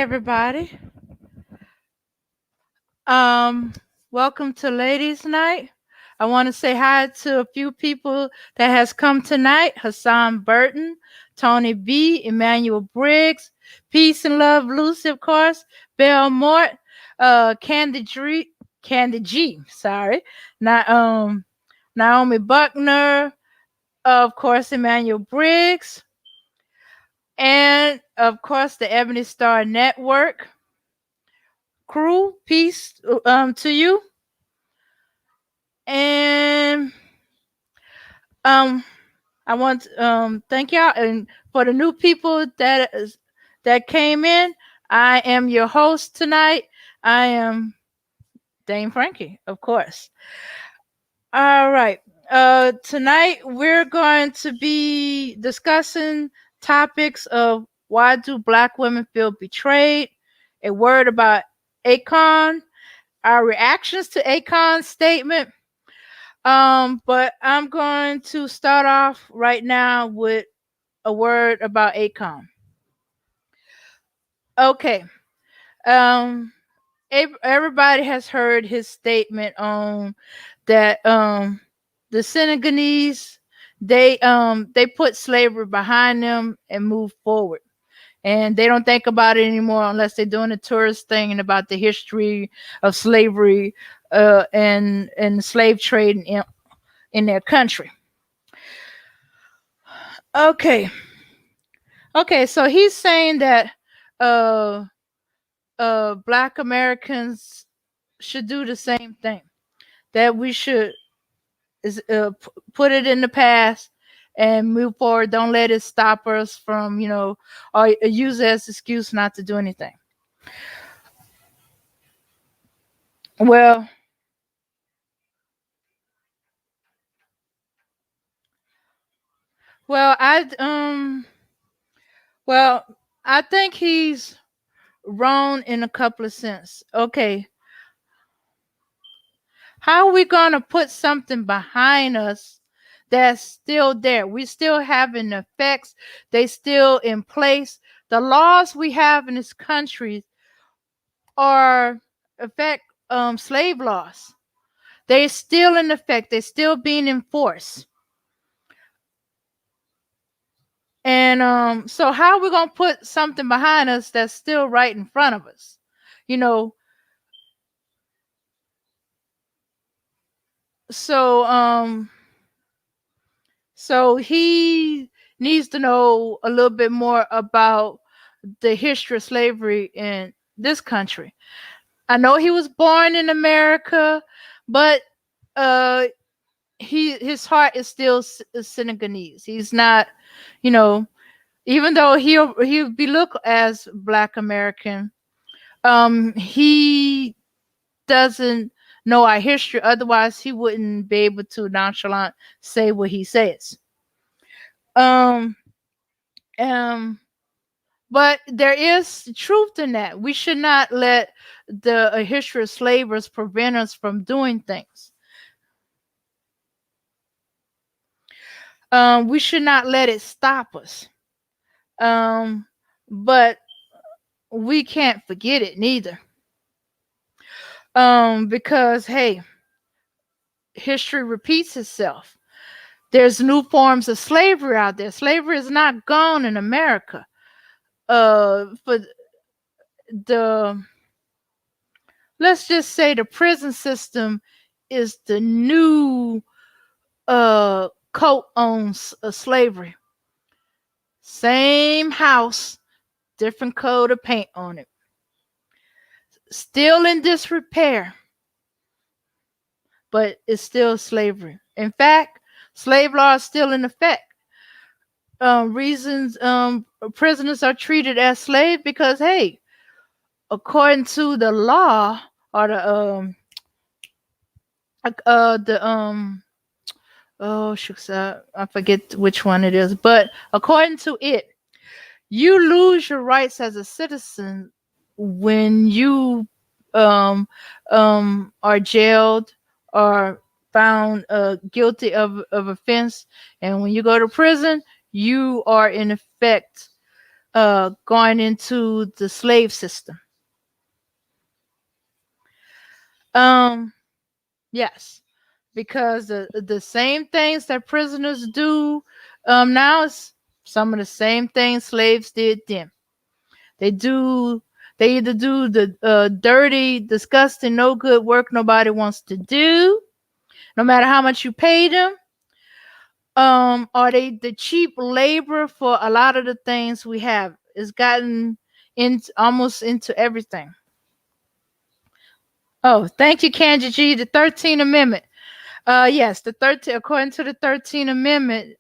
everybody. Um, Welcome to Ladies Night. I want to say hi to a few people that has come tonight. Hassan Burton, Tony B, Emmanuel Briggs, Peace and Love Lucy, of course, Belle Mort, Candy G, sorry. Not Naomi Buckner, of course, Emmanuel Briggs, and of course the Ebony Star Network crew. Peace to you. And um I want to thank y'all, and for the new people that came in. I am your host tonight. I am Dame Frankie, of course. All right. Tonight we're going to be discussing topics of why do black women feel betrayed, a word about Akon, our reactions to Akon's statement. But I'm going to start off right now with a word about Akon. Okay. Um, Everybody has heard his statement on that the Senegalese they put slavery behind them and move forward. And they don't think about it anymore unless they're doing a tourist thing and about the history of slavery and slave trade in their country. Okay. Okay, so he's saying that uh black Americans should do the same thing. That we should put it in the past and move forward. Don't let it stop us from, or use it as an excuse not to do anything. Well, well, well, I think he's wrong in a couple of sense. Okay, how are we gonna put something behind us that's still there? We still having effects. They still in place. The laws we have in this country are affect slave laws. They're still in effect. They're still being enforced. And so how are we gonna put something behind us that's still right in front of us? You know, so so he needs to know a little bit more about the history of slavery in this country. I know he was born in America, but uh his heart is still Senegalese. He's not, you know, even though he'll be looked as Black American, he doesn't know our history. Otherwise, he wouldn't be able to nonchalant say what he says. Um, um, but there is truth in that. We should not let the history of slavers prevent us from doing things. We should not let it stop us. Um, but we can't forget it neither. Because hey, history repeats itself. There's new forms of slavery out there. Slavery is not gone in America. For the let's just say the prison system is the new coat on slavery. Same house, different coat of paint on it. Still in disrepair, but it's still slavery. In fact, slave law is still in effect. Reasons prisoners are treated as slaves because hey, according to the law or the oh shucks, I forget which one it is, but according to it, you lose your rights as a citizen when you are jailed or found guilty of offense, and when you go to prison, you are in effect going into the slave system. Um, yes, because the same things that prisoners do now is some of the same things slaves did then. They do. They either do the dirty, disgusting, no good work nobody wants to do, no matter how much you pay them. Or they the cheap labor for a lot of the things we have. It's gotten in almost into everything. Oh, thank you, Kanji G. The 13th Amendment. Yes, the 13. According to the 13th Amendment,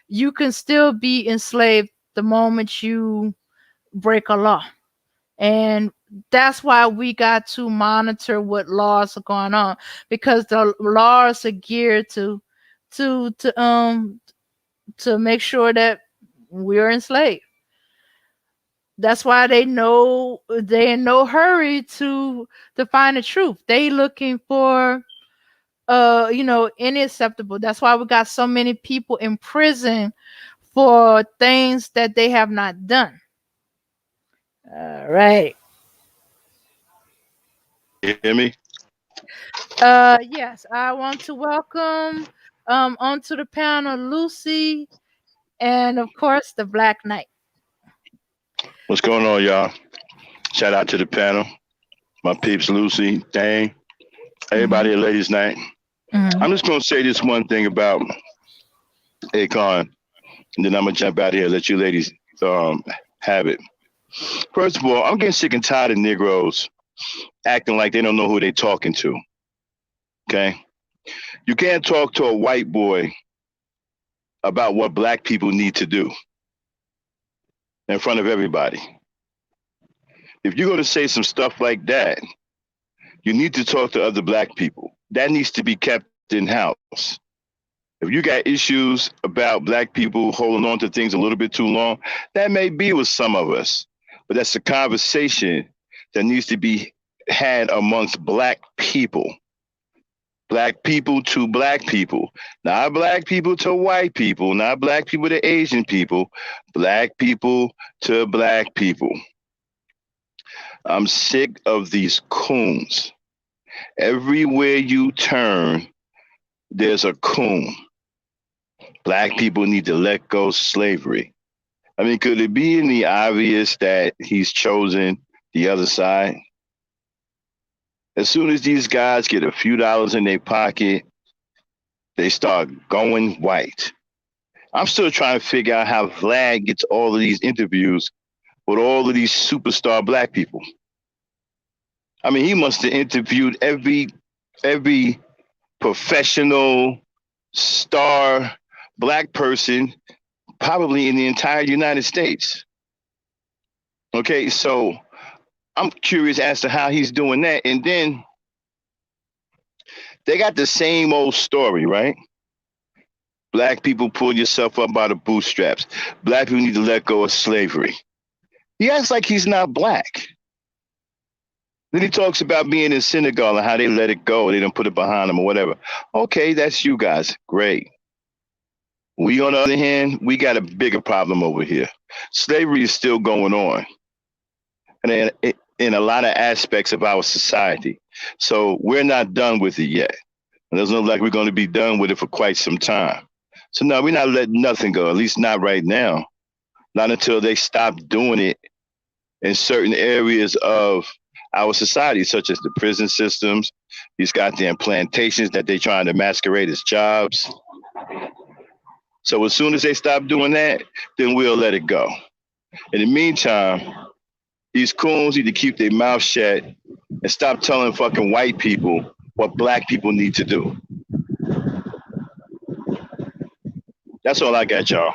you can still be enslaved the moment you break a law. And that's why we got to monitor what laws are going on, because the laws are geared to to um to make sure that we're enslaved. That's why they in no hurry to find the truth. They looking for any acceptable. That's why we got so many people in prison for things that they have not done. All right. You hear me? Yes, I want to welcome onto the panel Lucy and of course the Black Knight. What's going on, y'all? Shout out to the panel. My peeps, Lucy, Dang, Mm-hmm. everybody at Ladies Night. Mm-hmm. I'm just going to say this one thing about Akon, and then I'm going to jump out here and let you ladies have it. First of all, I'm getting sick and tired of Negroes acting like they don't know who they're talking to. Okay? You can't talk to a white boy about what black people need to do in front of everybody. If you're going to say some stuff like that, you need to talk to other black people. That needs to be kept in house. If you got issues about black people holding on to things a little bit too long, that may be with some of us. But that's a conversation that needs to be had amongst black people. Black people to black people, not black people to white people, not black people to Asian people, black people to black people. I'm sick of these coons. Everywhere you turn, there's a coon. Black people need to let go of slavery. I mean, could it be any obvious that he's chosen the other side? As soon as these guys get a few dollars in their pocket, they start going white. I'm still trying to figure out how Vlad gets all of these interviews with all of these superstar black people. I mean, he must have interviewed every professional star black person probably in the entire United States. Okay, so I'm curious as to how he's doing that. And then they got the same old story, right? Black people pull yourself up by the bootstraps. Black people need to let go of slavery. He acts like he's not black. Then he talks about being in Senegal and how they let it go. They don't put it behind them or whatever. Okay, that's you guys. Great. We, on the other hand, we got a bigger problem over here. Slavery is still going on. And in a lot of aspects of our society. So we're not done with it yet. And doesn't look like we're going to be done with it for quite some time. So no, we're not letting nothing go, at least not right now. Not until they stop doing it in certain areas of our society, such as the prison systems, these goddamn plantations that they're trying to masquerade as jobs. So as soon as they stop doing that, then we'll let it go. In the meantime, these coons need to keep their mouth shut and stop telling fucking white people what black people need to do. That's all I got, y'all.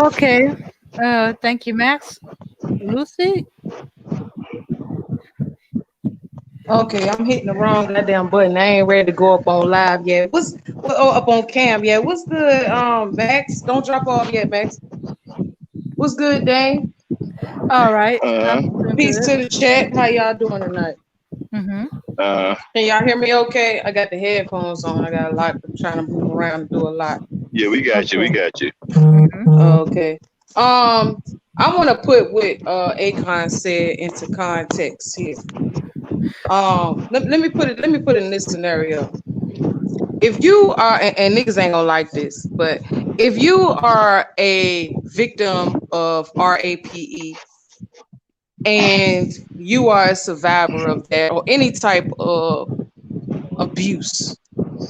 Okay. Thank you, Max. Lucy. Okay, I'm hitting the wrong goddamn button. I ain't ready to go up on live yet. Up on cam yet? What's good, Max? Don't drop off yet, Max. What's good, Dane? All right. I'm Uh-huh. doing Peace good. to the chat. How y'all doing tonight? Mm-hmm. Can y'all hear me okay? I got the headphones on. I got a lot. I'm trying to move around and do a lot. Yeah, we got you. We Okay. got you. Mhm. Okay. I want to put what Akon said into context here. Let me put it in this scenario. If you are and niggas ain't gonna like this, but if you are a victim of RAPE and you are a survivor of that or any type of abuse,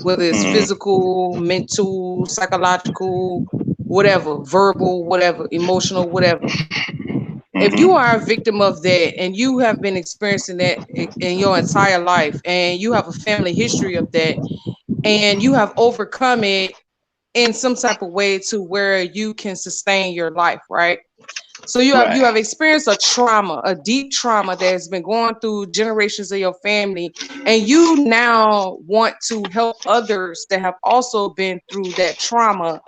whether it's Mm-hmm. physical, mental, psychological, whatever, verbal, whatever, emotional, whatever. If you Mm-hmm. are a victim of that and you have been experiencing that in your entire life and you have a family history of that and you have overcome it in some type of way to where you can sustain your life, right? So you Right. have experienced a trauma, a deep trauma that has been going through generations of your family, and you now want to help others that have also been through that trauma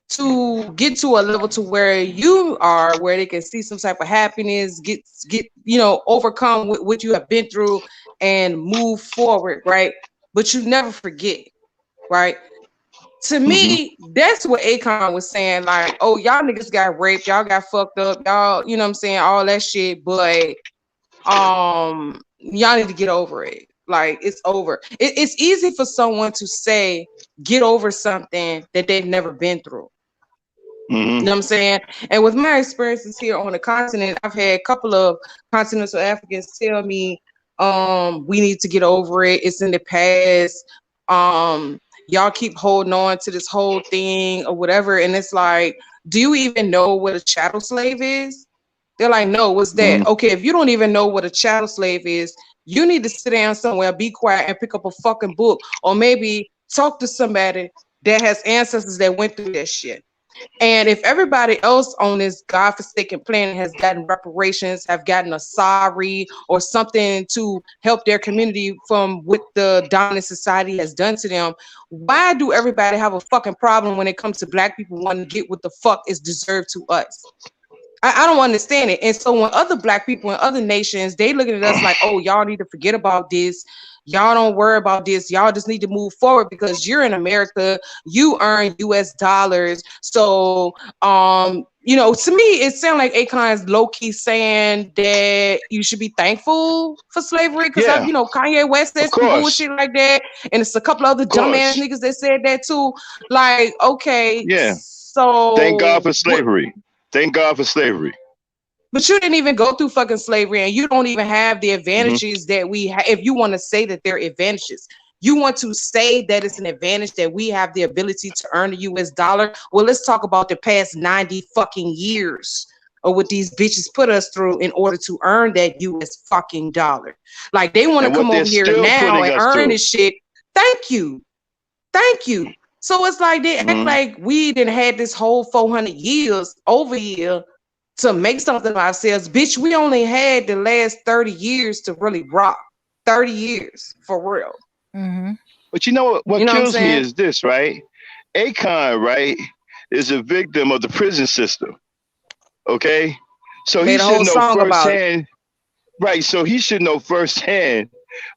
to get to a level to where you are, where they can see some type of happiness, get overcome what you have been through and move forward, right? But you never forget, right? To Mm-hmm. me, that's what Akon was saying. Like, oh, y'all niggas got raped, y'all got fucked up, y'all, you know what I'm saying, all that shit, but y'all need to get over it. Like, it's over. It's easy for someone to say get over something that they've never been through. You Mm-hmm. know what I'm saying? And with my experiences here on the continent, I've had a couple of continental Africans tell me, we need to get over it. It's in the past. Y'all keep holding on to this whole thing or whatever. And it's like, do you even know what a chattel slave is? They're like, no, what's that? Mm-hmm. Okay, if you don't even know what a chattel slave is, you need to sit down somewhere, be quiet, and pick up a fucking book, or maybe talk to somebody that has ancestors that went through that shit. And if everybody else on this godforsaken planet has gotten reparations, have gotten a sorry or something to help their community from what the dominant society has done to them, why do everybody have a fucking problem when it comes to black people wanting to get what the fuck is deserved to us? I don't understand it. And so when other black people in other nations, they looking at us like, oh, y'all need to forget about this. Y'all don't worry about this. Y'all just need to move forward because you're in America. You earn US dollars. So to me, it sounds like Akon's low-key saying that you should be thankful for slavery. Because Yeah. Kanye West Of said some course. bullshit like that. And it's a couple other Of dumbass course. niggas that said that too. Like, okay, Yeah. Thank God so for slavery. Thank God for slavery. but you didn't even go through fucking slavery, and you don't even have the Mm-hmm. advantages that we have. If you want to say that they're advantages, you want to say that it's an advantage that we have the ability to earn the US dollar. Well, let's talk about the past 90 fucking years of what these bitches put us through in order to earn that US fucking dollar. Like, they want to And what come they're over here still now putting and us earn through. this shit. Thank you. Thank you. So it's like they act Mm-hmm. like we didn't had this whole 400 years over here to make something of ourselves. Bitch, we only had the last 30 years to really rock. 30 years for real. Mhm. But you know what? You What know what I'm kills me saying? is this, right? Akon, right, is a victim of the prison system. Okay, so he Made a should whole know song about it. firsthand. Right, so he should know firsthand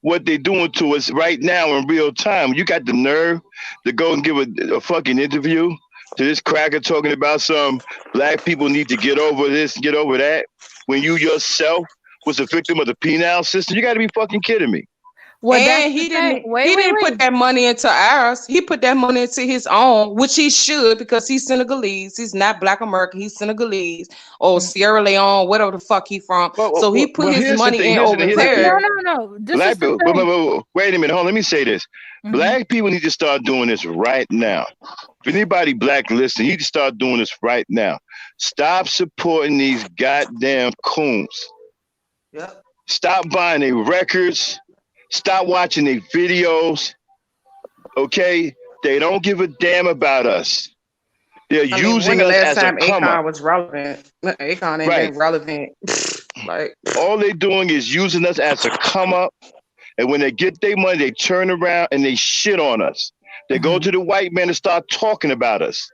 what they're doing to us right now in real time. You got the nerve to go and give a fucking interview to this cracker talking about some black people need to get over this, get over that, when you yourself was a victim of the penal system. You got to be fucking kidding me. Well, that's And the he thing. didn't Wait, he wait, didn't put wait. that money into ours. He put that money into his own, which he should because he's Senegalese. He's not Black American. He's Senegalese or Mm. Sierra Leone, whatever the fuck he from. So he put Well, his here's the money thing. in Here's the over thing. Here's the But no, thing. there. no, no. This is Black the people, thing. wait a minute. Hold on. Let me say this. Mhm. Black people need to start doing this right now. If anybody black listening, you need to start doing this right now. Stop supporting these goddamn coons. Yep. Stop buying their records. Stop watching their videos. Okay? They don't give a damn about us. They're I mean, when using the us last as a time come up. Akon was relevant? Akon ain't Right. been relevant. Like, All they're doing is using us as a come up. And when they get their money, they turn around and they shit on us. They go Mhm. to the white man and start talking about us.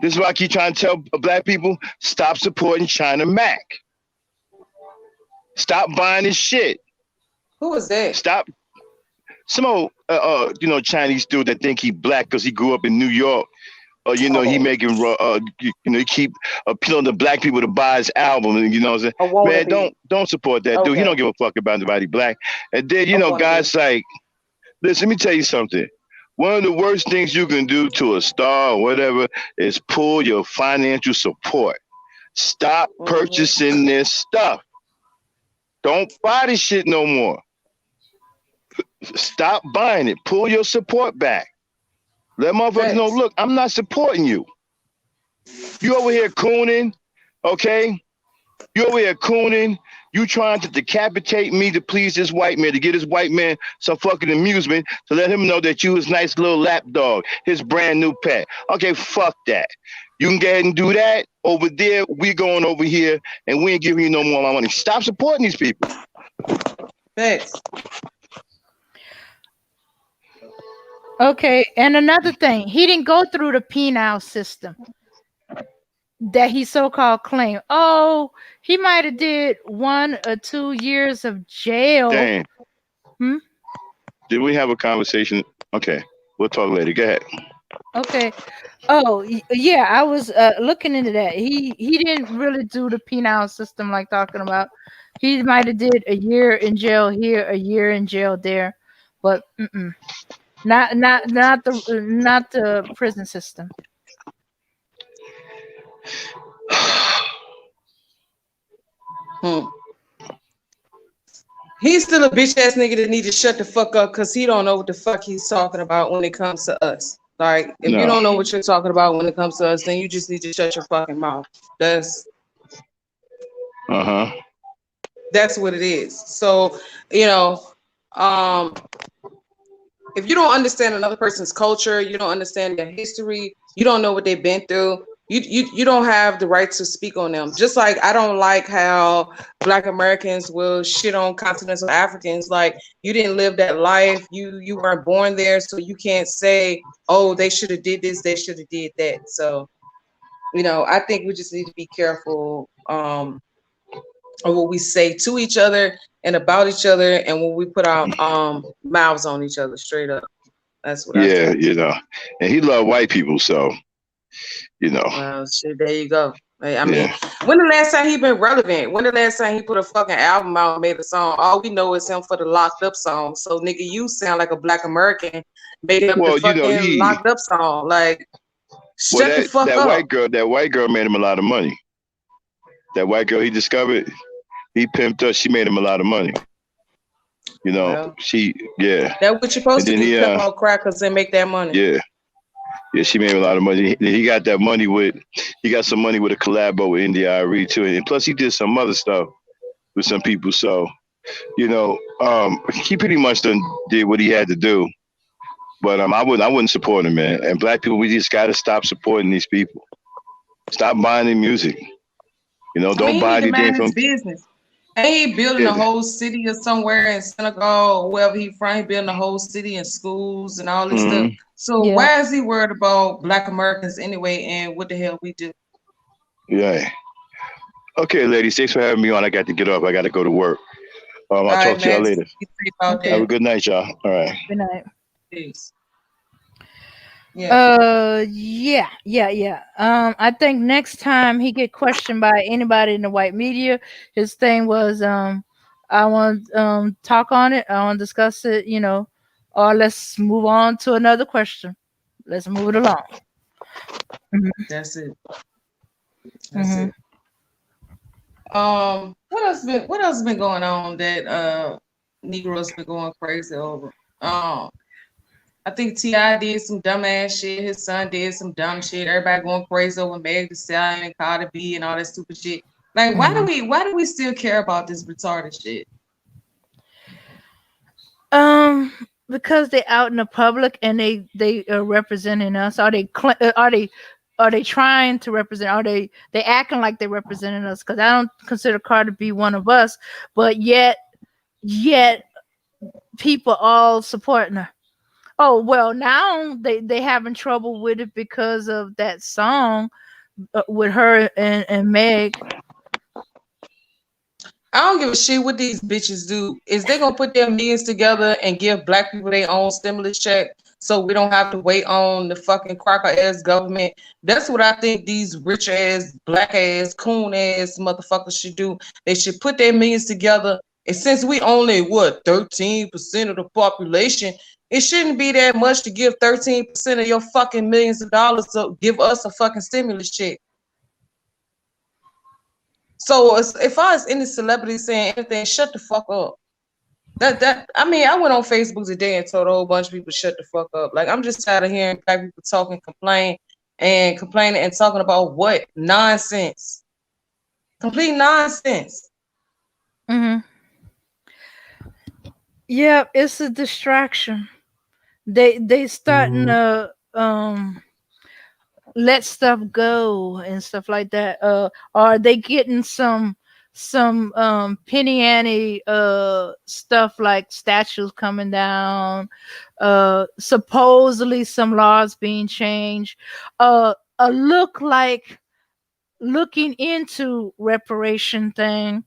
This is why I keep trying to tell black people, stop supporting China Mac. Stop buying his shit. Who was that? Stop. Some old, Chinese dude that think he black because he grew up in New York. Or he Oh, making he keep appealing to black people to buy his album, and what I'm saying, a man, wannabe. don't support that dude. He Okay, don't give a fuck about anybody black. And then a wannabe. guys like, listen, let me tell you something. One of the worst things you can do to a star or whatever is pull your financial support. Stop Mm-hmm. purchasing this stuff. Don't buy this shit no more. Stop buying it. Pull your support back. Let motherfuckers know, Facts. look, I'm not supporting you. You over here cooning, okay? You over here cooning. You trying to decapitate me to please this white man, to get this white man some fucking amusement, to let him know that you his nice little lap dog, his brand new pet. Okay, fuck that. You can go ahead and do that. Over there, we going over here, and we ain't giving you no more money. Stop supporting these people. Facts. Okay, and another thing, he didn't go through the penal system that he so-called claimed. Oh, he might have did 1 or 2 years of jail. Damn. Hmm? Did we have a conversation? Okay, we'll talk later. Go ahead. Okay. Oh, yeah, I was looking into that. He didn't really do the penal system like talking about. He might have did a year in jail here, a year in jail there, but not the prison system. Hmm. He's still a bitch ass nigga that need to shut the fuck up because he don't know what the fuck he's talking about when it comes to us. Like, if you No. don't know what you're talking about when it comes to us, then you just need to shut your fucking mouth. That's Uh-huh. that's what it is. So, you know, um, if you don't understand another person's culture, you don't understand their history, you don't know what they've been through, you don't have the right to speak on them. Just like I don't like how Black Americans will shit on continental Africans. Like, you didn't live that life, you weren't born there, so you can't say, oh, they should have did this, they should have did that. So, I think we just need to be careful of what we say to each other and about each other, and when we put our mouths on each other straight up. That's what I Yeah, think. and he loved white people, so you know, Well, shit, there you go. I mean, yeah. when the last time he been relevant? When the last time he put a fucking album out and made a song? All we know is him for the Locked Up song. So, nigga, you sound like a Black American making up the Well, fucking he Locked Up song. Like, well shut the fuck up. that white girl made him a lot of money. That white girl he discovered, he pimped her. She made him a lot of money. Well, She yeah, that's what you're and supposed to then do. Pimp on crack because they make that money. yeah. Yeah, she made a lot of money. He got that money he got some money with a collabo with India Irie too, and plus he did some other stuff with some people. So he pretty much done did what he had to do. But I wouldn't support him, man. And black people, we just got to stop supporting these people. Stop buying their music. I mean, Don't he buy need to anything mind his from. business. And he building a Yeah. whole city or somewhere in Senegal, wherever he from. He building a whole city and schools and all this stuff. Hmm. So Yeah. why is he worried about Black Americans anyway? And what the hell we do? Yeah. Okay, ladies, thanks for having me on. I got to get off. I got to go to work. All I'll right, talk to y'all Max. later. Be safe out Have Okay. a there. good night, y'all. All right. Good night. Peace. Yeah. Yeah. I think next time he get questioned by anybody in the white media, his thing was I want talk on it, I want to discuss it, or let's move on to another question. Let's move it along. Hmm. That's it. That's Hmm. it. What else been going on that Negroes been going crazy over? Um I think T.I. did some dumbass shit. His son did some dumb shit. Everybody going crazy over Meg Thee Stallion and Cardi B and all that stupid shit. Like, why do Hmm. we still care about this retarded shit? Um, because they out in the public and they are representing us. Are they trying to represent? Are they acting like they representing us? Because I don't consider Carter be one of us, but yet people all supporting her. Oh well, now they having trouble with it because of that song with her and Meg. don't give a shit what these bitches do. Is they gonna put their millions together and give black people their own stimulus check so we don't have to wait on the fucking cracker ass government? That's what I think these rich ass, black ass, coon ass motherfuckers should do. They should put their millions together. And since we only 13% of the population, it shouldn't be that much to give 13% of your fucking millions of dollars to give us a fucking stimulus check. So if I was any celebrity saying anything, shut the fuck up. I mean, I went on Facebook today and told a whole bunch of people shut the fuck up. Like, I'm just tired of hearing black people talking, complaining and talking about what nonsense, complete nonsense. Mm-hmm. Yeah, it's a distraction. They starting to let stuff go and stuff like that. Are they getting some penny ante stuff like statues coming down, supposedly some laws being changed, a look like looking into reparation thing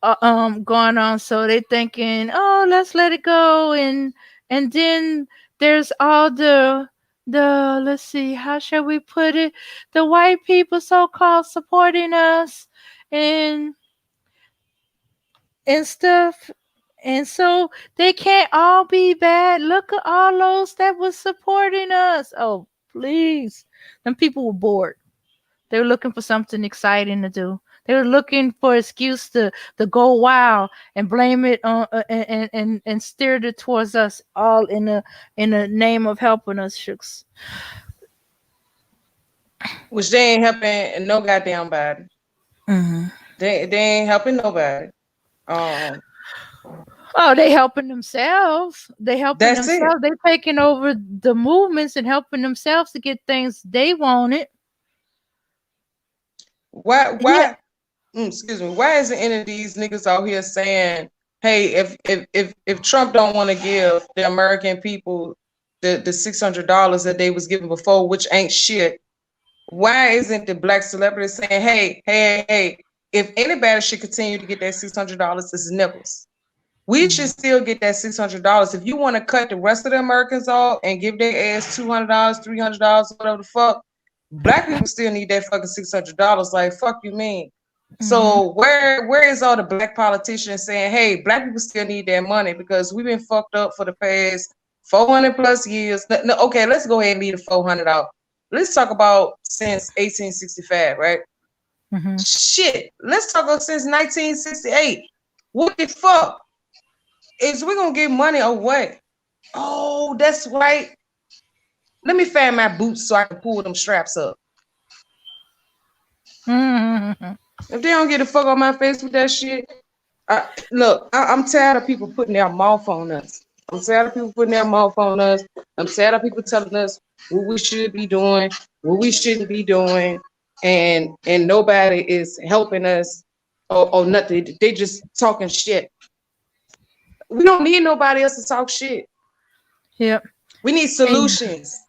going on. So they thinking, oh, let's let it go. And then there's all the let's see, how shall we put it, the white people so-called supporting us and stuff. And so they can't all be bad. Look at all those that was supporting us. Oh, please. Them people were bored. They were looking for something exciting to do. They were looking for an excuse to go wild and blame it on and steer it towards us, all in the name of helping us, shooks. Which they ain't helping no goddamn body. Mm-hmm. They ain't helping nobody. Oh, they helping themselves. They helping That's it. themselves. They taking over the movements and helping themselves to get things they wanted. Why? Yeah. Excuse me. Why isn't any of these niggas out here saying, "Hey, if Trump don't want to give the American people the $600 that they was giving before, which ain't shit, why isn't the black celebrity saying, hey, if anybody should continue to get that $600, this is nipples. We should still get that $600. If you want to cut the rest of the Americans off and give their ass $200, $300, whatever the fuck, black people still need that fucking $600. Like, fuck you mean? So where is all the black politicians saying, hey, black people still need their money because we've been fucked up for the past 400 plus years. No, okay, let's go ahead and leave the 400 out. Let's talk about since 1865, right? Mm-hmm. Shit, let's talk about since 1968. What the fuck? Is we gonna get money or what? Oh, that's right. Let me fan my boots so I can pull them straps up. Mm-hmm. If they don't get the fuck on my face with that shit, look, I'm tired of people putting their mouth on us. I'm tired of people putting their mouth on us. I'm tired of people telling us what we should be doing, what we shouldn't be doing, and nobody is helping us or nothing. They just talking shit. We don't need nobody else to talk shit. Yep. We need solutions.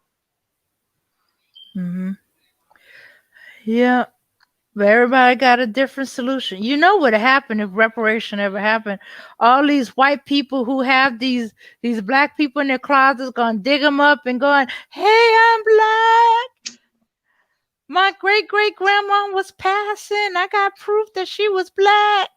Mm-hmm. Yeah. But everybody got a different solution. You know what happened if reparation ever happened? All these white people who have these black people in their closets gonna dig them up and going, "Hey, I'm black. My great grandma was passing. I got proof that she was black."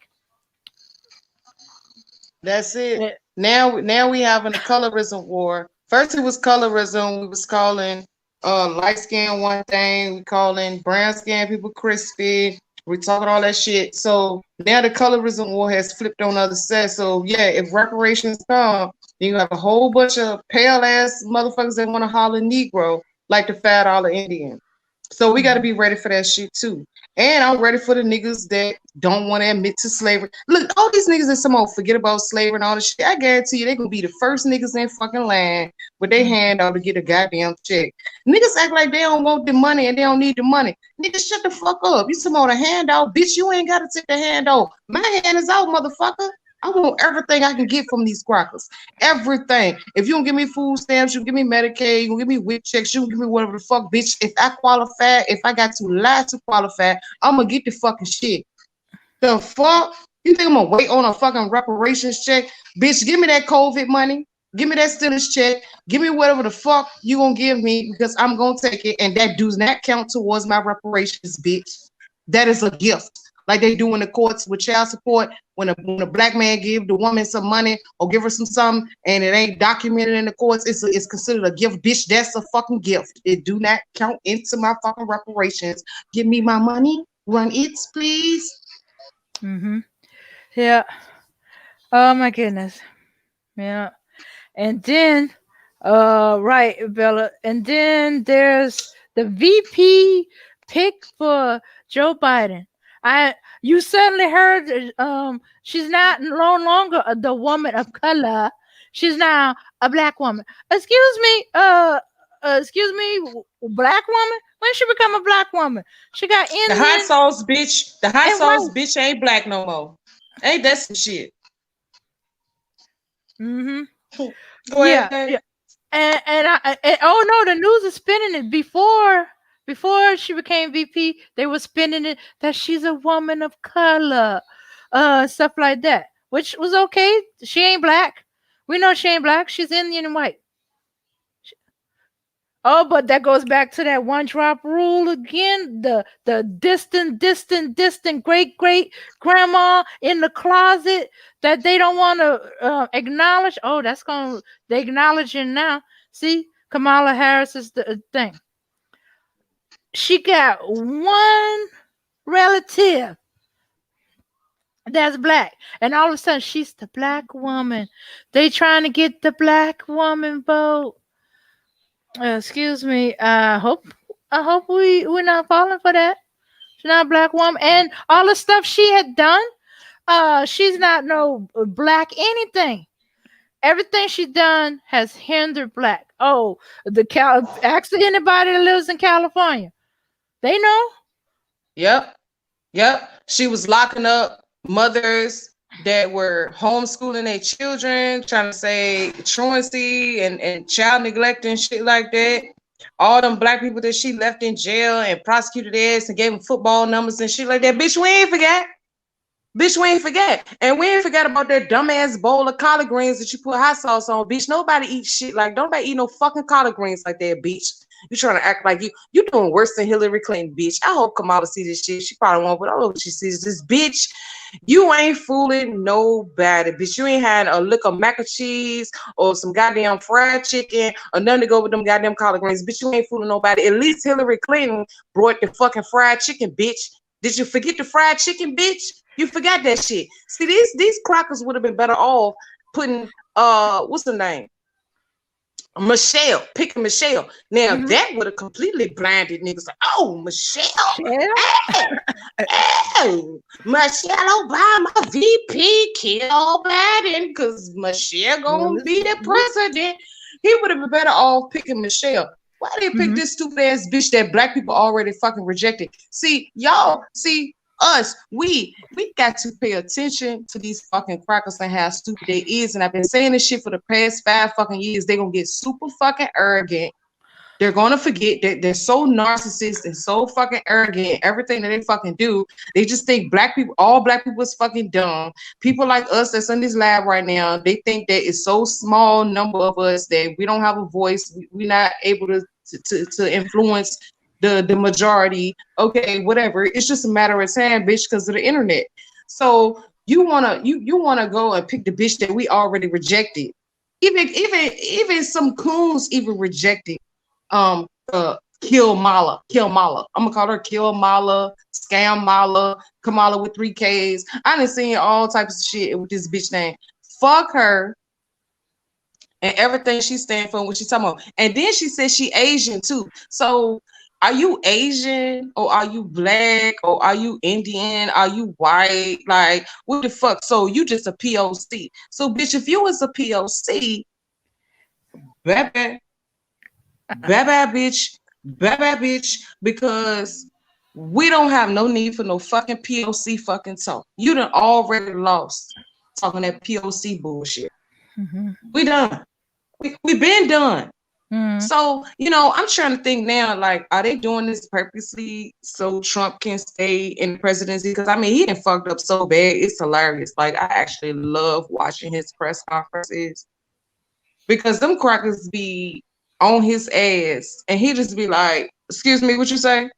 That's it. Yeah. Now we having a colorism war. First it was colorism. We was calling light skin one thing. We calling brown skin people crispy. We talking all that shit. So now the colorism war has flipped on the other side. So yeah, if reparations come, you have a whole bunch of pale ass motherfuckers that want to holler Negro like the $5 Indian. So we got to be ready for that shit too. And I'm ready for the niggas that don't want to admit to slavery. Look, all these niggas that somehow forget about slavery and all this shit, I guarantee you they're going to be the first niggas in fucking land with their hand out to get a goddamn check. Niggas act like they don't want the money and they don't need the money. Niggas, shut the fuck up. You talking about a handout? Bitch, you ain't got to take the handout. My hand is out, motherfucker. I want everything I can get from these crackers. Everything. If you don't give me food stamps, you give me Medicaid, you give me WIC checks, you give me whatever the fuck, bitch. If I qualify, if I got to lie to qualify, I'm gonna get the fucking shit. The fuck? You think I'm gonna wait on a fucking reparations check? Bitch, give me that COVID money. Give me that stimulus check. Give me whatever the fuck you gonna give me because I'm gonna take it. And that does not count towards my reparations, bitch. That is a gift. Like they do in the courts with child support. When a black man give the woman some money or give her some something and it ain't documented in the courts, it's considered a gift. Bitch, that's a fucking gift. It do not count into my fucking reparations. Give me my money. Run it, please. Mm-hmm. Yeah. Oh my goodness. Yeah. And then, right, Bella. And then there's the VP pick for Joe Biden. You certainly heard. She's not no longer the woman of color. She's now a black woman. Excuse me, black woman. When she become a black woman? She got The hot Indian sauce bitch. The hot and sauce white. bitch ain't black no more. Ain't that some shit? Mm-hmm. Go Yeah, ahead. yeah. And oh no, the news is spinning it before she became VP. They were spinning it that she's a woman of color, stuff like that, which was okay. She ain't black. We know she ain't black. She's Indian and white. Oh, but that goes back to that one drop rule again. The distant great grandma in the closet that they don't want to acknowledge. Oh, that's gonna they acknowledging now. See, Kamala Harris is the thing. She got one relative that's black, and all of a sudden she's the black woman. They trying to get the black woman vote. Excuse me. I hope we're not falling for that. She's not a black woman, and all the stuff she had done. She's not no black anything. Everything she done has hindered black. Oh, ask anybody that lives in California. They know. Yep. Yep. She was locking up mothers that were homeschooling their children, trying to say truancy and child neglect and shit like that. All them black people that she left in jail and prosecuted their ass and gave them football numbers and shit like that. Bitch, we ain't forget. Bitch, we ain't forget. And we ain't forget about that dumbass bowl of collard greens that you put hot sauce on, bitch. Nobody eats shit like nobody eat no fucking collard greens like that, bitch. You trying to act like you doing worse than Hillary Clinton, bitch. I hope Kamala sees this shit. She probably won't, but I hope she sees this, bitch. You ain't fooling nobody, bitch. You ain't had a lick of mac and cheese or some goddamn fried chicken or nothing to go with them goddamn collard greens, bitch. You ain't fooling nobody. At least Hillary Clinton brought the fucking fried chicken, bitch. Did you forget the fried chicken, bitch? You forgot that shit. See, these crackers would have been better off putting what's the name? Michelle, picking Michelle. Now Mm-hmm. that would have completely blinded niggas. Like, oh, Michelle, Yeah. oh, Michelle Obama, VP, kill Biden, because Michelle Well, gonna be the president. He would have been better off picking Michelle. Why they pick this stupid ass bitch that black people already fucking rejected? See, y'all, see, us, we got to pay attention to these fucking crackers and how stupid they is. And I've been saying this shit for the past 5 fucking years. They're gonna get super fucking arrogant. They're gonna forget that they're so narcissist and so fucking arrogant. Everything that they fucking do, they just think all black people is fucking dumb. People like us that's in this lab right now, they think that it's so small number of us that we don't have a voice. We're not able to influence the majority. Okay, whatever. It's just a matter of time, bitch, because of the internet. So you wanna go and pick the bitch that we already rejected. Even some coons even rejected Kill Mala. I'm gonna call her Kill Mala, Scam Mala, Kamala with 3 Ks. I done seen all types of shit with this bitch name. Fuck her and everything she stand for and what she talking about. And then she said she Asian too. So are you Asian or are you black or are you Indian? Are you white? Like what the fuck? So you just a POC. So bitch, if you was a POC, baby, bye bitch, because we don't have no need for no fucking POC fucking talk. You done already lost talking that POC bullshit. Mm-hmm. We done. We been done. Mm. So, I'm trying to think now, like, are they doing this purposely so Trump can stay in the presidency? Because I mean, he done fucked up so bad, it's hilarious. Like, I actually love watching his press conferences because them crackers be on his ass, and he just be like, "Excuse me, what you say?"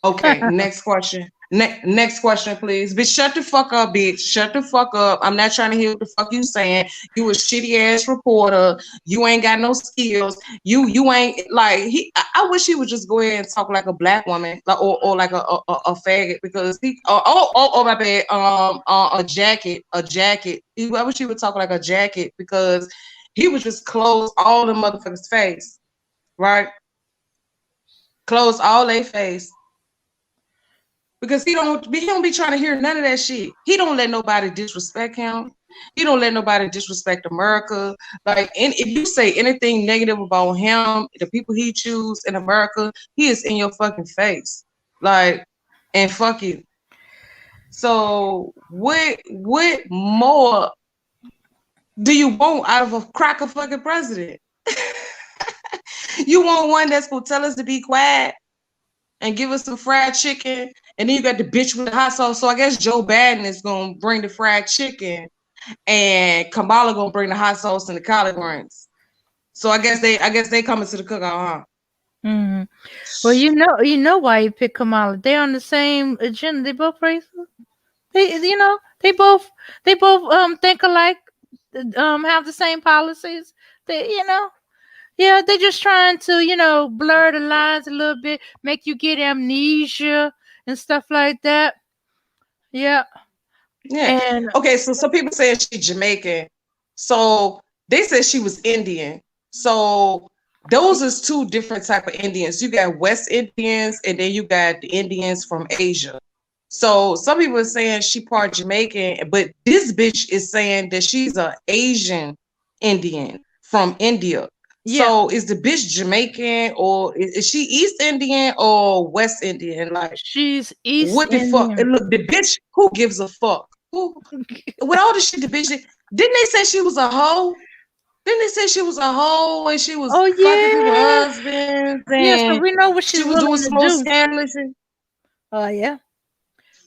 Okay, next question. Next question, please. Bitch, shut the fuck up, bitch. Shut the fuck up. I'm not trying to hear what the fuck you saying. You a shitty ass reporter. You ain't got no skills. You ain't like he. I wish he would just go ahead and talk like a black woman, like or like a faggot because he. Oh my bad. A jacket. I wish he would talk like a jacket because he would just close all the motherfuckers' face, right? Close all their face because he don't be trying to hear none of that shit. He don't let nobody disrespect him. He don't let nobody disrespect America. Like, if you say anything negative about him, the people he choose in America, he is in your fucking face. Like, and fuck you. So what more do you want out of a cracker fucking president? You want one that's gonna tell us to be quiet and give us some fried chicken. And then you got the bitch with the hot sauce. So I guess Joe Biden is gonna bring the fried chicken, and Kamala gonna bring the hot sauce and the collard greens. So I guess they coming to the cookout, huh? Hmm. Well, you know why you pick Kamala. They're on the same agenda. They both racist. They both think alike. Have the same policies. They, yeah, they're just trying to, blur the lines a little bit, make you get amnesia and stuff like that. Yeah, Yeah. and Okay, so some people saying she's Jamaican. So they said she was Indian. So those is two different type of Indians. You got West Indians and then you got the Indians from Asia. So some people are saying she part Jamaican, but this bitch is saying that she's a Asian Indian from India. yeah, So is the bitch Jamaican or is she East Indian or West Indian? Like, she's East what the fuck? Indian. And look, the bitch, who gives a fuck? Who with all the shit the bitch didn't they say she was a hoe? Didn't they say she was a hoe and she was Oh fucking people yeah, husbands yeah. So and we know what she she's was doing willing to some more do. scandalous shit? Oh yeah,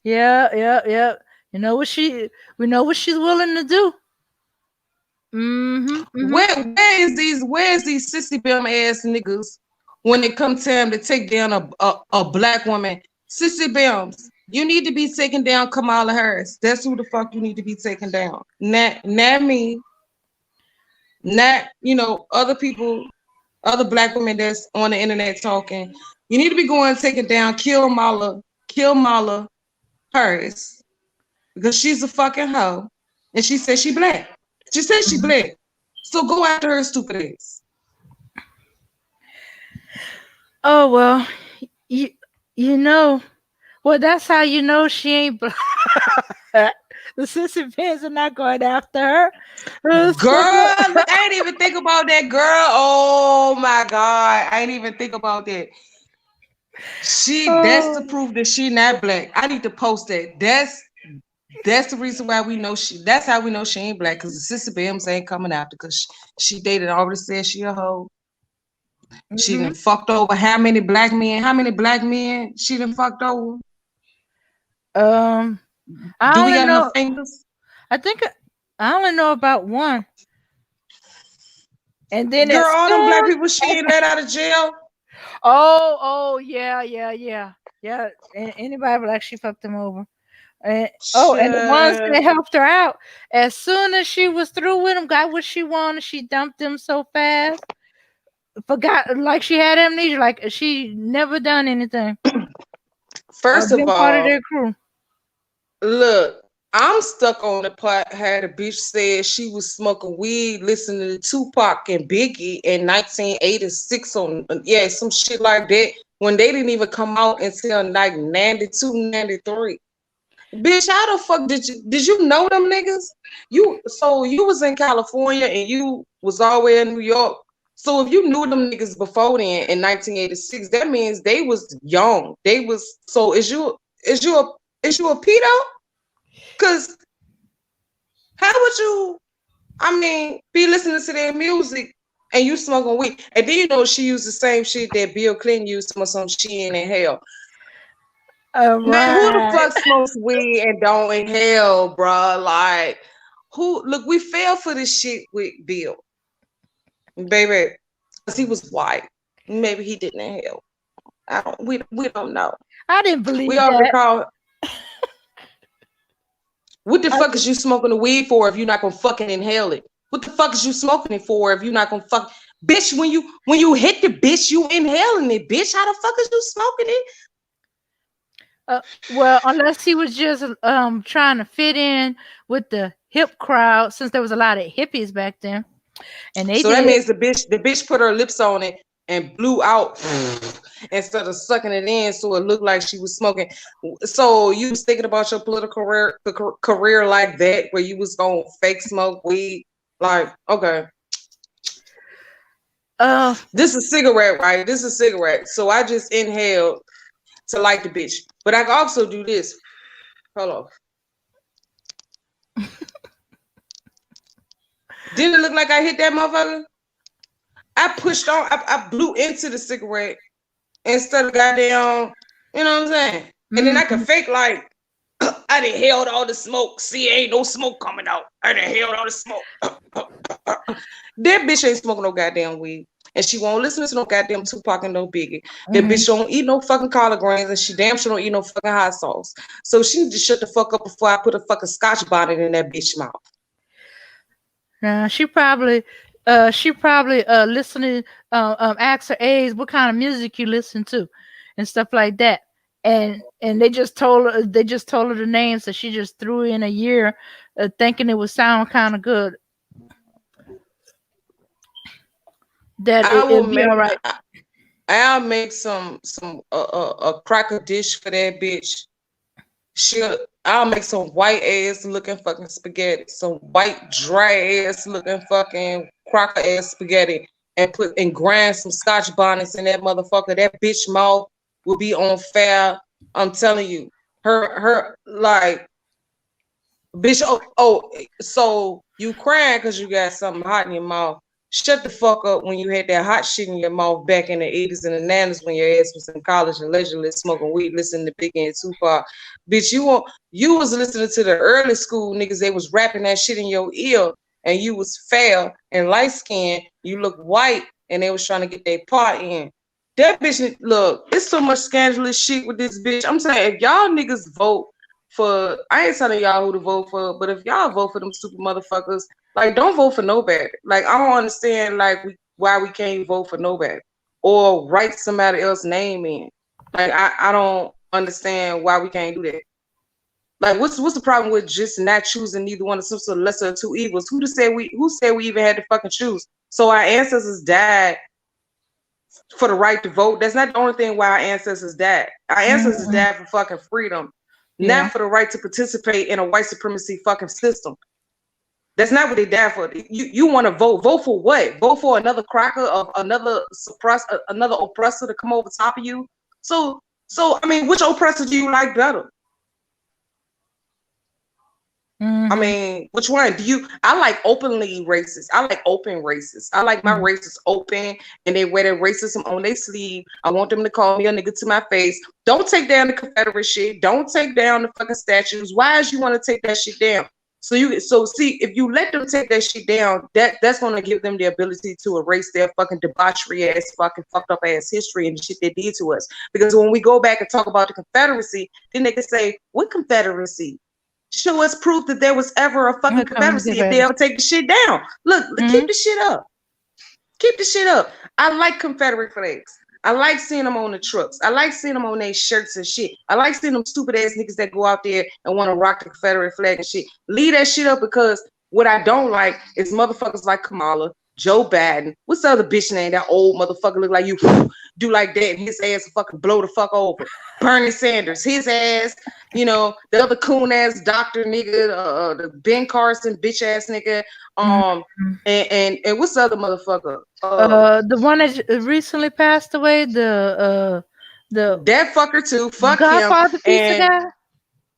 yeah, yeah, yeah. You know what she? We know what she's willing to do. Mm-hmm. Mm-hmm. Where is these sissy bum ass niggas when it comes time to take down a black woman? Sissy bums, you need to be taking down Kamala Harris. That's who the fuck you need to be taking down. Not me, not other people, other black women that's on the internet talking. You need to be going taking down kill Mala Harris because she's a fucking hoe, and she said she black. She said she Mm-hmm. black. So go after her stupid ass. Oh well, you you know. Well, that's how you know she ain't black. The sissy pants are not going after her. So, Girl, look, I ain't even think about that, girl. Oh my God. I ain't even think about that. That's the oh, proof that she not black. I need to post that. That's the reason why we know that's how we know she ain't black, because the sister Bams ain't coming after because she dated already said she a hoe. She hmm done fucked over how many black men? How many black men she done fucked over? um, I Do we only got enough know. fingers? I think I only know about one, and then Girl, as all them black soon. people she ain't let out of jail. Oh, yeah, yeah, yeah, yeah. Anybody will actually fuck them over. And the ones Shit. that helped her out, as soon as she was through with them, got what she wanted, she dumped them so fast. Forgot, like she had amnesia, like she never done anything or First of been part of all, their crew. look, I'm stuck on the part how the bitch said she was smoking weed, listening to Tupac and Biggie in 1986 on, yeah, some shit like that, when they didn't even come out until like 92, 93. Bitch, how the fuck did you know them niggas? You was in California and you was all the way in New York. So if you knew them niggas before then in 1986, that means they was young. They was so is you a pedo? Cause how would you, I mean, be listening to their music and you smoking weed. And then you know she used the same shit that Bill Clinton used to some she in hell. Man, who the Right. fuck smokes weed and don't inhale, bruh? Like, who? Look, we fell for this shit with Bill, baby, because he was white. Maybe he didn't inhale. I don't. We don't know. I didn't We believe all that. recall. What the I, fuck is you smoking the weed for if you're not gonna fucking inhale it? What the fuck is you smoking it for if you're not gonna fuck? Bitch, when you hit the bitch, you inhaling it, bitch. How the fuck is you smoking it? well, unless he was just trying to fit in with the hip crowd, since there was a lot of hippies back then, and they So that did. means the bitch put her lips on it and blew out instead of sucking it in, so it looked like she was smoking. So you was thinking about your political career like that, where you was gonna fake smoke weed, like okay. Uh, This is a cigarette, right? This is a cigarette. So I just inhaled to light the bitch. But I can also do this. Hold on. Didn't it look like I hit that motherfucker? I pushed on, I blew into the cigarette instead of goddamn, you know what I'm saying? And then I could fake like I done held all the smoke. See, ain't no smoke coming out. I done held all the smoke. That bitch ain't smoking no goddamn weed. And she won't listen to no goddamn Tupac and no Biggie. That bitch don't eat no fucking collard greens, and she damn sure don't eat no fucking hot sauce. So she need to shut the fuck up before I put a fucking scotch bonnet in that bitch mouth. she probably listening asked her aides what kind of music you listen to and stuff like that, and they just told her the name, so she just threw in a year, thinking it would sound kind of good, that I will it'd be all make. right. I'll make some a cracker dish for that bitch. I'll make some white ass looking fucking spaghetti, some white dry ass looking fucking cracker ass spaghetti, and grind some scotch bonnets in that motherfucker. That bitch mouth will be on fire. I'm telling you, her like bitch. So you crying because you got something hot in your mouth. Shut the fuck up when you had that hot shit in your mouth back in the 80s and the 90s when your ass was in college and leisurely smoking weed, listening to Big and Tupac. Bitch, you was listening to the early school niggas, they was rapping that shit in your ear, and you was fair and light skinned, you look white, and they was trying to get their part in. That bitch, look, it's so much scandalous shit with this bitch. I'm saying, if y'all niggas vote for, I ain't telling y'all who to vote for, but if y'all vote for them stupid motherfuckers, like, don't vote for nobody. Like, I don't understand, like, why we can't vote for nobody or write somebody else's name in. Like, I don't understand why we can't do that. Like, what's the problem with just not choosing neither one of some sort of lesser of two evils? Who said we even had to fucking choose? So our ancestors died for the right to vote. That's not the only thing why our ancestors died. Our ancestors died for fucking freedom, Yeah. not for the right to participate in a white supremacy fucking system. That's not what they died for. You want to vote? Vote for what? Vote for another cracker of another oppressor to come over top of you. So I mean, which oppressor do you like better? I mean, which one do you? I like openly racist. I like open racist. I like my racists open, and they wear their racism on their sleeve. I want them to call me a nigga to my face. Don't take down the Confederate shit. Don't take down the fucking statues. Why is you want to take that shit down? So see, if you let them take that shit down, that's gonna give them the ability to erase their fucking debauchery ass, fucking fucked up ass history and the shit they did to us. Because when we go back and talk about the Confederacy, then they can say, what Confederacy? Show us proof that there was ever a fucking Confederacy if they ever take the shit down. Look, keep the shit up. Keep the shit up. I like Confederate flags. I like seeing them on the trucks. I like seeing them on their shirts and shit. I like seeing them stupid ass niggas that go out there and want to rock the Confederate flag and shit. Leave that shit up, because what I don't like is motherfuckers like Kamala, Joe Biden. What's the other bitch name? That old motherfucker look like you do like that and his ass will fucking blow the fuck over. Bernie Sanders, his ass, the other coon ass doctor nigga, the Ben Carson bitch ass nigga, and what's the other motherfucker? The one that recently passed away, the that fucker too. Fuck him. Godfather pizza guy.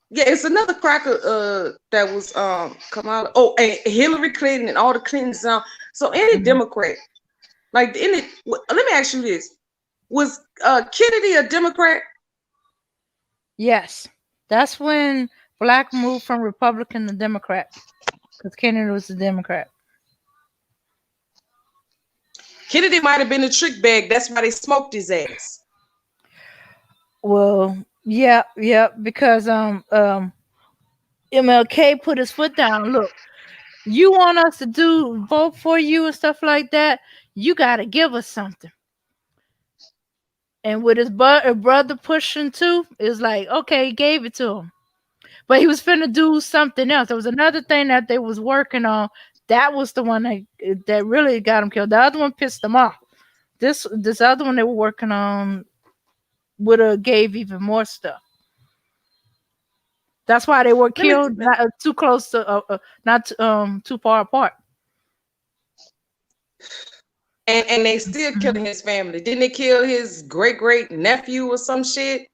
Yeah, it's another cracker that was come out. Oh, and Hillary Clinton and all the Clintons. So any Democrat Like in it. Let me ask you this: was Kennedy a Democrat? Yes, that's when Black moved from Republican to Democrat because Kennedy was a Democrat. Kennedy might have been a trick bag. That's why they smoked his ass. Well, yeah, yeah, because MLK put his foot down. Look, you want us to do vote for you and stuff like that, you got to give us something. And with his brother pushing too, it's like, okay, he gave it to him. But he was finna do something else. There was another thing that they was working on. That was the one that really got him killed. The other one pissed him off. This other one they were working on would have gave even more stuff. That's why they were Let me. killed not too close to, not too far apart. And they still Mhm. killing his family. Didn't they kill his great nephew or some shit?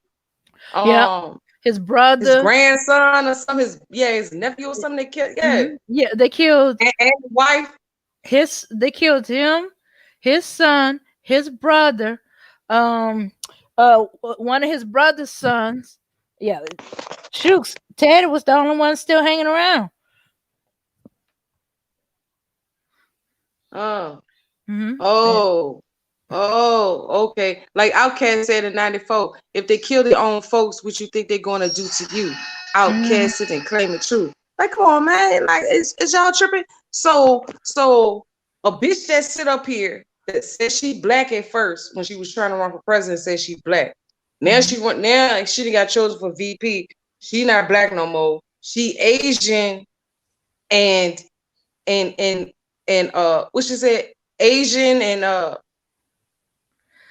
Yep, Um, his his brother. grandson or some his nephew or something. They killed. Yeah, Yeah, they killed and the wife. they killed him, his son, his brother, um, one of his brother's sons. Yeah, shooks. Ted was the only one still hanging around. Oh, Hmm. Yeah. oh, okay. Like Outkast said in '94, if they kill their own folks, what you think they're gonna do to you? Hmm. Outcast it and claim it true. Like, come on, man. Like, is y'all tripping? So a bitch that sit up here that said she black at first when she was trying to run for president said she black. Now Hmm. she went. Now she done got chosen for VP. She not black no more. She Asian and and and what she said, Asian and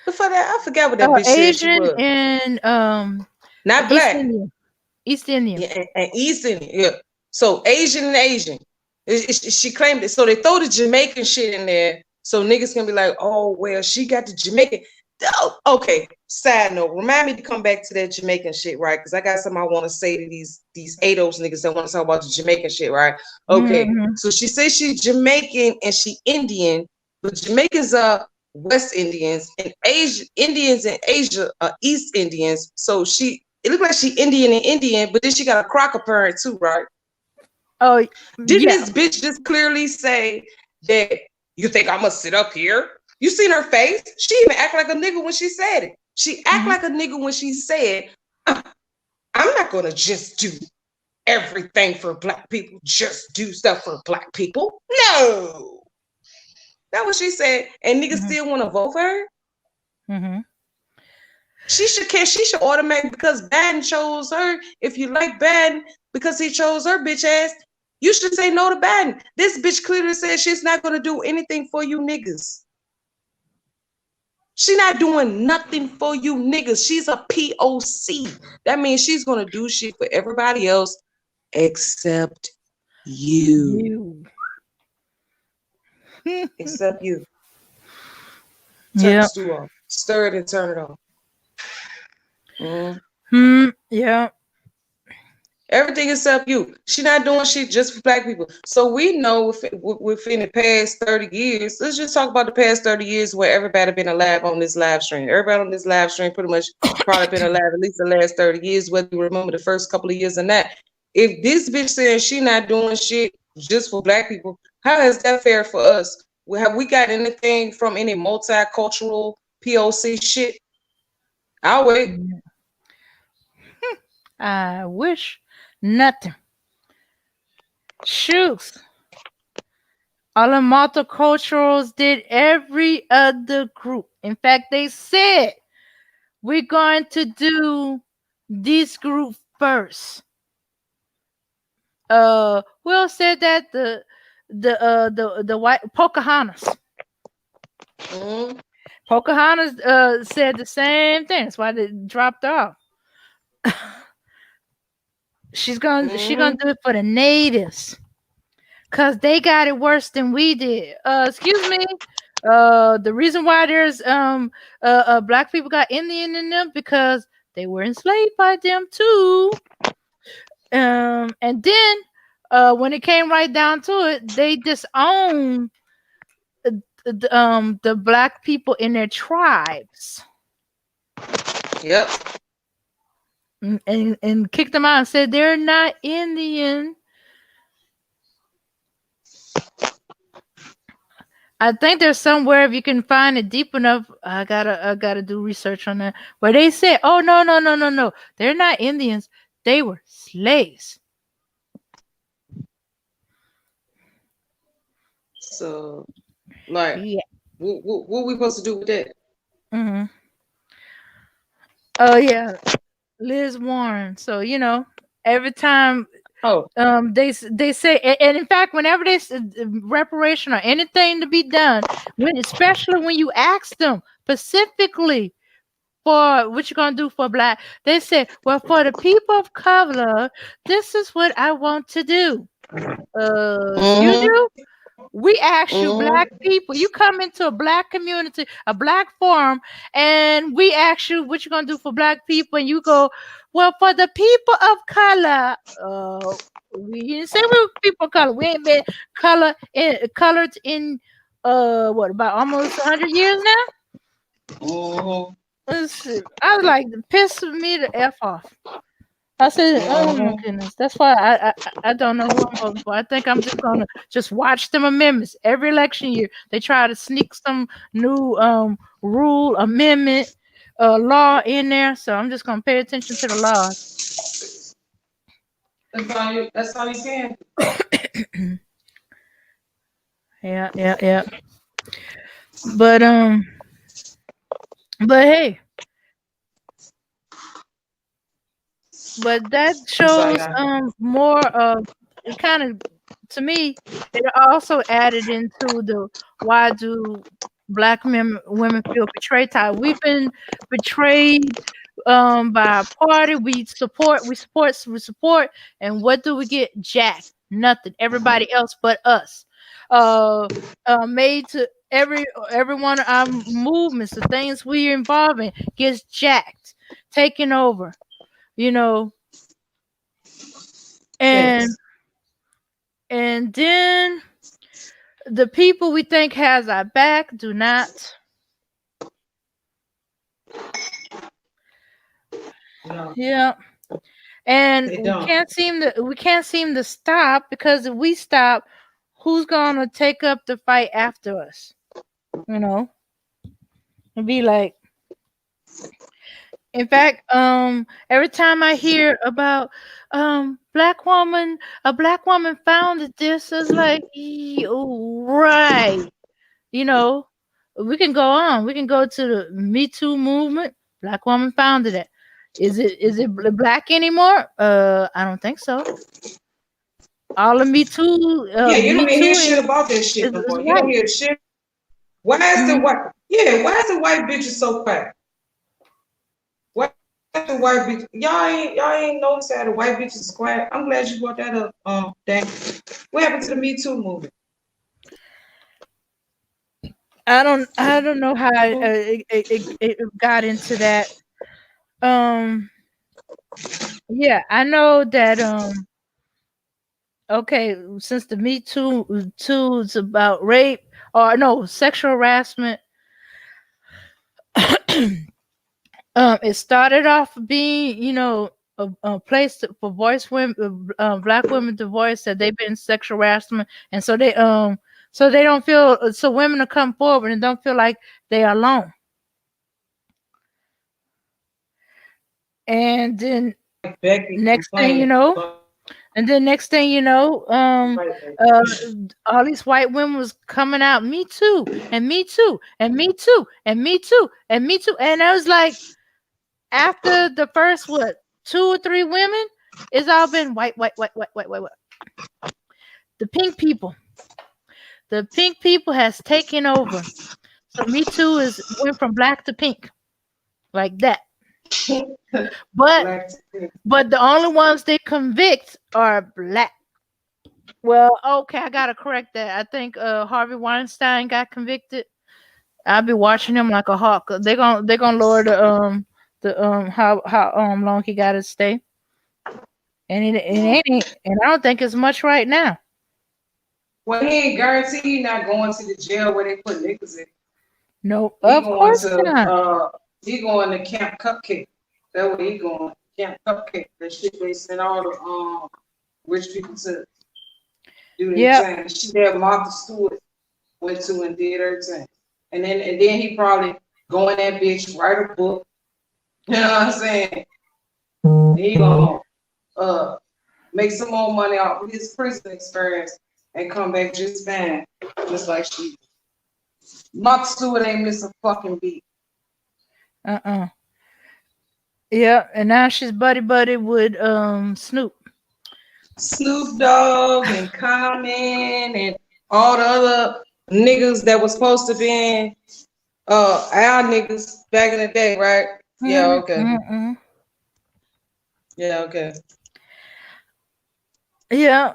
before that I forgot what that bitch said she Asian was. and Not East black. Indian. East Indian. Yeah, and East Indian. Yeah. So Asian and Asian. She claimed it. So they throw the Jamaican shit in there. So niggas can be like, oh well, she got the Jamaican. Oh, okay. Side note, remind me to come back to that Jamaican shit, right? Because I got something I want to say to these ADOS niggas that want to talk about the Jamaican shit, right? Okay. Hmm. So she says she's Jamaican and she Indian, but Jamaicans are West Indians and Indians in Asia are East Indians. So it looked like she Indian and Indian, but then she got a crocker parent too, right? Oh, Didn't yeah. this bitch just clearly say that you think I'm gonna sit up here? You seen her face? She even act like a nigga when she said it. She act Hmm. like a nigga when she said, I'm not gonna just do everything for black people, just do stuff for black people. No. That's what she said. And niggas Hmm. still wanna vote for her? Hmm. She should automatically because Biden chose her. If you like Biden because he chose her bitch ass, you should say no to Biden. This bitch clearly said she's not gonna do anything for you niggas. She not doing nothing for you niggas. She's a POC. That means she's gonna do shit for everybody else except you. You. Except you. Turn the Yeah. stew off. Stir it and turn it off. Mm. Hmm. Yeah. Everything except you. She not doing shit just for black people. So we know within the past 30 years, let's just talk about the past 30 years where everybody been alive on this live stream. Everybody on this live stream pretty much probably been alive at least the last 30 years, whether you remember the first couple of years or not. If this bitch saying she not doing shit just for black people, how is that fair for us? Have we got anything from any multicultural POC shit? I'll wait. I wish nothing. Shoots. All the multiculturals did every other group. In fact, they said we're going to do this group first. Who else said that? The white Pocahontas. Mm-hmm. Pocahontas said the same thing. That's why they dropped off. She gonna Mm-hmm. do it for the natives. Cause they got it worse than we did. Excuse me. The reason why there's black people got Indian in them because they were enslaved by them too. And then when it came right down to it, they disowned the black people in their tribes, Yep. and kicked them out and said they're not Indian. I think there's somewhere if you can find it deep enough. I gotta do research on that. Where they said, "Oh no no no no no, they're not Indians. They were slaves." So, like, Yeah. what we supposed to do with that? Hmm. Oh yeah, Liz Warren. So every time Oh. they say, and in fact, whenever there's reparation or anything to be done, especially when you ask them specifically for what you're gonna do for black, they say, well, for the people of color, this is what I want to do. You Mm-hmm. do? We ask you, black Mm-hmm. people, you come into a black community, a black forum, and we ask you what you're gonna do for black people, and you go, well, for the people of color. We didn't say we were people of color. We ain't been colored in what, about almost 100 years now. Mm-hmm. I was like, piss me the f off. I said, "Oh my Mm-hmm. goodness." That's why I don't know who I'm voting for. I think I'm just gonna just watch them amendments every election year. They try to sneak some new rule amendment law in there, so I'm just gonna pay attention to the laws. That's all you can. Yeah, yeah, yeah. But but hey, but that I'm sorry, shows y'all. more of it. Kind of, to me, it also added into the why do black women feel betrayed type. We've been betrayed by our party. We support, and what do we get? Jack, nothing. Everybody else but us. uh Made to every one of our movements, the things we're involved in, gets jacked, taken over, you know. and Yes. and then the people we think has our back do not. No, Yeah. And they we don't. can't seem to stop, because if we stop, who's gonna take up the fight after us? You know, and be like, in fact, every time I hear about a black woman founded this, it's like, right. You know, we can go on. We can go to the Me Too movement. Black woman founded it. Is it black anymore? I don't think so. All of Yeah, you Me don't hear Too shit about that is, shit no is more. You don't white. hear shit. Why is the Mhm. white? Yeah, why is the white bitches so quiet? Why is the white bitch? Y'all ain't noticed that the white bitches is quiet. I'm glad you brought that up. Dan. What happened to the Me Too movement? I don't know how it got into that. Um, yeah, I know that. Okay, since the Me Too is about rape, or no, sexual harassment. It started off being, a place for voice women, black women to voice that they've been sexual harassment, and so they don't feel, so women to come forward and don't feel like they are alone. And then Like Becky next thing you complaining. know, and then next thing you know, uh, all these white women was coming out, me too, and me too, and me too, and me too, and me too, and I was like, after the first what, two or three women, it's all been white, white, white, white, white, white, white. The pink people, the pink people has taken over. So Me Too is went from black to pink, like that. But Black. but the only ones they convict are black. Well, okay, I gotta correct that. I think Harvey Weinstein got convicted. I'll be watching him like a hawk. They're gonna lower the how long he got to stay, and it ain't, and I don't think it's much right now. Well, he ain't guaranteed not going to the jail where they put niggas in. No, He of going course to not. he going to Camp Cupcake. That's where he going. Camp Cupcake. That shit they send all the rich people to do their Yep. time. She had Martha Stewart went to and did her thing. And then he probably go in that bitch, write a book. You know what I'm saying? He gonna uh make some more money off of his prison experience and come back just fine. Just like she. Martha Stewart ain't miss a fucking beat. Uh-uh. Yeah, and now she's buddy with Snoop. Snoop Dogg and Common and all the other niggas that was supposed to be our niggas back in the day, right? Yeah, okay. Mm-hmm. Yeah, okay. Yeah.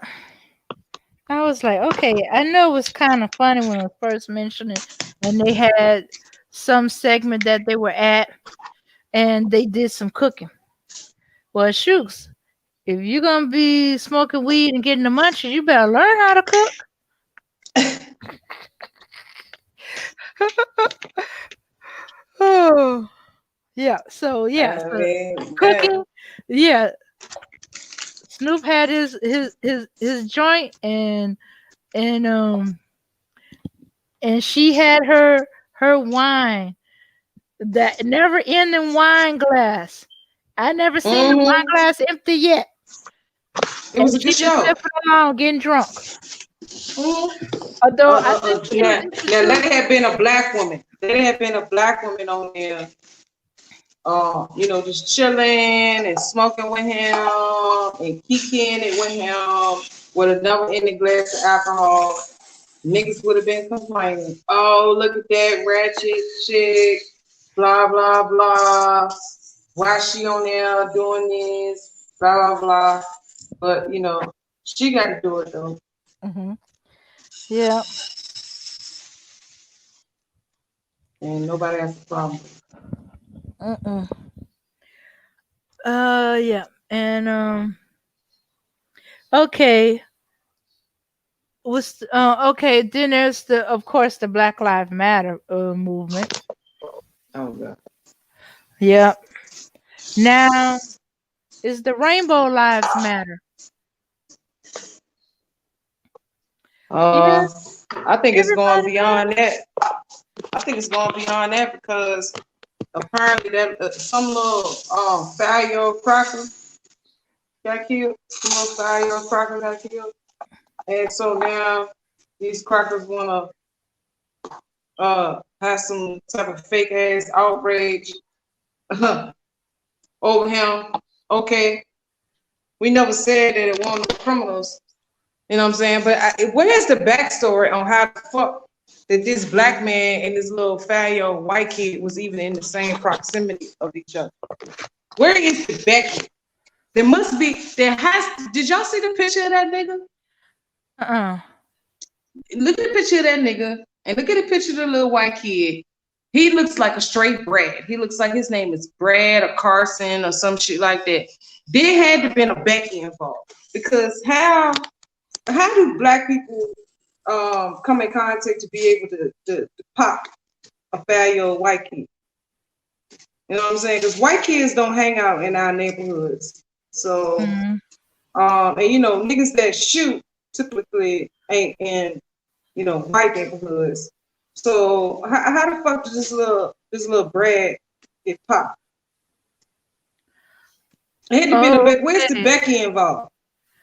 I was like, okay, I know it was kind of funny when I first mentioned it, and they had some segment that they were at, and they did some cooking. Well, shooks, if you're gonna be smoking weed and getting the munchies, you better learn how to cook. Oh, yeah. So yeah, I so mean, cooking. Yeah, Snoop had his joint, and and she had her wine, that never ending wine glass. I never seen the wine mm-hmm. glass empty yet. It And was a she good just show. kept it along getting drunk. Mm-hmm. Although I think she was Now introduced. let had been a black woman. There had been a black woman on there, just chilling and smoking with him and kicking it with him with another in the glass of alcohol. Niggas would have been complaining. Oh, look at that ratchet chick, blah, blah, blah. Why she on there doing this, blah, blah, blah. But, she got to do it, though. Hmm. Yeah. And nobody has a problem. Mm-mm. Yeah. And okay. Okay, then there's the of course the Black Lives Matter movement. Oh, God. Yeah. Now is the Rainbow Lives Matter. Yeah, Uh, I think it's going everybody beyond that. I think it's going beyond that because apparently that some little 5-year-old cracker got killed. Some little 5-year-old cracker got killed. And so now these crackers wanna have some type of fake ass outrage over him. Okay, we never said that it wasn't criminals. You know what I'm saying? But where's the backstory on how the fuck that this black man and this little 5-year-old white kid was even in the same proximity of each other? Where is the Becky? There must be. There has. Did y'all see the picture of that nigga? Uh-uh. Look at the picture of that nigga and look at the picture of the little white kid. He looks like a straight Brad. He looks like his name is Brad or Carson or some shit like that. There had to been a Becky involved because how do black people come in contact to be able to pop a 5-year-old white kid? You know what I'm saying? Because white kids don't hang out in our neighborhoods. So, Mm-hmm. and niggas that shoot typically ain't in white neighborhoods. So how the fuck did this little Brad get popped? It had to be where's the Okay. Becky involved?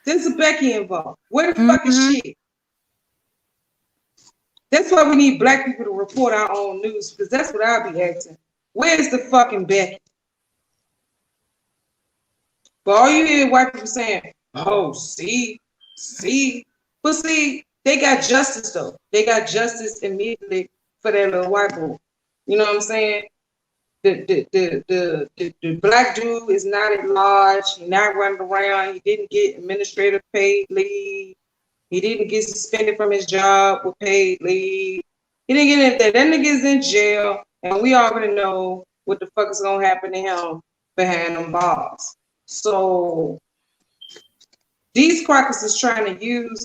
There's a Becky involved. Where the fuck is Mm-hmm. she? That's why we need black people to report our own news, because that's what I'll be asking. Where's the fucking Becky? But all you hear white people saying, oh, see. But see, they got justice though. They got justice immediately for that little white boy. You know what I'm saying? The black dude is not at large. He's not running around. He didn't get administrative paid leave. He didn't get suspended from his job with paid leave. He didn't get anything. That nigga's in jail, and we already know what the fuck is gonna happen to him behind them bars. So these crackers is trying to use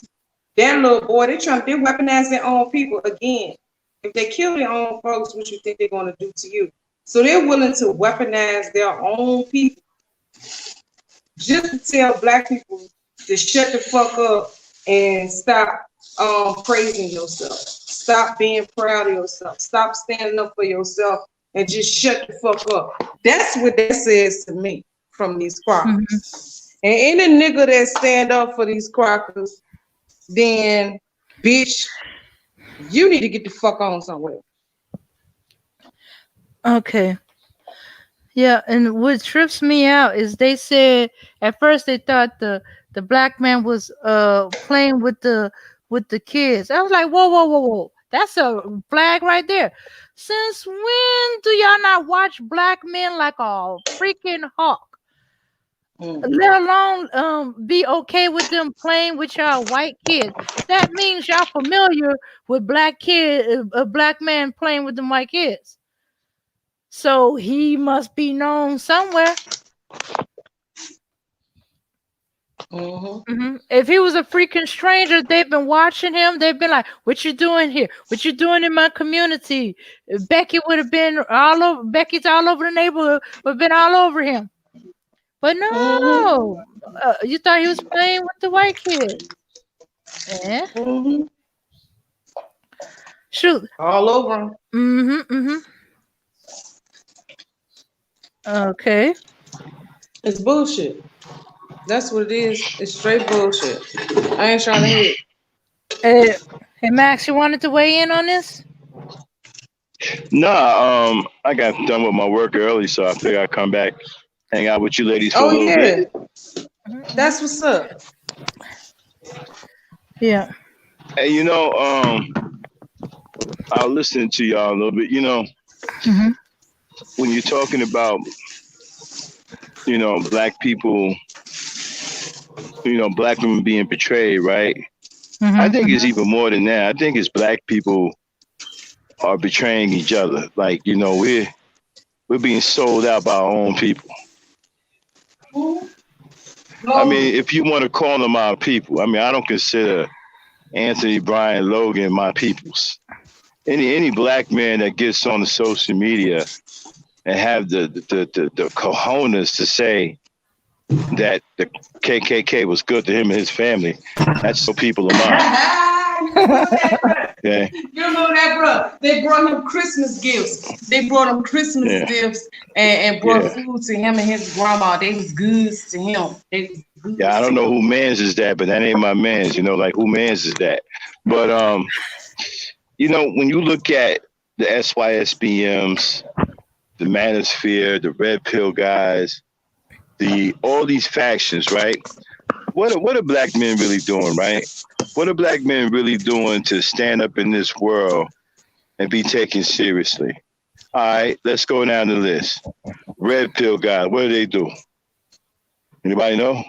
That little boy, they weaponize their own people again. If they kill their own folks, what you think they're gonna do to you? So they're willing to weaponize their own people just to tell black people to shut the fuck up and stop praising yourself. Stop being proud of yourself. Stop standing up for yourself and just shut the fuck up. That's what that says to me from these Mhm. crackers. And any nigga that stand up for these crackers, then bitch, you need to get the fuck on somewhere. Okay. Yeah, and what trips me out is they said at first they thought the black man was playing with the kids. I was like, whoa, whoa, whoa, whoa. That's a flag right there. Since when do y'all not watch black men like a freaking hawk? Mm. Let alone be okay with them playing with y'all white kids. That means y'all familiar with a black man playing with them white kids. So he must be known somewhere. Mm-hmm. If he was a freaking stranger, they've been watching him. They've been like, "What you doing here? What you doing in my community?" Becky would have been all over. Becky's all over the neighborhood. Would have been all over him. But Mm-hmm. no, you thought he was playing with the white kids. Eh? Mm-hmm. Shoot. All over them. Mm-hmm. Okay. It's bullshit. That's what it is. It's straight bullshit. I ain't trying to hit. Hey, hey, Max, you wanted to weigh in on this? Nah, I got done with my work early, so I figured I'd come back, hang out with you ladies for a Oh little bit. yeah, Mm-hmm. that's what's up. Yeah. Hey, I'll listen to y'all a little bit. Mm-hmm. When you're talking about, black people, black women being betrayed, right? I think Mm-hmm. it's even more than that. I think it's black people are betraying each other. Like, we're being sold out by our own people. I Slowly. mean, if you want to call them our people, I mean, I don't consider Anthony, Brian, Logan my peoples. Any black man that gets on the social media and have the cojones to say that the KKK was good to him and his family, that's no people of mine. You know that, bro. Yeah, You know that, bro. They brought him Christmas gifts. They brought him Christmas yeah, gifts and brought yeah, food to him and his grandma. They was goods to him. They was yeah. I goods to don't know him. who man's is that, but that ain't my man's. Like who man's is that? But when you look at the SYSBMs, the Manosphere, the Red Pill guys, the all these factions, right? What are black men really doing, right? What are black men really doing to stand up in this world and be taken seriously? All right, let's go down the list. Red Pill guys, what do they do? Anybody know?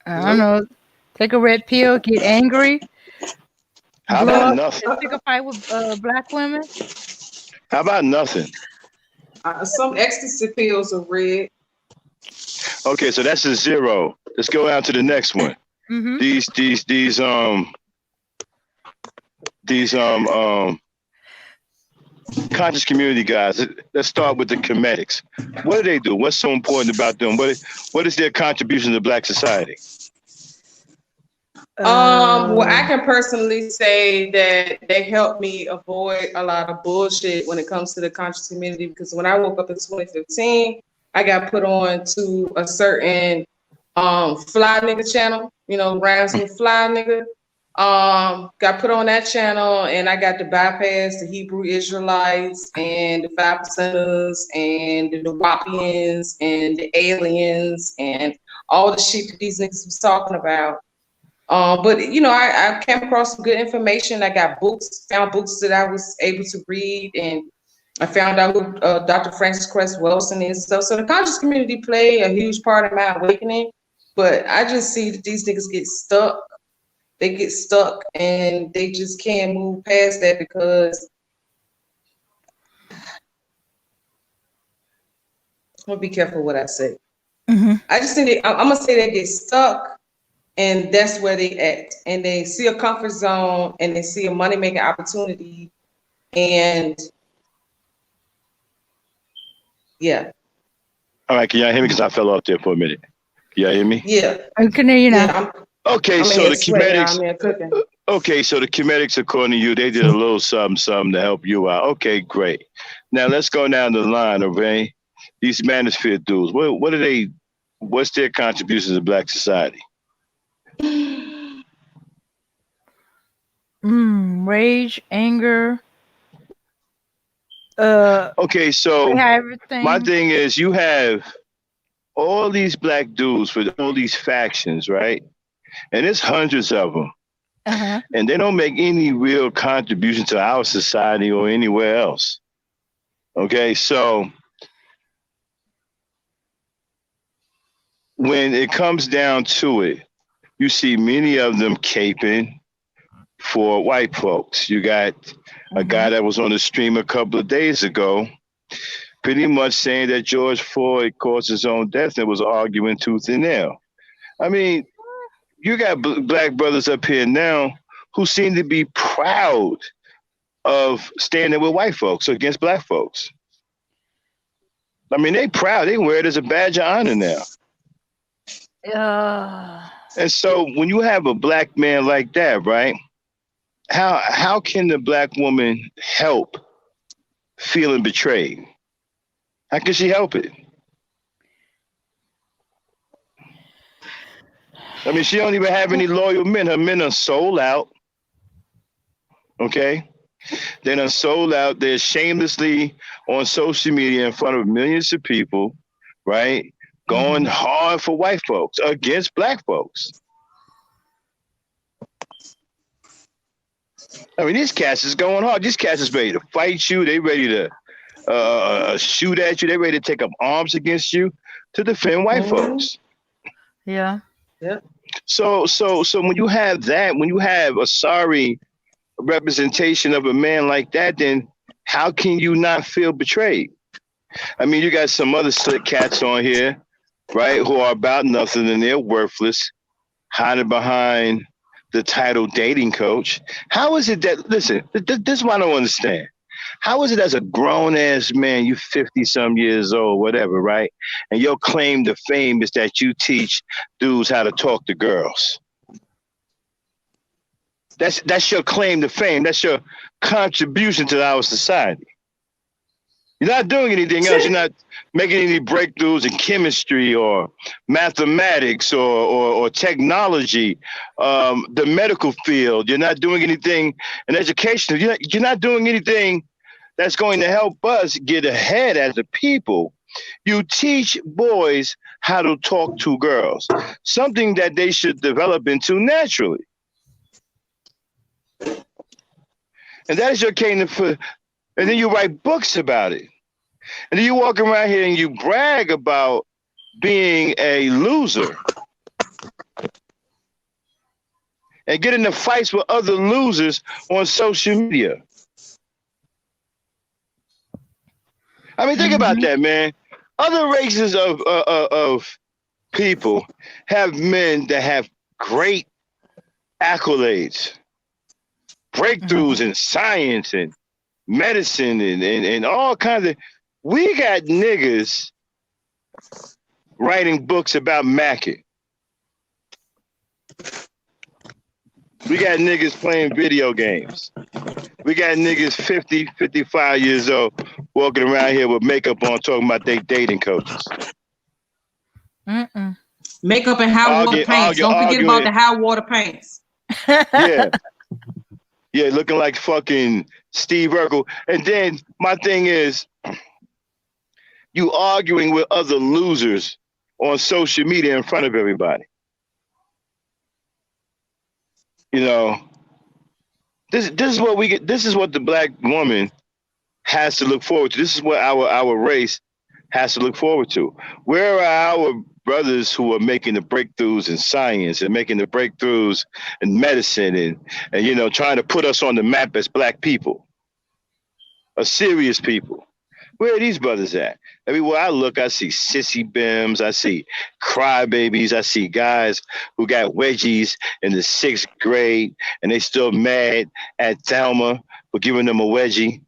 I don't Nope. know. Take a red pill, get angry, How blow about up, nothing? and pick a fight with black women. How about nothing? Some ecstasy pills are red. Okay, so that's a zero. Let's go down to the next one. Mm-hmm. These conscious community guys. Let's start with the comedics. What do they do? What's so important about them? What is their contribution to black society? Well, I can personally say that they helped me avoid a lot of bullshit when it comes to the conscious community because when I woke up in 2015, I got put on to a certain fly nigga channel, Rhymes with Fly nigga. Got put on that channel and I got to bypass the Hebrew Israelites and the five percenters and the Nuwapians and the aliens and all the shit that these niggas was talking about. But I came across some good information. I got books, found books that I was able to read, and I found out who Dr. Francis Cress Wilson is and stuff. So the conscious community played a huge part of my awakening. But I just see that these niggas get stuck. They get stuck and they just can't move past that because I'm gonna be careful what I say. Mm-hmm. I just think I'm gonna say they get stuck and that's where they act. And they see a comfort zone, and they see a money making opportunity, and yeah, All right, can y'all hear me? Because I fell off there for a minute. Can y'all hear me? yeah, I can hear you now. yeah. Okay, I'm in so here the sweating. comedics. I'm here cooking. Okay, so the comedics, according to you, they did a little something, something to help you out. Okay, great. Now let's go down the line, okay? These manosphere dudes, what are they? What's their contributions to Black society? Rage, anger, uh, Okay, they so have my everything. thing is, you have all these black dudes with all these factions, right? And there's hundreds of them, Uh-huh. and they don't make any real contribution to our society or anywhere else. Okay, so when it comes down to it, you see many of them caping for white folks. You got a Mm-hmm. guy that was on the stream a couple of days ago, pretty much saying that George Floyd caused his own death and was arguing tooth and nail. I mean, you got black brothers up here now who seem to be proud of standing with white folks against black folks. I mean, they proud. They wear it as a badge of honor now. Uh, And so when you have a black man like that, right? How can the black woman help feeling betrayed? How can she help it? I mean, she don't even have any loyal men. Her men are sold out. Okay, they done sold out. They're shamelessly on social media in front of millions of people, right? Going mm-hmm. hard for white folks against black folks. I mean, these cats is going hard. These cats is ready to fight you. They ready to shoot at you. They ready to take up arms against you to defend white Mm-hmm. folks. Yeah. Yep. So when you have that, when you have a sorry representation of a man like that, then how can you not feel betrayed? I mean, you got some other slick cats on here, right, who are about nothing and they're worthless, hiding behind the title dating coach. How is it that, listen, this is what I don't understand. How is it as a grown ass man, you 50 some years old, whatever, right? And your claim to fame is that you teach dudes how to talk to girls. That's your claim to fame. That's your contribution to our society. You're not doing anything else. You're not making any breakthroughs in chemistry or mathematics or technology, the medical field. You're not doing anything in education. You're not doing anything that's going to help us get ahead as a people. You teach boys how to talk to girls, something that they should develop into naturally. And that is your claim to, and then you write books about it. And then you walk around here and you brag about being a loser and get into fights with other losers on social media. I mean, think about Mm-hmm. that, man. Other races of people have men that have great accolades, Mm-hmm. breakthroughs in science and medicine and all kinds of. We got niggas writing books about macking. We got niggas playing video games. We got niggas 50, 55 years old walking around here with makeup on talking about they dating coaches. Mm-mm. Makeup and high water paints. Don't forget about Arguing. the high water paints. Yeah. Yeah, looking like fucking Steve Urkel. And then my thing is, you arguing with other losers on social media in front of everybody. You know, this is what we get. This is what the black woman has to look forward to. This is what our race has to look forward to. Where are our brothers who are making the breakthroughs in science and making the breakthroughs in medicine and trying to put us on the map as black people, a serious people? Where are these brothers at? Everywhere I look, I see sissy bims, I see crybabies, I see guys who got wedgies in the 6th grade and they still mad at Thelma for giving them a wedgie.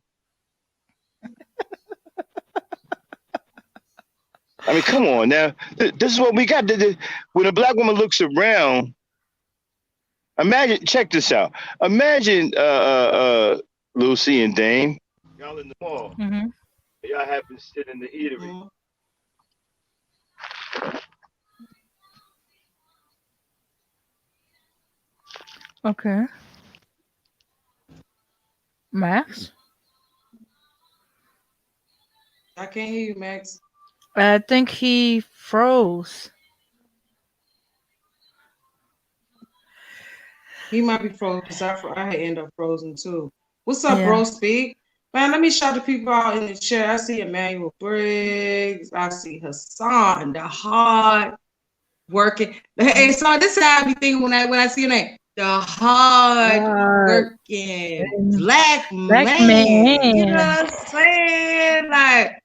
I mean, come on now. This is what we got. When a black woman looks around, imagine, check this out. Imagine Lucy and Dame. Y'all in the mall. Mm-hmm. Y'all happen to sit in the eatery. Mhm. Okay. Max? I can't hear you, Max. I think he froze. He might be frozen because I had end up frozen too. What's up, Yeah. bro? Speak. Man, let me shout the people out in the chat. I see Emmanuel Briggs. I see Hassan, the hard working. Hey, so this is how I be thinking when I see your name. The hard God. working black Black man. You know man. what I'm saying? Like,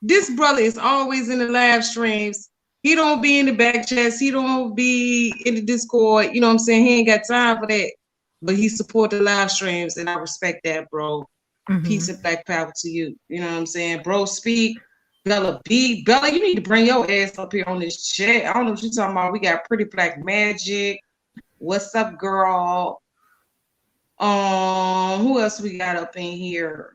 this brother is always in the live streams. He don't be in the back chats. He don't be in the Discord. You know what I'm saying? He ain't got time for that. But he support the live streams, and I respect that, bro. Mm-hmm. Peace and black power to you. You know what I'm saying? Bro, speak. Bella B. Bella, you need to bring your ass up here on this chat. I don't know what you're talking about. We got Pretty Black Magic. What's up, girl? Who else we got up in here?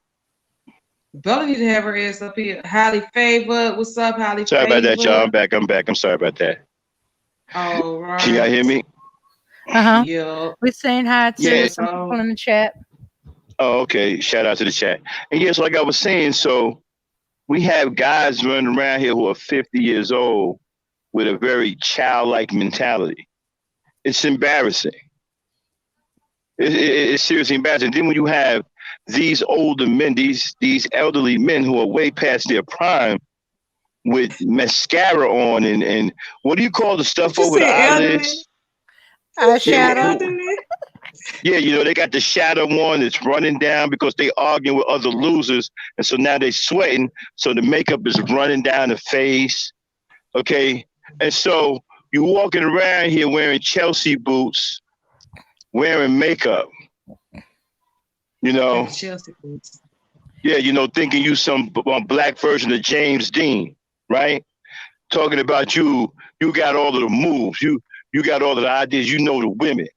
Bella need to have her ass up here. Highly favored. What's up, highly Sorry about that, y'all. favored? I'm back. I'm back. I'm sorry about that. All Can y'all right. hear me? Uh-huh. Yeah. We're saying hi Yeah. to some people in the chat. Oh, okay. Shout out to the chat. And yes, like I was saying, so we have guys running around here who are 50 years old with a very childlike mentality. It's embarrassing. It's seriously embarrassing. Then when you have these older men, these elderly men who are way past their prime with mascara on and what do you call the What stuff you over the say, elderly? eyelids? You Yeah, say Eyeshadow. elderly? yeah, they got the shadow on that's running down because they arguing with other losers, and so now they sweating, so the makeup is running down the face. Okay, and so you walking around here wearing Chelsea boots, wearing makeup. You Like the know, Chelsea boots. yeah, thinking you some black version of James Dean, right? Talking about you got all of the moves, you got all of the ideas, you know the women.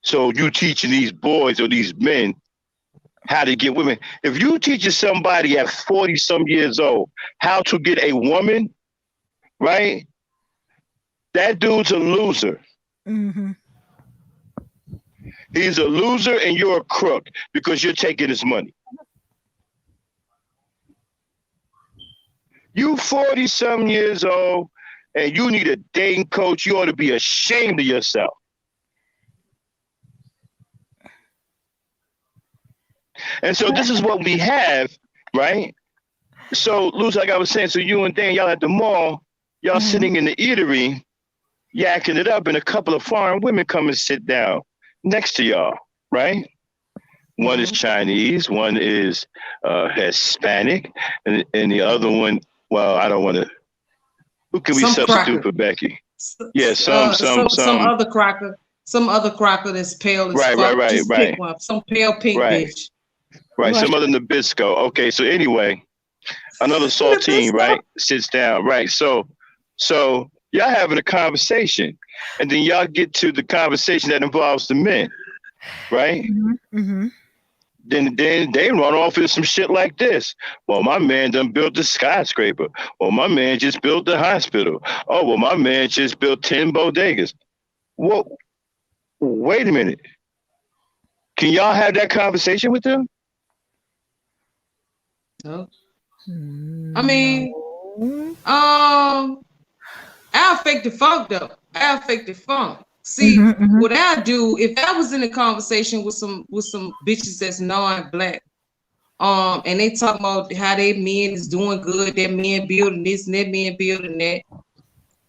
So you teaching these boys or these men how to get women. If you teaching somebody at 40 some years old how to get a woman, right? That dude's a loser. Mm-hmm. He's a loser and you're a crook because you're taking his money. You 40 some years old and you need a dating coach. You ought to be ashamed of yourself. And so this is what we have, right? So, Luce, like I was saying, so you and Dan, y'all at the mall, y'all Mm-hmm. sitting in the eatery, yakking it up, and a couple of foreign women come and sit down next to y'all, right? One is Mm-hmm. Chinese, one is Hispanic, and the other one, well, I don't want to. Who can we Some substitute cracker. for Becky? Yeah, Some other cracker that's pale as Right, right, fuck. right, Just pick right, one. Some pale pink right, bitch. right. Right. Some other Nabisco. Okay, so anyway, another saltine, Nabisco. right, sits down, right. So y'all having a conversation, and then y'all get to the conversation that involves the men, right? Mm-hmm. Mm-hmm. Then they run off into some shit like this. Well, my man done built a skyscraper. Well, my man just built a hospital. Oh, well, my man just built 10 bodegas. Well, wait a minute. Can y'all have that conversation with them? No. I mean, No. I'll fake the funk though. I'll fake the funk. See, Mm-hmm. Mm-hmm. what I do if I was in a conversation with some bitches that's non-black, and they talk about how they men is doing good, their men building this and that men building that.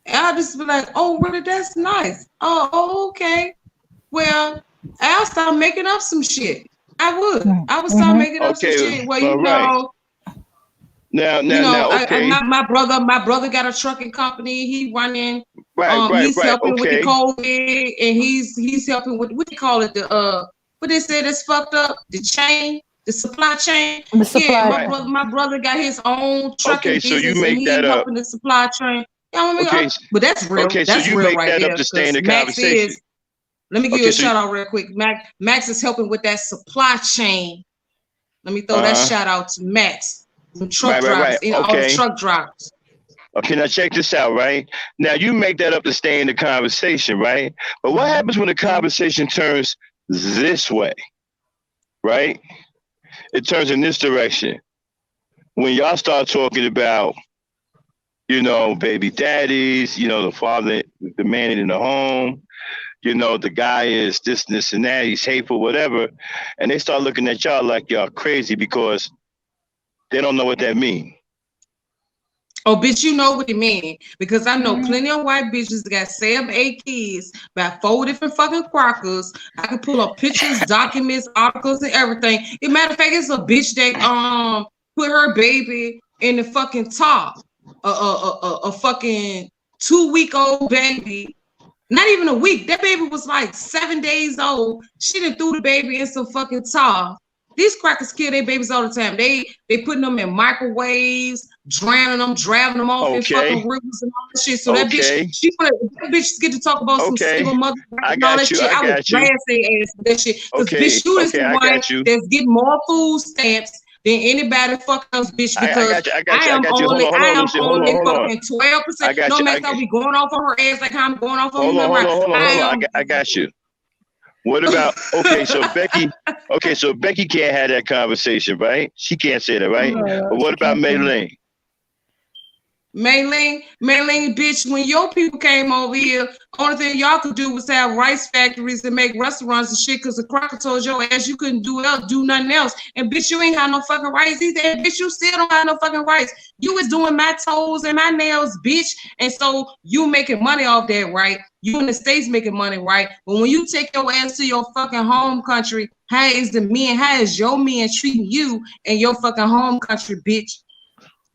I'll just be like, oh, really? That's nice. Oh, okay. Well, I'll start making up some shit. I would. I would start Mm-hmm. making up some Okay, shit. Well, all you right. know, Okay. My brother got a trucking company. He running. He's Right. helping with the Okay. COVID, and he's helping with what they call it, what they said is fucked up, the supply chain. The Yeah, supply chain. my brother got his own Okay. trucking So you business, and make that he up. helping the supply chain. Yeah, Okay. but that's real. Okay. So That's you real make right that up there. to stay in Because the Max conversation. is. Let me give you Okay. a shout out real quick. Max is helping with that supply chain. Let me throw that Uh-huh. shout out to Max, the truck Right. drivers, all the Okay. truck drivers. Okay, now check this out, right? Now you make that up to stay in the conversation, right? But what happens when the conversation turns this way, right? It turns in this direction. When y'all start talking about, baby daddies, the father, the man in the home, the guy is this and that, he's hateful, whatever. And they start looking at y'all like y'all crazy because they don't know what that means. Oh, bitch, you know what it mean. Because I know Mhm. plenty of white bitches that got 7, 8 kids, about 4 different fucking crackers. I can pull up pictures, documents, articles, and everything. As a matter of fact, it's a bitch that put her baby in the fucking top. A fucking 2-week-old baby. Not even a week. That baby was like 7 days old. She done threw the baby in some fucking tar. These crackers kill their babies all the time. They putting them in microwaves, drowning them, driving them off in fucking Okay. rivers and all that shit. So that bitch, Okay. that bitch get to talk about some Okay. single mother I and all got that you. shit. I I would got you. blast their ass with that shit. Because Okay. bitch, you is Okay. the I one got you. that's getting more food stamps than anybody fuck else, bitch. I Because got you. I got you. I got you. I Hold on, am Lucy. Hold on, only hold on. fucking 12%. I got No, you. Max, I'll be going off on her ass like how I'm going off on Hold on, them. hold on, hold on, I hold on. am. I got you. What about okay? So Becky, so Becky can't have that conversation, right? She can't say that, right? No, But what she about can't say that. Maylene? Maylene, bitch, when your people came over here, only thing y'all could do was have rice factories and make restaurants and shit, because the crocker told your ass you couldn't do nothing else. And bitch, you ain't had no fucking rice either. And bitch, you still don't have no fucking rice. You was doing my toes and my nails, bitch. And so you making money off that, right? You in the States making money, right? But when you take your ass to your fucking home country, how is your men treating you in your fucking home country, bitch?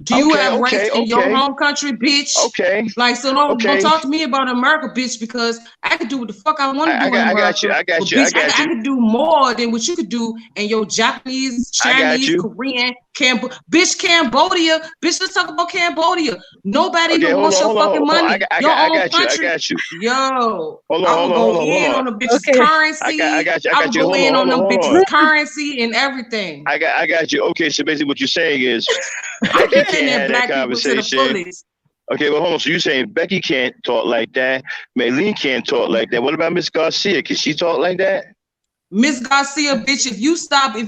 Do you Okay, have rights okay, in your okay, home country, bitch? okay, Like, so don't okay. talk to me about America, bitch, because I could do what the fuck I want to do in I got you. America. I But got you. I bitch, got I you. could do more than what you could do in your Japanese, I got Chinese, you. Korean, Cambodia. Bitch, let's talk about Cambodia. Nobody Okay, even wants your fucking hold on. money. Your I own got you. I country. got you. Yo, Hold on, I hold would on, go hold on, hold in on. on the bitches' Okay. I currency. got you. I I got would you. go in on them Hold bitches' on. currency and everything. I got you. Okay, so basically what you're saying is Becky can't Defending have that black people to the conversation. fullest. Okay, well, hold on. So you're saying Becky can't talk like that, Maylene can't talk like that. What about Miss Garcia? Can she talk like that? Miss Garcia, bitch, if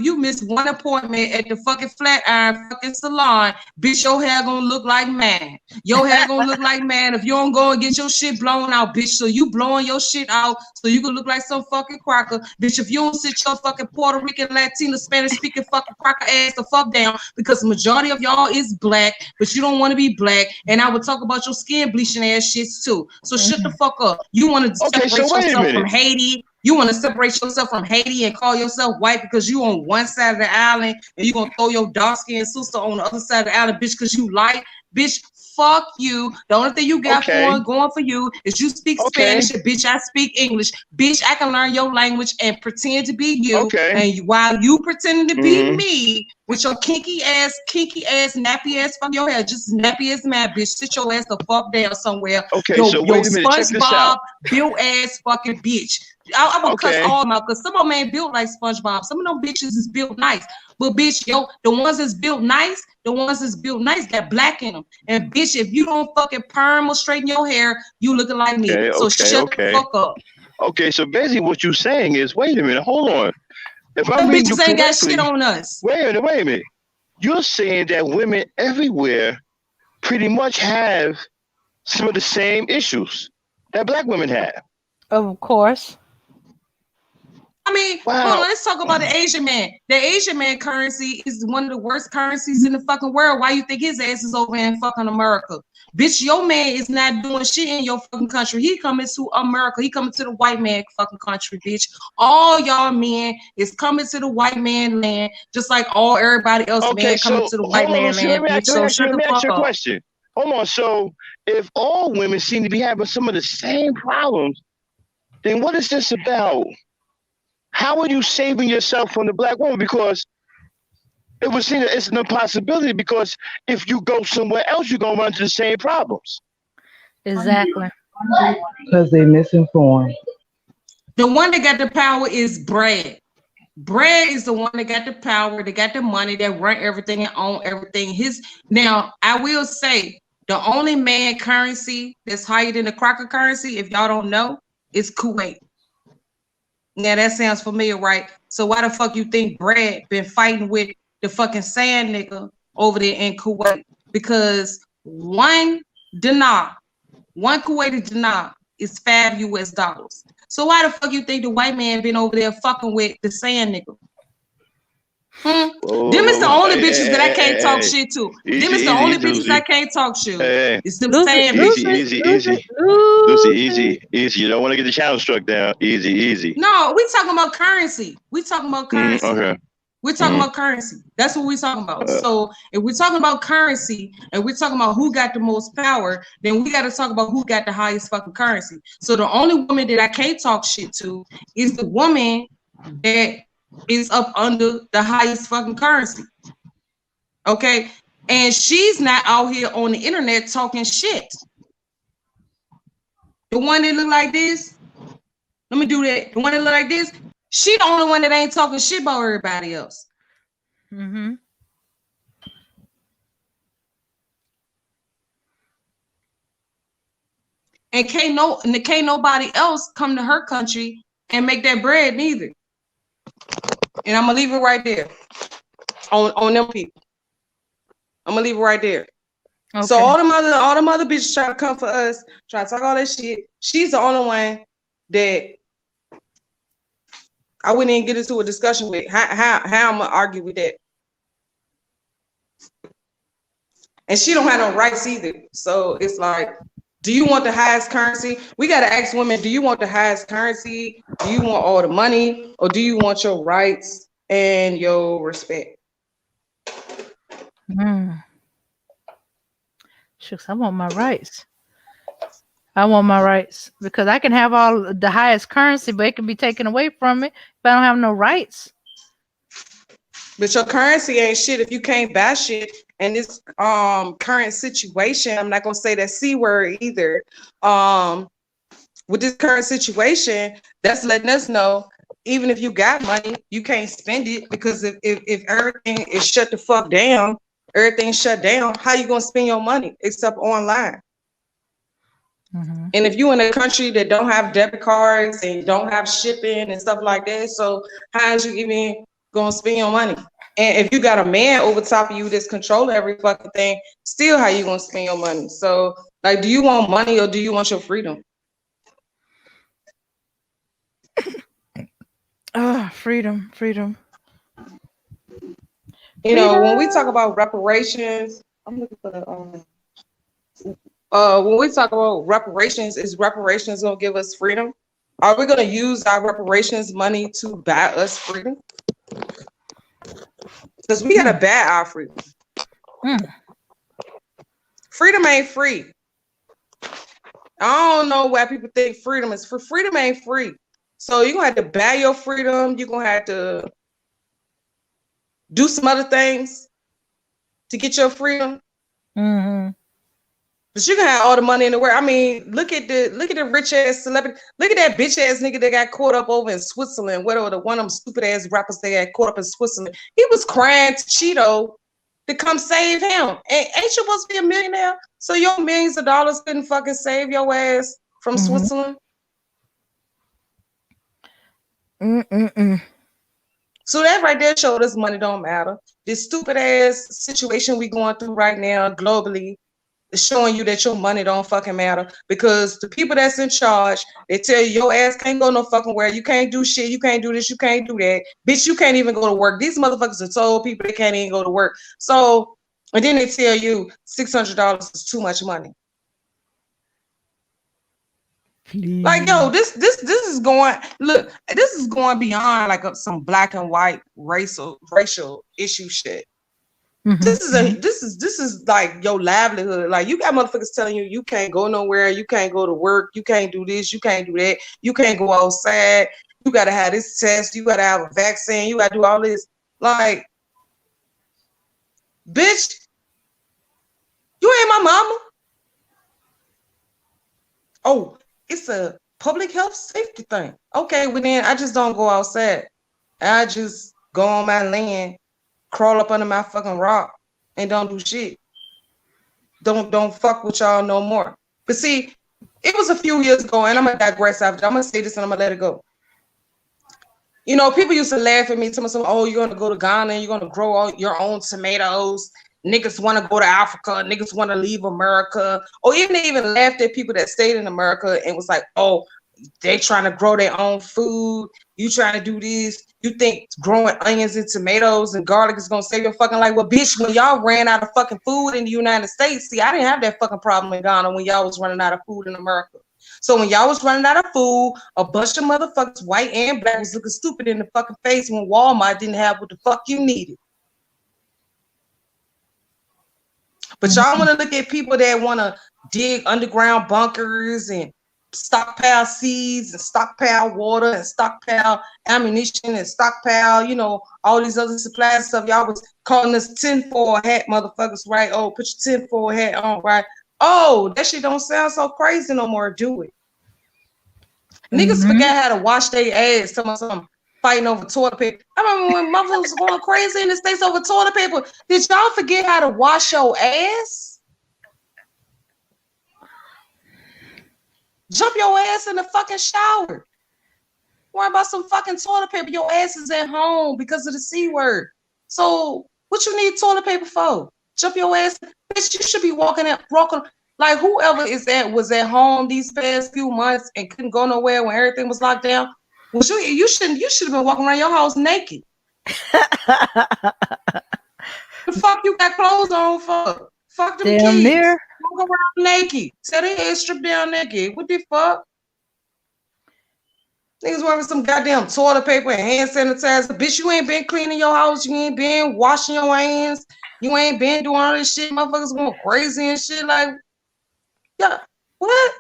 you miss one appointment at the fucking Flatiron fucking salon, bitch, your hair gonna look like mine. Your hair gonna look like mine if you don't go and get your shit blown out, bitch. So you blowing your shit out so you can look like some fucking cracker. Bitch, if you don't sit your fucking Puerto Rican, Latino, Spanish speaking fucking cracker ass the fuck down, because the majority of y'all is black, but you don't want to be black. And I would talk about your skin bleaching ass shits too. So shut the fuck up. You want to Okay, so separate wait a yourself from minute. Haiti. You want to separate yourself from Haiti and call yourself white because you on one side of the island, and you gonna throw your dark skinned sister on the other side of the island, bitch, because you light, bitch. Fuck you. The only thing you got Okay, going for you is you speak okay, Spanish, and bitch, I speak English. Bitch, I can learn your language and pretend to be you. okay. And while you pretending to be Mm-hmm. me with your kinky ass, nappy ass from your hair, just nappy as mad, bitch. Sit your ass the fuck down somewhere. Okay, Yo, so wait a minute. Check this SpongeBob out. built ass fucking bitch. I would cuss Okay, all of them out because some of them ain't built like SpongeBob. Some of them bitches is built nice. But bitch, yo, the ones that's built nice, got black in them. And bitch, if you don't fucking perm or straighten your hair, you looking like me. okay, So okay, shut the okay. fuck up. Okay, so basically what you're saying is, wait a minute, hold on. If I'm Them reading you bitches ain't got shit correctly, on us. wait a minute. You're saying that women everywhere pretty much have some of the same issues that black women have. Of course. I mean, mean, hold on, Wow. let's talk about the Asian man. The Asian man currency is one of the worst currencies in the fucking world. Why you think his ass is over in fucking America? Bitch, your man is not doing shit in your fucking country. He coming to America. He coming to the white man fucking country, bitch. All y'all men is coming to the white man land, just like all everybody else Okay, man coming so to the white hold on, man Lucy. Let land, me bitch. ask, let me So ask you, shut let the me ask fuck you a up. question. Hold on. So if all women seem to be having some of the same problems, then what is this about? How are you saving yourself from the black woman? Because it would seem that it's an impossibility because if you go somewhere else, you're gonna run into the same problems. Exactly. Because they misinformed. The one that got the power is Brad. Brad is the one that got the power, that got the money, that run everything and own everything. Now, I will say the only man currency that's higher than the Crocker currency, if y'all don't know, is Kuwait. Now that sounds familiar, right? So why the fuck you think Brad been fighting with the fucking sand nigga over there in Kuwait? Because one dinar, one Kuwaiti dinar is $5. So why the fuck you think the white man been over there fucking with the sand nigga? Them is the only bitches that I can't talk Hey. shit to. Easy, Them is the easy, only easy, bitches I Lucy. can't talk shit. Hey, It's them Lucy, sand easy, bitches. Lucy, easy, Lucy, easy. Lucy, Lucy. easy. You don't want to get the channel struck down. Easy, easy. No, we talking about currency. We talking about currency. Okay. We're talking about currency. That's what we're talking about. So if we're talking about currency and we're talking about who got the most power, then we got to talk about who got the highest fucking currency. So the only woman that I can't talk shit to is the woman that is up under the highest fucking currency. Okay. And she's not out here on the internet talking shit. The one that look like this, let me do that. The one that look like this, she the only one that ain't talking shit about everybody else. Mm-hmm. And can't nobody else come to her country and make that bread neither. And I'm gonna leave it right there on them people. I'm gonna leave it right there. Okay. So all the mother bitches try to come for us, try to talk all that shit. She's the only one that I wouldn't even get into a discussion with. How I'm gonna argue with that? And she don't have no rights either. So it's like, do you want the highest currency? We gotta ask women, do you want the highest currency? Do you want all the money? Or do you want your rights and your respect? Shucks, I want my rights. I want my rights because I can have all the highest currency, but it can be taken away from me if I don't have no rights. But your currency ain't shit if you can't buy shit. And this current situation, I'm not gonna say that C word either. With this current situation, that's letting us know, even if you got money, you can't spend it because if everything is shut the fuck down, everything's shut down, how you gonna spend your money except online? Mm-hmm. And if you in a country that don't have debit cards and don't have shipping and stuff like that, so how is you even gonna spend your money? And if you got a man over top of you that's controlling every fucking thing, still how you gonna spend your money? So like, do you want money or do you want your freedom? Freedom, freedom. You know, when we talk about reparations, I'm looking for the when we talk about reparations, is reparations gonna give us freedom? Are we gonna use our reparations money to buy us freedom? Because we gotta buy our freedom. Freedom ain't free. I don't know why people think freedom is free. Freedom ain't free. So you're gonna have to buy your freedom. You're gonna have to do some other things to get your freedom. Mm-hmm. But you can have all the money in the world. I mean, look at the rich ass celebrity. Look at that bitch ass nigga that got caught up over in Switzerland. Whatever, the one of them stupid ass rappers that got caught up in Switzerland. He was crying to Cheeto to come save him. And ain't you supposed to be a millionaire? So your millions of dollars couldn't fucking save your ass from Switzerland? So that right there showed us money don't matter. This stupid ass situation we going through right now globally, showing you that your money don't fucking matter because the people that's in charge, they tell you your ass can't go no fucking where. You can't do shit. You can't do this. You can't do that. Bitch, you can't even go to work. These motherfuckers have told people they can't even go to work. So, and then they tell you $600 is too much money. Like, yo, Please. this is going, look, this is going beyond like some black and white racial issue shit. Mhm, mhm. This is like your livelihood. Like, you got motherfuckers telling you you can't go nowhere, you can't go to work, you can't do this, you can't do that, you can't go outside, you gotta have this test, you gotta have a vaccine, you gotta do all this. Like, bitch, you ain't my mama. Oh, it's a public health safety thing. Okay, well then I just don't go outside. I just go on my land, crawl up under my fucking rock, and don't do shit. Don't fuck with y'all no more. But see, it was a few years ago, and I'm gonna digress after. I'm gonna say this and I'm gonna let it go. You know, people used to laugh at me, tell me, "Oh, you're gonna go to Ghana, and you're gonna grow all your own tomatoes. Niggas want to go to Africa. Niggas want to leave America." Or even they even laughed at people that stayed in America and was like, "Oh, they trying to grow their own food. You trying to do this. You think growing onions and tomatoes and garlic is gonna save your fucking life?" Well, bitch, when y'all ran out of fucking food in the United States, see, I didn't have that fucking problem in Ghana when y'all was running out of food in America. So when y'all was running out of food, a bunch of motherfuckers, white and black, was looking stupid in the fucking face when Walmart didn't have what the fuck you needed. But y'all want to look at people that want to dig underground bunkers and stockpile seeds and stockpile water and stockpile ammunition and stockpile, you know, all these other supplies and stuff. Y'all was calling us tinfoil hat motherfuckers, right? Oh, put your tinfoil hat on, right? Oh, that shit don't sound so crazy no more, do it? Niggas Mhm. forgot how to wash their ass. Some fighting over toilet paper. I remember when motherfuckers was going crazy in the States over toilet paper. Did y'all forget how to wash your ass? Jump your ass in the fucking shower. Worry about some fucking toilet paper. Your ass is at home because of the C word. So what you need toilet paper for? Jump your ass. Bitch, you should be walking like whoever was at home these past few months and couldn't go nowhere when everything was locked down. Well, you should have been walking around your house naked. The fuck you got clothes on for? Fuck them Damn kids. near. Walk around naked. Tell their head strip down naked. What the fuck? Niggas wearing some goddamn toilet paper and hand sanitizer. Bitch, you ain't been cleaning your house. You ain't been washing your hands. You ain't been doing all this shit. Motherfuckers going crazy and shit. Like, yeah, what?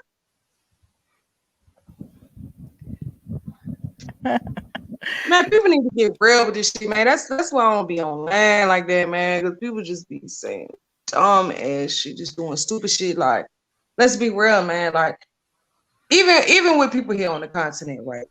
Man, people need to get real with this shit, man. That's why I don't be online like that, man. Because people just be saying dumb ass shit, just doing stupid shit. Like, let's be real, man. Like, even with people here on the continent, right?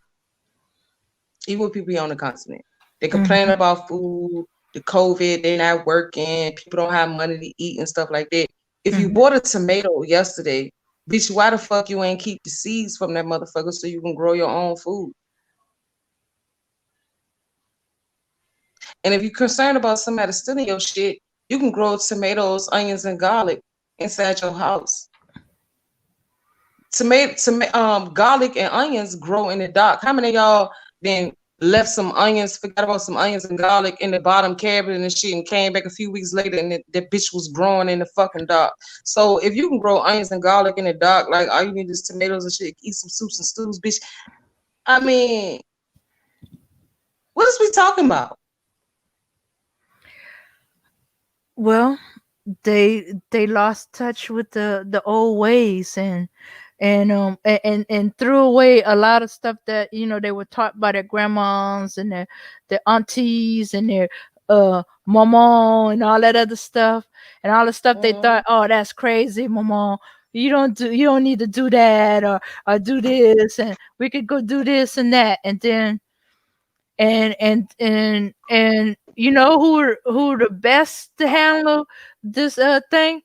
Even with people here on the continent, they complain Mhm. about food, the COVID, they're not working, people don't have money to eat and stuff like that. If you Mhm. bought a tomato yesterday, bitch, why the fuck you ain't keep the seeds from that motherfucker so you can grow your own food? And if you're concerned about somebody stealing your shit, you can grow tomatoes, onions, and garlic inside your house. Garlic and onions grow in the dark. How many of y'all then left some onions, forgot about some onions and garlic in the bottom cabinet and shit, and came back a few weeks later and that bitch was growing in the fucking dark? So if you can grow onions and garlic in the dark, like all you need is tomatoes and shit, eat some soups and stews, bitch. I mean, what is we talking about? Well, they lost touch with the old ways, and threw away a lot of stuff that they were taught by their grandmas and their aunties and their mama and all that other stuff, and all the stuff they thought, Mm-hmm. oh, that's crazy, mama. You don't need to do that, or do this, and we could go do this and that, and then and who the best to handle this thing,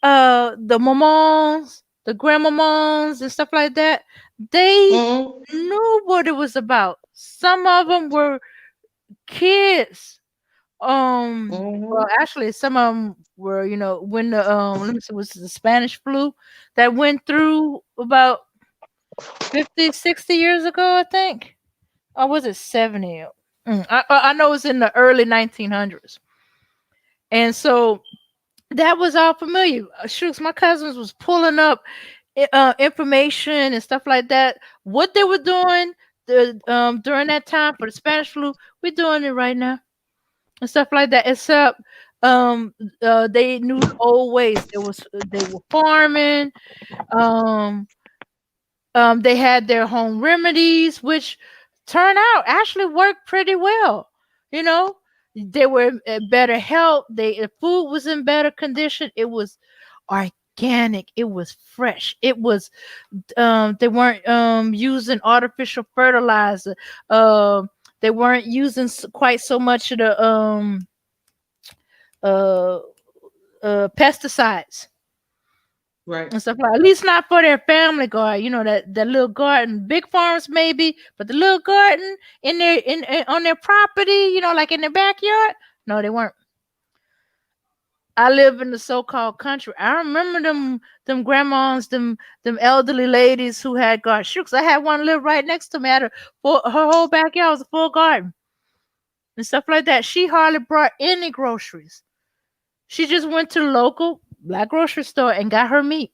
the mamans, the grandmamans and stuff like that. They Mm-hmm. knew what it was about. Some of them were kids Mm-hmm. Well, actually, some of them were, when the let me see, was the Spanish flu that went through about 50, 60 years ago, I think. Or was it 70? I know it was in the early 1900s. And so that was all familiar. Shooks, my cousins was pulling up information and stuff like that. What they were doing during that time for the Spanish flu, we're doing it right now and stuff like that. Except they knew the old ways. They were farming. Um, they had their home remedies, which turn out actually worked pretty well. You know, they were in better health. The food was in better condition. It was organic. It was fresh. It was they weren't using artificial fertilizer. They weren't using quite so much of the uh pesticides Right. and stuff like, at least not for their family garden, that little garden. Big farms maybe, but the little garden on their property, like in their backyard. No, they weren't. I live in the so-called country. I remember them grandmas, them elderly ladies who had garden. Shooks, I had one live right next to me. Her whole backyard was a full garden and stuff like that. She hardly brought any groceries. She just went to the local black grocery store and got her meat.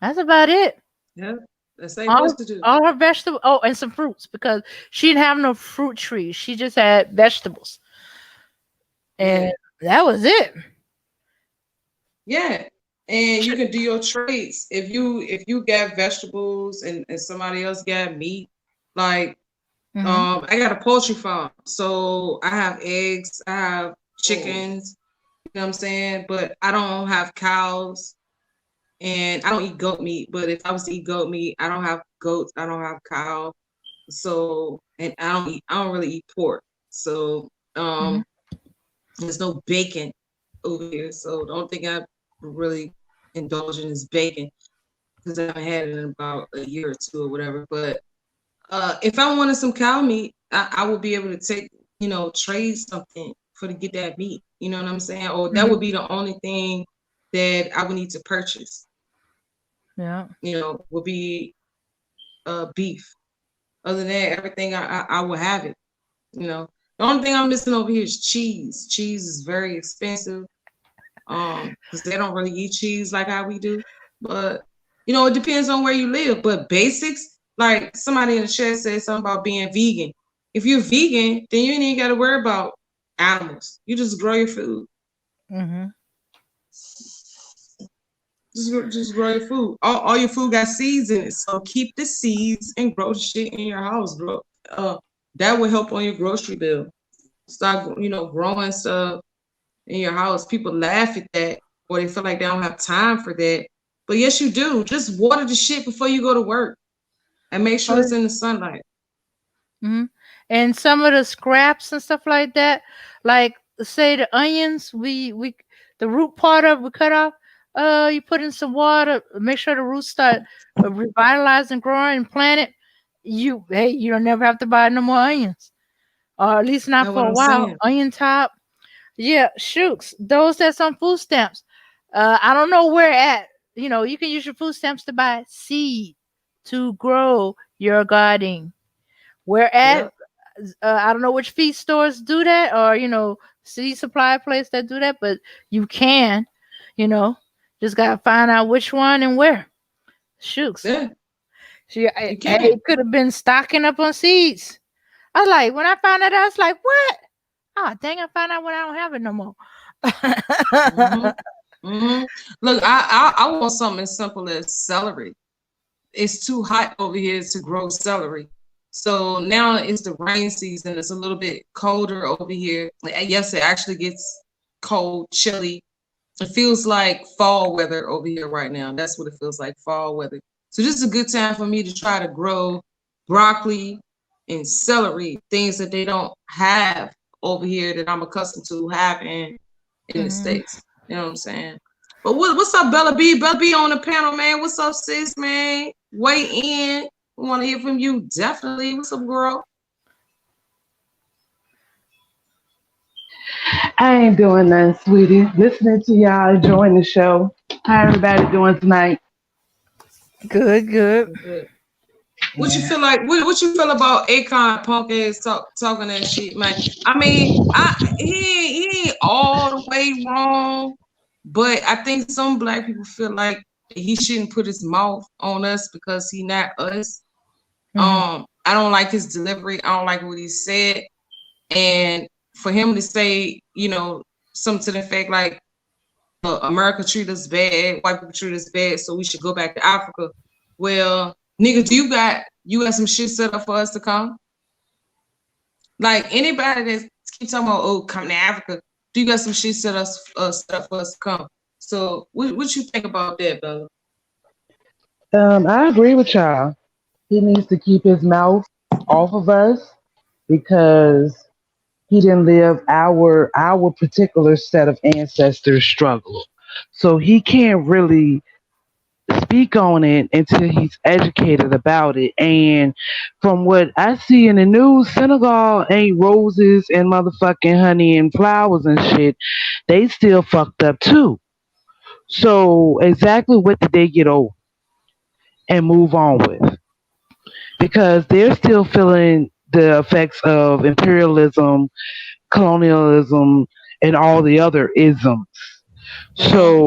That's about it. Yeah. That's ain't All supposed to do. all her vegetables. Oh, and some fruits because she didn't have no fruit trees. She just had vegetables, and Yeah. that was it. Yeah. And you can do your trades. If you got vegetables and somebody else got meat, like Hmm. I got a poultry farm. So I have eggs, I have chickens, you know what I'm saying? But I don't have cows and I don't eat goat meat. But if I was to eat goat meat, I don't have goats, I don't have cow. So and I don't really eat pork. So Hmm. there's no bacon over here. So the only thing I really indulge in is bacon because I haven't had it in about a year or two or whatever. But if I wanted some cow meat, I would be able to trade something for to get that meat. You know what I'm saying? Or that Hmm. would be the only thing that I would need to purchase. Yeah. Would be beef. Other than that, everything I will have it. You know, the only thing I'm missing over here is cheese. Cheese is very expensive. Because they don't really eat cheese like how we do. But it depends on where you live. But basics, like somebody in the chat said something about being vegan. If you're vegan, then you ain't even got to worry about animals. You just grow your food. Hmm. Just grow your food. All your food got seeds in it. So keep the seeds and grow the shit in your house, bro. That will help on your grocery bill. Start, growing stuff in your house. People laugh at that or they feel like they don't have time for that. But yes, you do. Just water the shit before you go to work and make sure it's in the sunlight. Hmm. And some of the scraps and stuff like that, like say the onions, we the root part of we cut off. You put in some water, make sure the roots start revitalizing, growing, and plant it. You don't never have to buy no more onions, or at least not That's what for a I'm while. saying. Onion top, yeah, shooks. Those that's on food stamps. I don't know where at. You can use your food stamps to buy seed to grow your garden. Where at? Yep. I don't know which feed stores do that, or city supply place that do that, but you can. You know, just gotta find out which one and where. Shooks. Yeah, you can. I could have been stocking up on seeds. I was like, when I found out, I was like, what? Oh, dang! I found out when I don't have it no more. hmm hmm Look, I want something as simple as celery. It's too hot over here to grow celery. So now it's the rain season. It's a little bit colder over here. Yes, it actually gets cold, chilly. It feels like fall weather over here right now. That's what it feels like, fall weather. So this is a good time for me to try to grow broccoli and celery, things that they don't have over here that I'm accustomed to having in the Mhm. States. You know what I'm saying? But what's up, Bella B? Bella B on the panel, man. What's up, sis, man? Weigh in. We want to hear from you. Definitely. What's up, girl? I ain't doing nothing, sweetie. Listening to y'all, enjoying the show. How everybody doing tonight? Good, good. Good. What you Yeah. feel like? What you feel about Akon punk ass talking that shit, man? I mean, he ain't all the way wrong, but I think some black people feel like he shouldn't put his mouth on us because he not us. Hmm. I don't like his delivery. I don't like what he said, and for him to say, something to the effect like America treat us bad, white people treat us bad, so we should go back to Africa. Well, nigga, do you got some shit set up for us to come? Like anybody that keep talking about, oh, come to Africa, do you got some shit set up for us to come? So what you think about that, brother? I agree with y'all. He needs to keep his mouth off of us because he didn't live our particular set of ancestors' struggle. So he can't really speak on it until he's educated about it. And from what I see in the news, Senegal ain't roses and motherfucking honey and flowers and shit. They still fucked up too. So exactly what did they get over and move on with? Because they're still feeling the effects of imperialism, colonialism, and all the other isms.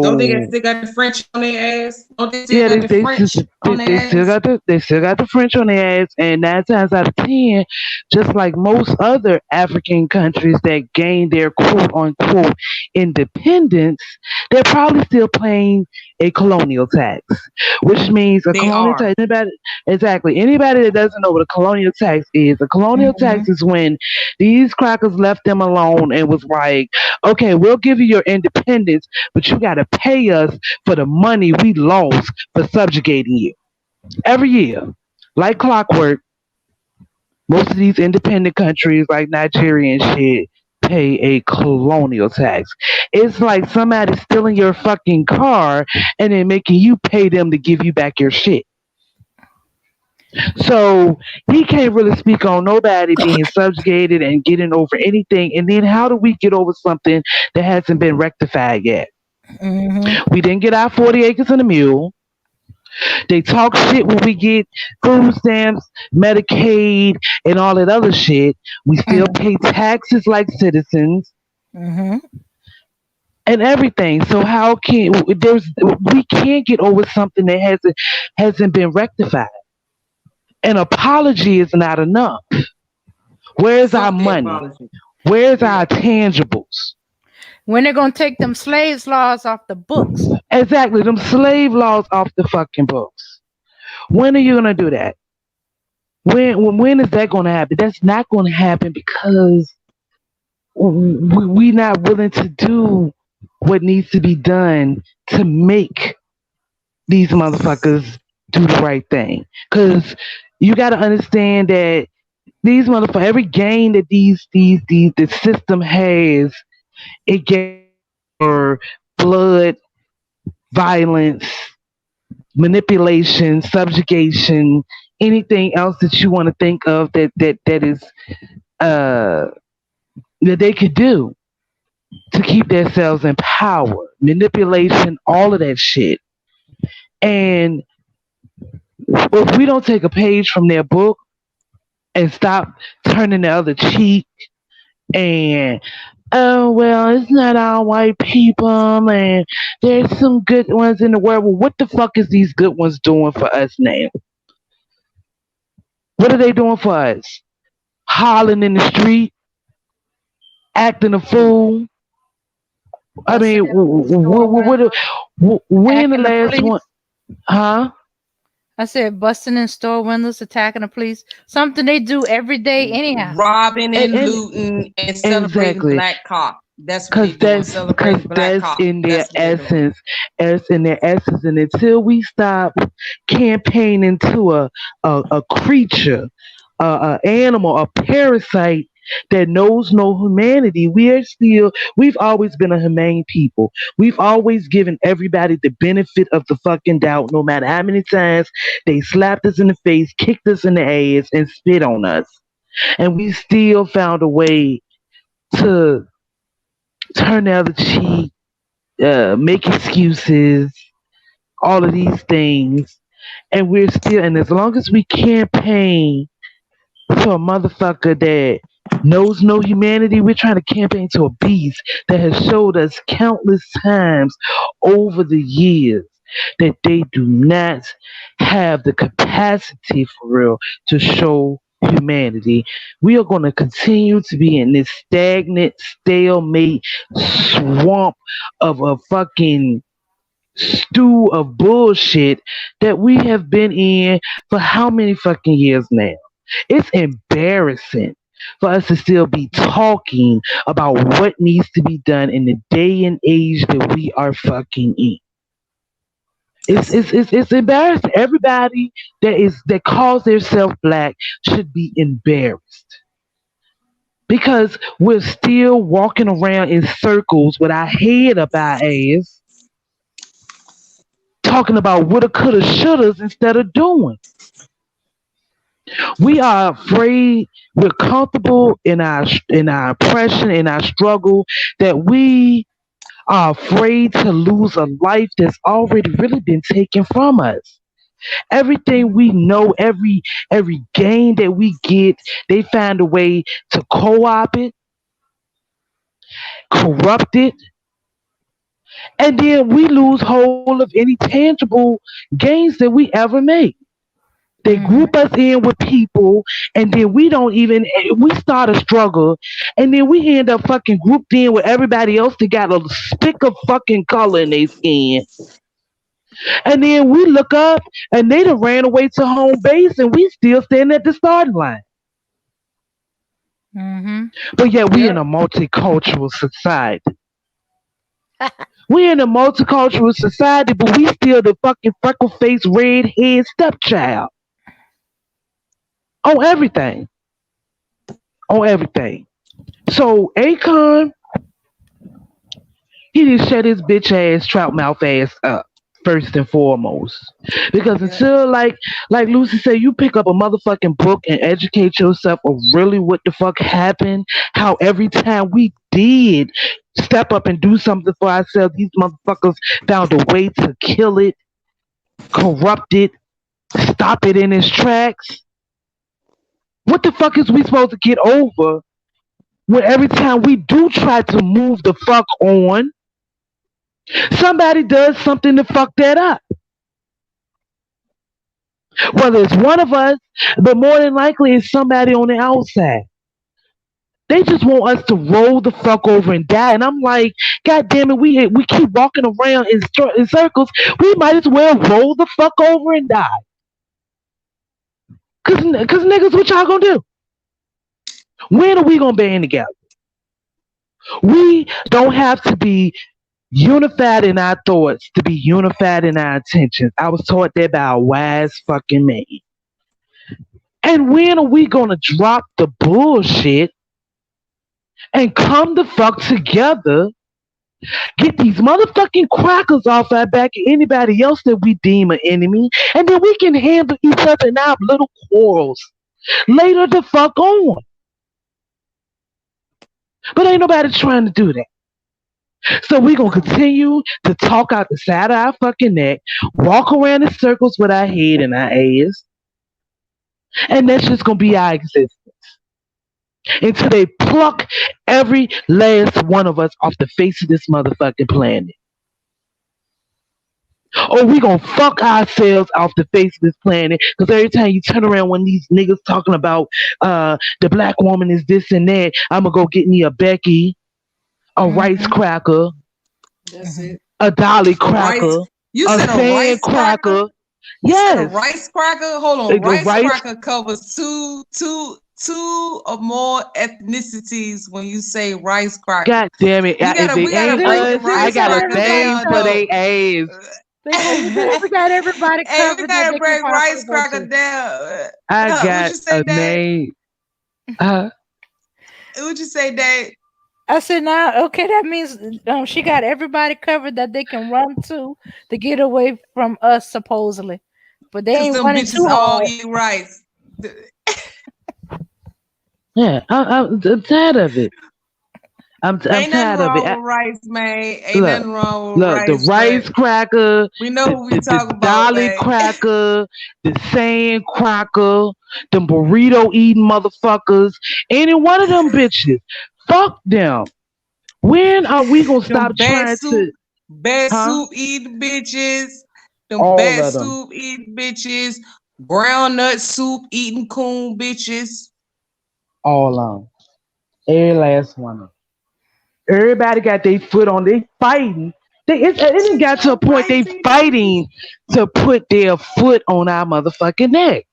Don't they So still got the French on their ass? Don't they still yeah, got the French on they their still ass? got the French on their ass, and 9 times out of 10, just like most other African countries that gained their quote unquote independence, they're probably still paying a colonial tax, which means a They colonial are. tax. Anybody that doesn't know what a colonial tax is, a colonial Hmm. tax is when these crackers left them alone and was like, okay, we'll give you your independence, but you got to pay us for the money we lost for subjugating you. Every year, like clockwork, most of these independent countries like Nigeria and shit pay a colonial tax. It's like somebody stealing your fucking car and then making you pay them to give you back your shit. So he can't really speak on nobody being subjugated and getting over anything. And then how do we get over something that hasn't been rectified yet? Hmm. We didn't get our 40 acres and a mule. They talk shit when we get food stamps, Medicaid, and all that other shit. We still pay taxes like citizens Hmm. and everything. So how can we can't get over something that hasn't been rectified? An apology is not enough. Where's our Fuck the money? apology. Where's Yeah. our tangibles? When they're gonna take them slaves laws off the books? Exactly, them slave laws off the fucking books. When are you gonna do that? When is that gonna happen? That's not gonna happen because we not willing to do what needs to be done to make these motherfuckers do the right thing. Cause you got to understand that these motherfuckers, every gain that these the system has, it gains for blood, violence, manipulation, subjugation, anything else that you want to think of that is uh that they could do to keep themselves in power, manipulation, all of that shit. And if we don't take a page from their book and stop turning the other cheek and oh well, it's not all white people and there's some good ones in the world. Well, what the fuck is these good ones doing for us now? What are they doing for us? Hollering in the street, acting a fool. I Busting mean, in the store windows, when the attacking the last one? police. Huh? I said busting in store windows, attacking the police. Something they do every day anyhow. Robbing and And looting and celebrating exactly, black cop. That's what they doing. cause Celebrating black that's cop. in their That's what they doing. essence. That's in their essence. And until we stop campaigning to a creature, a animal, a parasite that knows no humanity, we've always been a humane people. We've always given everybody the benefit of the fucking doubt, no matter how many times they slapped us in the face, kicked us in the ass, and spit on us. And we still found a way to turn the other cheek, make excuses, all of these things. And we're still, and as long as we campaign to a motherfucker that knows no humanity, we're trying to campaign to a beast that has showed us countless times over the years that they do not have the capacity for real to show humanity. We are going to continue to be in this stagnant, stalemate swamp of a fucking stew of bullshit that we have been in for how many fucking years now? It's embarrassing for us to still be talking about what needs to be done in the day and age that we are fucking in. It's That's it's it. it's, it's embarrassing. Everybody that calls themselves black should be embarrassed because we're still walking around in circles with our head up our ass, talking about woulda, coulda, shouldas instead of doing. We are afraid. We're comfortable in our oppression, in our struggle, that we are afraid to lose a life that's already really been taken from us. Everything we know, every gain that we get, they find a way to co-opt it, corrupt it, and then we lose hold of any tangible gains that we ever make. They Mm-hmm. group us in with people, and then we don't even, we start a struggle, and then we end up fucking grouped in with everybody else that got a spick of fucking color in their skin. And then we look up, and they done ran away to home base, and we still standing at the starting line. Mm-hmm. But yet we in Yep. a multicultural society. We in a multicultural society, but we still the fucking freckle faced, red head stepchild on everything. On everything. So Akon, he didn't shut his bitch ass, trout mouth ass up first and foremost. Because Yeah. until like Lucy said, you pick up a motherfucking book and educate yourself of really what the fuck happened, how every time we did step up and do something for ourselves, these motherfuckers found a way to kill it, corrupt it, stop it in its tracks. What the fuck is we supposed to get over when every time we do try to move the fuck on, somebody does something to fuck that up? Whether it's one of us, but more than likely it's somebody on the outside. They just want us to roll the fuck over and die. And I'm like, God damn it, we keep walking around in circles. We might as well roll the fuck over and die. Cause niggas, what y'all gonna do? When are we gonna band together? We don't have to be unified in our thoughts to be unified in our intentions. I was taught that by a wise fucking man. And when are we gonna drop the bullshit and come the fuck together? Get these motherfucking crackers off our back and anybody else that we deem an enemy, and then we can handle each other in our little quarrels later the fuck on. But ain't nobody trying to do that. So we gonna No. continue to talk out the side of our fucking neck, walk around in circles with our head and our ass, and that's just gonna be our existence until they pluck every last one of us off the face of this motherfucking planet. Or we gonna fuck ourselves off the face of this planet. Because every time you turn around when these niggas talking about the black woman is this and that, I'm gonna go get me a Becky, a rice Mm-hmm. cracker, That's Mm-hmm. it. a Dolly A rice. cracker, You a said a sand rice cracker? cracker. You said a Yes, rice cracker? Hold on. a Rice rice. cracker covers two or more ethnicities when you say rice cracker. God damn it! We If gotta it we gotta ain't See, break the us, see, I we rice got got a cracker everybody name down for though. covered. they ass. We got everybody Hey, we covered that gotta they can break possibly rice go cracker to. down. I What got you say, a Dave? name. Uh, What you say, Dave? I said, now, okay, that means she got everybody covered that they can run to get away from us, supposedly. But they Cause ain't them running bitches too all hard. eat rice. yeah, I'm tired of it. I'm Ain't nothing tired of it. wrong with rice, man. Ain't Look, nothing wrong with look, the rice, but rice cracker, we know who we the talking about, dolly man. cracker, the sand cracker, the burrito eating motherfuckers, any one of them bitches. Fuck them. When are we gonna Them stop trying to, bad huh? soup eating bitches. Them All bad of them. soup eating bitches. Brown nut soup eating coon bitches. All of them. Every last one of them. Everybody got their foot on. They fighting. It done got to a Don't point fight, they CW. fighting to put their foot on our motherfucking neck.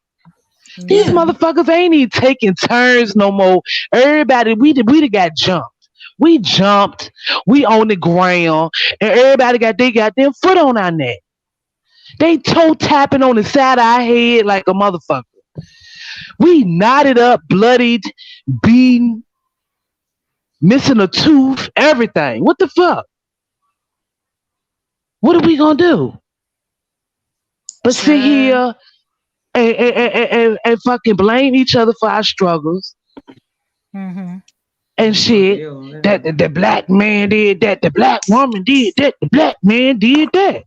These Yeah. Mhm. motherfuckers ain't even taking turns no more. Everybody, we done got jumped. We jumped. We on the ground, and everybody got they got their foot on our neck. They toe tapping on the side of our head like a motherfucker. We knotted up, bloodied, beaten, missing a tooth, everything. What the fuck? What are we gonna do? But sit Child. here and fucking blame each other for our struggles Mhm. and I'm gonna shit. deal on that. That the black man did that, the black woman did that, the black man did that.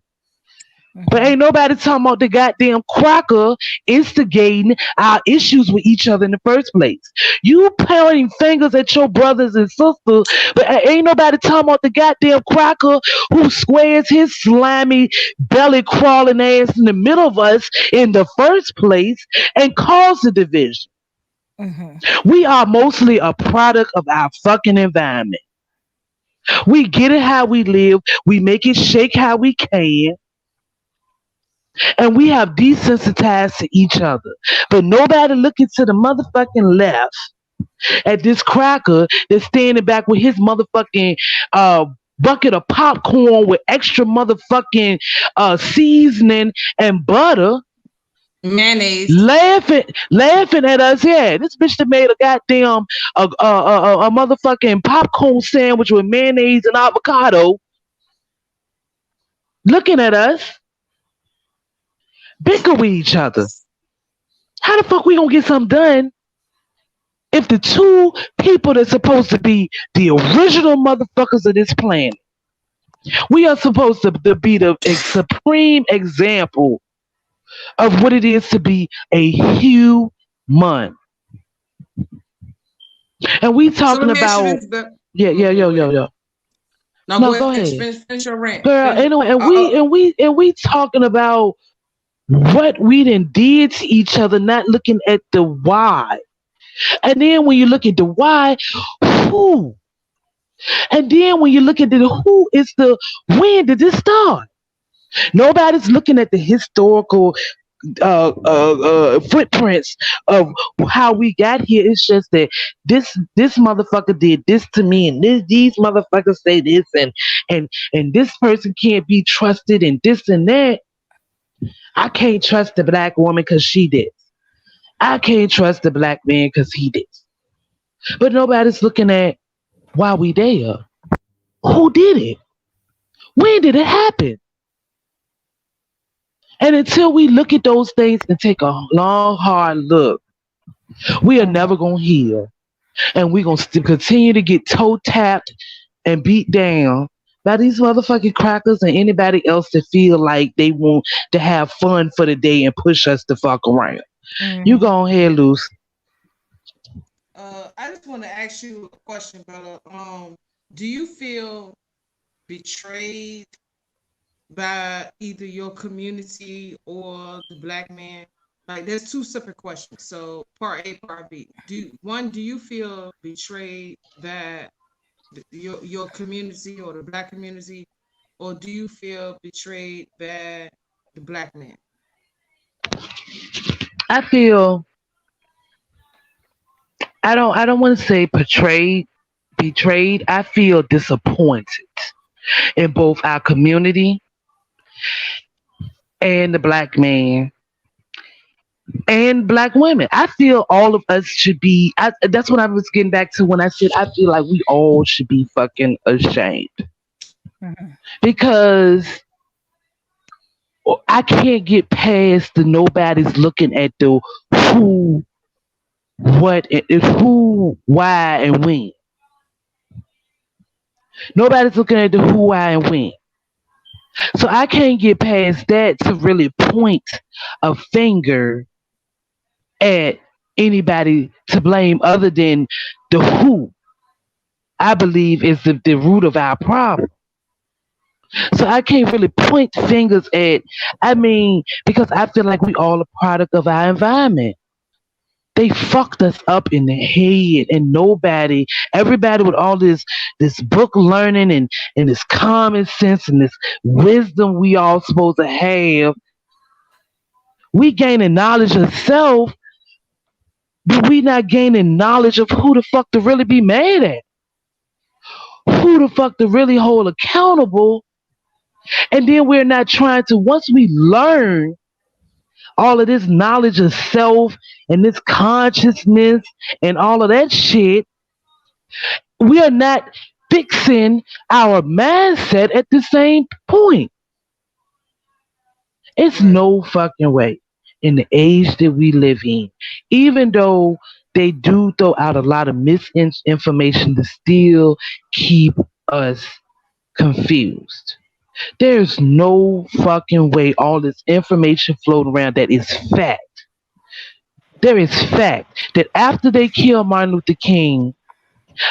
But Mhm. ain't nobody talking about the goddamn cracker instigating our issues with each other in the first place. You pointing fingers at your brothers and sisters, but ain't nobody talking about the goddamn cracker who squares his slimy, belly crawling ass in the middle of us in the first place and cause the division. Mhm. We are mostly a product of our fucking environment. We get it how we live, we make it shake how we can, and we have desensitized to each other. But nobody looking to the motherfucking left at this cracker that's standing back with his motherfucking uh bucket of popcorn with extra motherfucking seasoning and butter, Mayonnaise. laughing at us. Yeah, this bitch that made a goddamn a motherfucking popcorn sandwich with mayonnaise and avocado, looking at us, bicker with each other. How the fuck we gonna get something done if the two people that's supposed to be the original motherfuckers of this planet, we are supposed to be the supreme example of what it is to be a human, and we So let talking me ask you about this. yeah, Oh, yeah, go yo, yo, ahead. yo. Now No, go go ahead. ahead, Finish your rant. girl. Finish. Anyway, and we talking about what we done did to each other, not looking at the why. And then when you look at the why, who? And then when you look at the who, is the when did this start? Nobody's looking at the historical footprints of how we got here. It's just that this motherfucker did this to me, and these motherfuckers say this, and this person can't be trusted, and this and that. I can't trust the black woman because she did. I can't trust the black man because he did. But nobody's looking at why we there. Who did it? When did it happen? And until we look at those things and take a long, hard look, we are never Mhm. going to heal. And we're going to continue to get toe tapped and beat down by these motherfucking crackers and anybody else that feel like they want to have fun for the day and push us the fuck around. You Mhm. go ahead, Luce. I just want to ask you a question, Bella. Do you feel betrayed by either your community or the black man? Like, there's two separate questions. So, part A, part B. Do you feel betrayed by your community or the black community, or do you feel betrayed by the black man? I feel I don't want to say betrayed. I feel disappointed in both our community and the black man and black women. I feel all of us should be. That's what I was getting back to when I said I feel like we all should be fucking ashamed Mhm. because I can't get past the nobody's looking at the who, what, who, why, and when. Nobody's looking at the who, why, and when. So I can't get past that to really point a finger at anybody to blame other than the who I believe is the root of our problem. So I can't really point fingers at, I mean, because I feel like we all a product of our environment. They fucked us up in the head, and everybody with all this book learning and this common sense and this wisdom we all supposed to have, we gaining knowledge of self, but we not gaining knowledge of who the fuck to really be mad at, who the fuck to really hold accountable, and then we're not trying to, once we learn all of this knowledge of self and this consciousness and all of that shit, we are not fixing our mindset at the same point. It's Right. no fucking way in the age that we live in, even though they do throw out a lot of misinformation to still keep us confused. There's no fucking way all this information floating around that is fact. There is fact that after they killed Martin Luther King,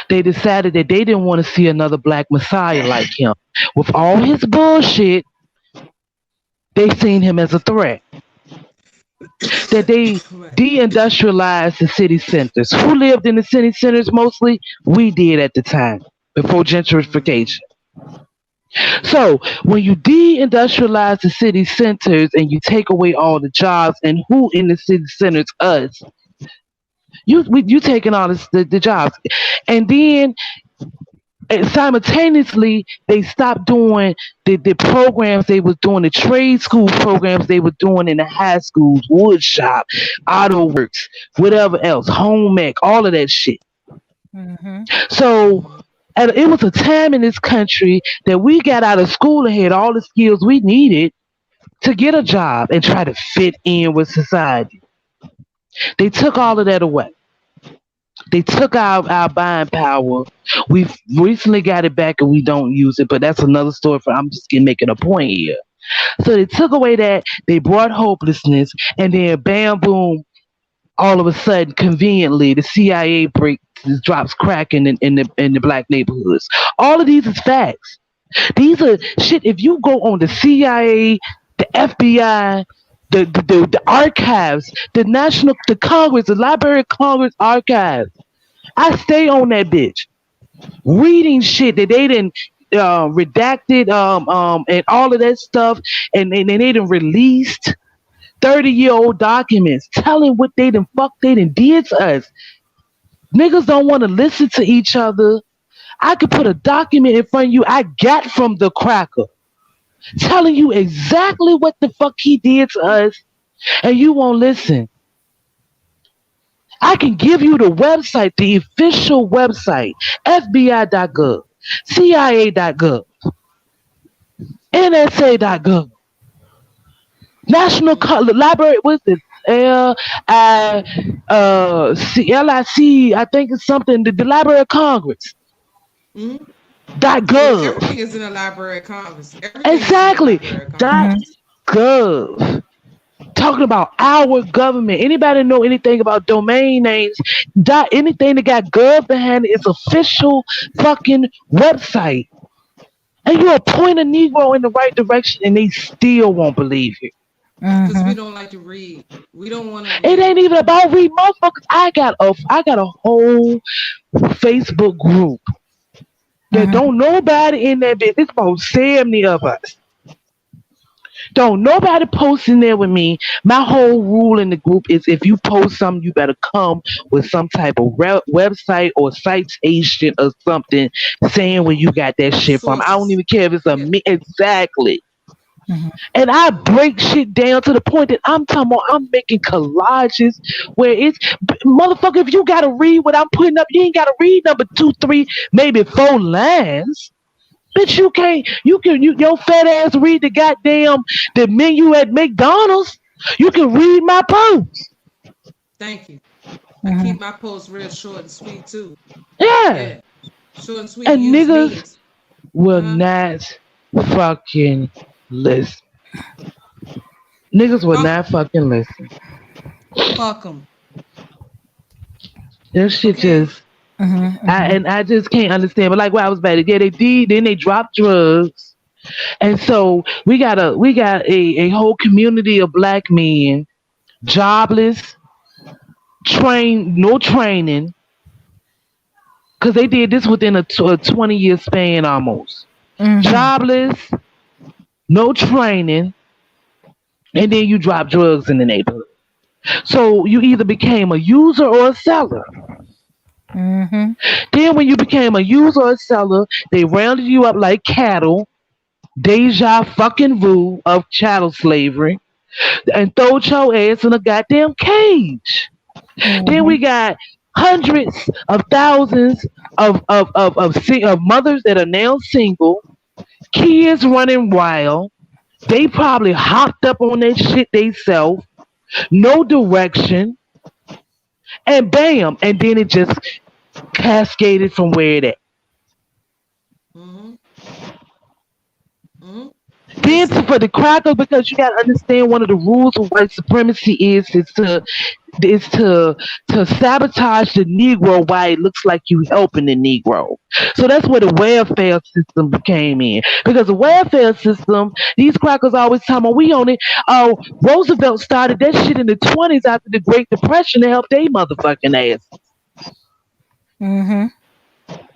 they decided that they didn't want to see another black messiah like him. With all his bullshit, they seen him as a threat. That they Right. deindustrialized the city centers. Who lived in the city centers mostly? We did at the time, before Mm-hmm. gentrification. So when you deindustrialize the city centers and you take away all the jobs, and who in the city centers? Us. You taking all the jobs, and then simultaneously they stopped doing the programs they was doing, the trade school programs they were doing in the high schools, wood shop, auto works, whatever else, home ec, all of that shit. Mm-hmm. So Mm-hmm. and it was a time in this country that we got out of school and had all the skills we needed to get a job and try to fit in with society. They took all of that away. They took our buying power. We've recently got it back and we don't use it, but that's another story for, I'm just making a point here. So they took away that, they brought hopelessness, and then bam boom, all of a sudden, conveniently, the CIA breaks drops crack in the black neighborhoods. All of these is facts. These are shit. If you go on the CIA, the FBI, the archives, the Congress, the Library of Congress archives, I stay on that bitch reading shit that they didn't redacted and all of that stuff, and they didn't released 30-year-old documents telling what they done did to us. Niggas don't want to listen to each other. I could put a document in front of you I got from the cracker telling you exactly what the fuck he did to us, and you won't listen. I can give you the website, the official website, FBI.gov, CIA.gov, NSA.gov, Library. What's this? LIC. I think it's something. The Library of Congress. Mm-hmm. Yeah, .gov. everything is in the Library of Congress. Everything is in the Exactly. Library of Dot Mm-hmm. Congress. .gov. Talking about our government. Anybody know anything about domain names? Anything that got gov behind it is official fucking website. And you point a Negro in the right direction and they still won't believe you. Because we Mm-hmm. don't like to read. We don't want to It read. ain't even about read, motherfuckers. I got a whole Facebook group that Mm-hmm. don't nobody in that bitch. It's about 70 of us. Don't nobody post in there with me. My whole rule in the group is if you post something, you better come with some type of website or citation or something saying where you got that shit from. I don't Sources. even care if it's a Yeah. me. Exactly. Mm-hmm. And I break shit down to the point that I'm talking about I'm making collages where it's motherfucker, if you gotta read what I'm putting up, you ain't gotta read number two, three, maybe four lines. Bitch, you can't your fat ass read the menu at McDonald's. You can read my post. Thank you. I Mm-hmm. keep my posts real short and sweet too. Yeah. Yeah. Short and sweet. And Use niggas memes. will Uh-huh. not fucking listen. Niggas will Fuck not 'em. fucking listen. Fuck 'em. That shit Okay. just Mm-hmm. I just can't understand. But like what I was about to get, they did, then they dropped drugs. And so we got a whole community of black men, jobless, no training, because they did this within a 20-year span almost. Mm-hmm. Jobless, no training, and then you drop drugs in the neighborhood. So you either became a user or a seller. Mm-hmm. Then when you became a user or a seller, they rounded you up like cattle, deja fucking vu of chattel slavery, and throwed your ass in a goddamn cage. Then Mm-hmm. we got hundreds of thousands of mothers that are now single, kids running wild. They probably hopped up on that shit theyself, no direction, and bam, and then it just cascaded from where it at. Mm-hmm. Mm-hmm. Then Listen. for the cracker, because you gotta understand one of the rules of white supremacy is to sabotage the Negro while it looks like you helping the Negro. So that's where the welfare system came in. Because the welfare system, these crackers always tell me we on it. Oh, Roosevelt started that shit in the 20s after the Great Depression to help they motherfucking ass. Mm-hmm.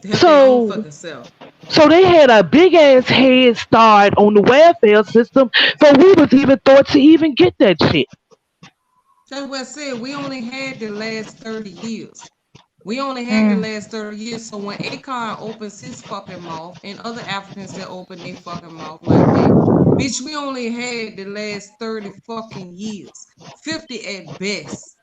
To help their own So fucking self. so they had a big ass head start on the welfare system, but we was even thought to even get that shit. That's what I said. We only had the last 30 years. We only had the Mm-hmm. last 30 years. So when Akon opens his fucking mouth and other Africans that open their fucking mouth like that, bitch, we only had the last 30 fucking years. 50 at best.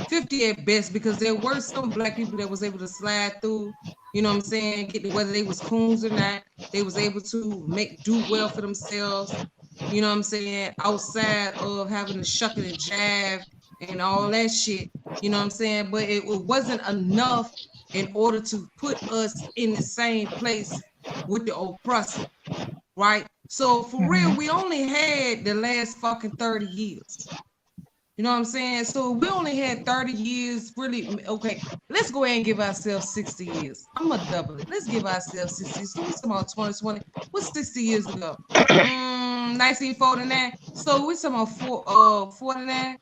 50 at best, because there were some black people that was able to slide through, you know what I'm saying, get whether they was coons or not, they was able to make do well for themselves, you know what I'm saying, outside of having to shuck it and jive and all that shit, you know what I'm saying? But it wasn't enough in order to put us in the same place with the oppressor, right? So for real, we only had the last fucking 30 years. You know what I'm saying? So we only had 30 years, really. Okay, let's go ahead and give ourselves 60 years. I'm gonna double it. Let's give ourselves 60. So we talking about 2020. What's 60 years ago? 1949. So we talking about 49,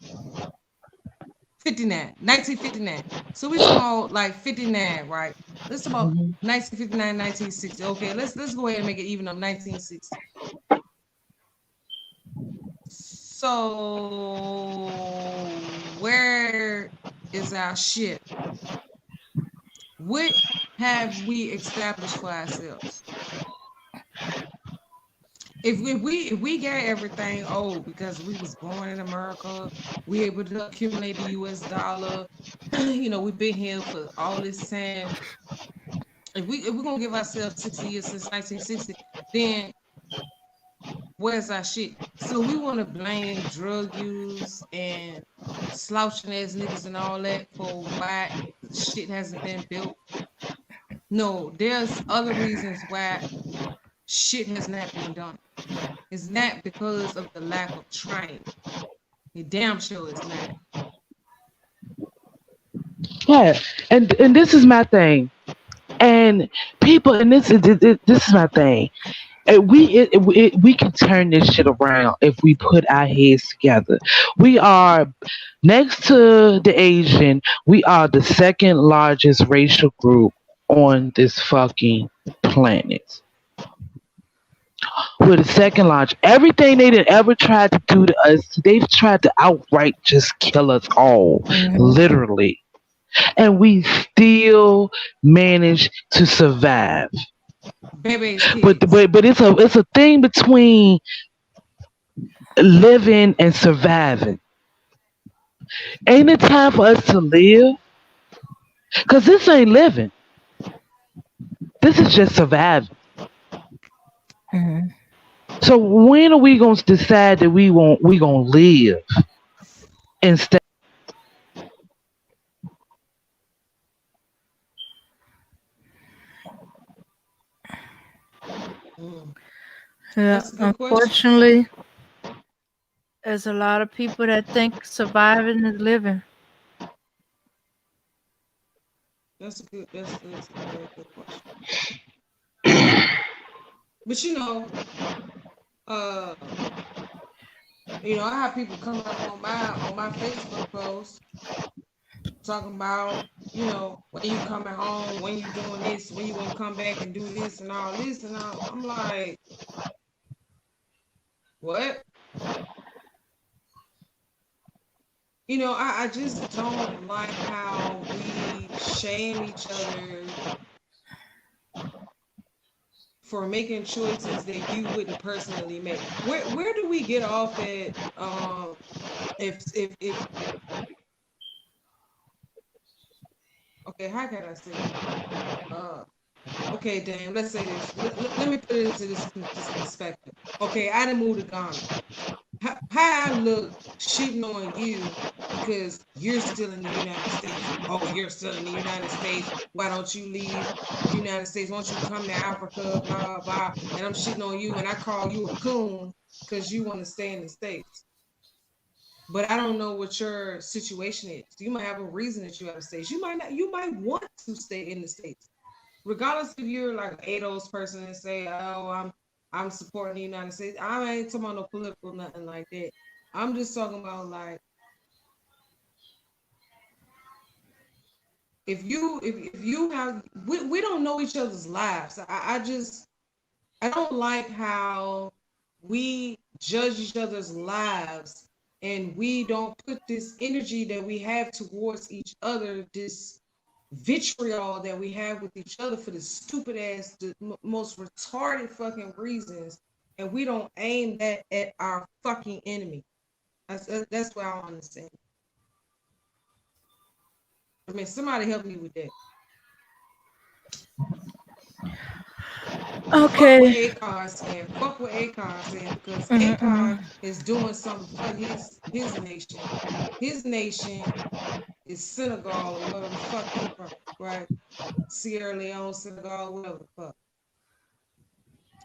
59, 1959. So we talking about like 59, right? Let's talk about Mhm. 1959, 1960. Okay, let's go ahead and make it even up. 1960. So where is our shit? What have we established for ourselves? If we get everything, oh, because we was born in America, we able to accumulate the US dollar, we've been here for all this time. If we're gonna give ourselves 60 years since 1960, then where's our shit? So we want to blame drug use and slouching ass niggas and all that for why shit hasn't been built. No, there's other reasons why shit has not been done. It's not because of the lack of training. It damn sure is not. Yeah, and this is my thing. And people, and this is my thing. And we can turn this shit around if we put our heads together. We are next to the Asian. We are the second largest racial group on this fucking planet. We're the second largest. Everything they did ever tried to do to us, they've tried to outright just kill us all, Mm-hmm. literally. And we still manage to survive. Baby's But kids. but but it's a thing between living and surviving. Ain't it time for us to live? Cause this ain't living. This is just surviving. Mm-hmm. So when are we gonna decide that we gonna live instead? Mm, Yeah, that's a good question. unfortunately, there's a lot of people that think surviving is living. That's a very good question. But uh, I have people come up on my Facebook post talking about, when you coming home, when you doing this, when you gonna come back and do this and all this, and I'm like, what? I just don't like how we shame each other for making choices that you wouldn't personally make. Where do we get off at? If okay, how can I say it? Uh, okay, damn. Let's say this. Let me put it into this perspective. Okay, I done moved to Ghana. How I look shitting on you because you're still in the United States. Oh, you're still in the United States. Why don't you leave the United States? Why don't you come to Africa? Blah blah blah. And I'm shitting on you, and I call you a coon because you want to stay in the States. But I don't know what your situation is. You might have a reason that you're out of states. You might not. You might want to stay in the States, regardless if you're like an ADOS person and say, "Oh, I'm supporting the United States." I ain't talking about no political nothing like that. I'm just talking about like if you have we don't know each other's lives. I don't like how we judge each other's lives and we don't put this energy that we have towards each other, this vitriol that we have with each other for the stupid ass, the most retarded fucking reasons, and we don't aim that at our fucking enemy. That's what I don't understand. I mean, somebody help me with that. Fuck what Okay. Akon saying. Fuck what Akon saying because Akon Mm-mm. is doing something for his nation. His nation is Senegal or wherever the fuck he from, right? Sierra Leone, Senegal, whatever the fuck.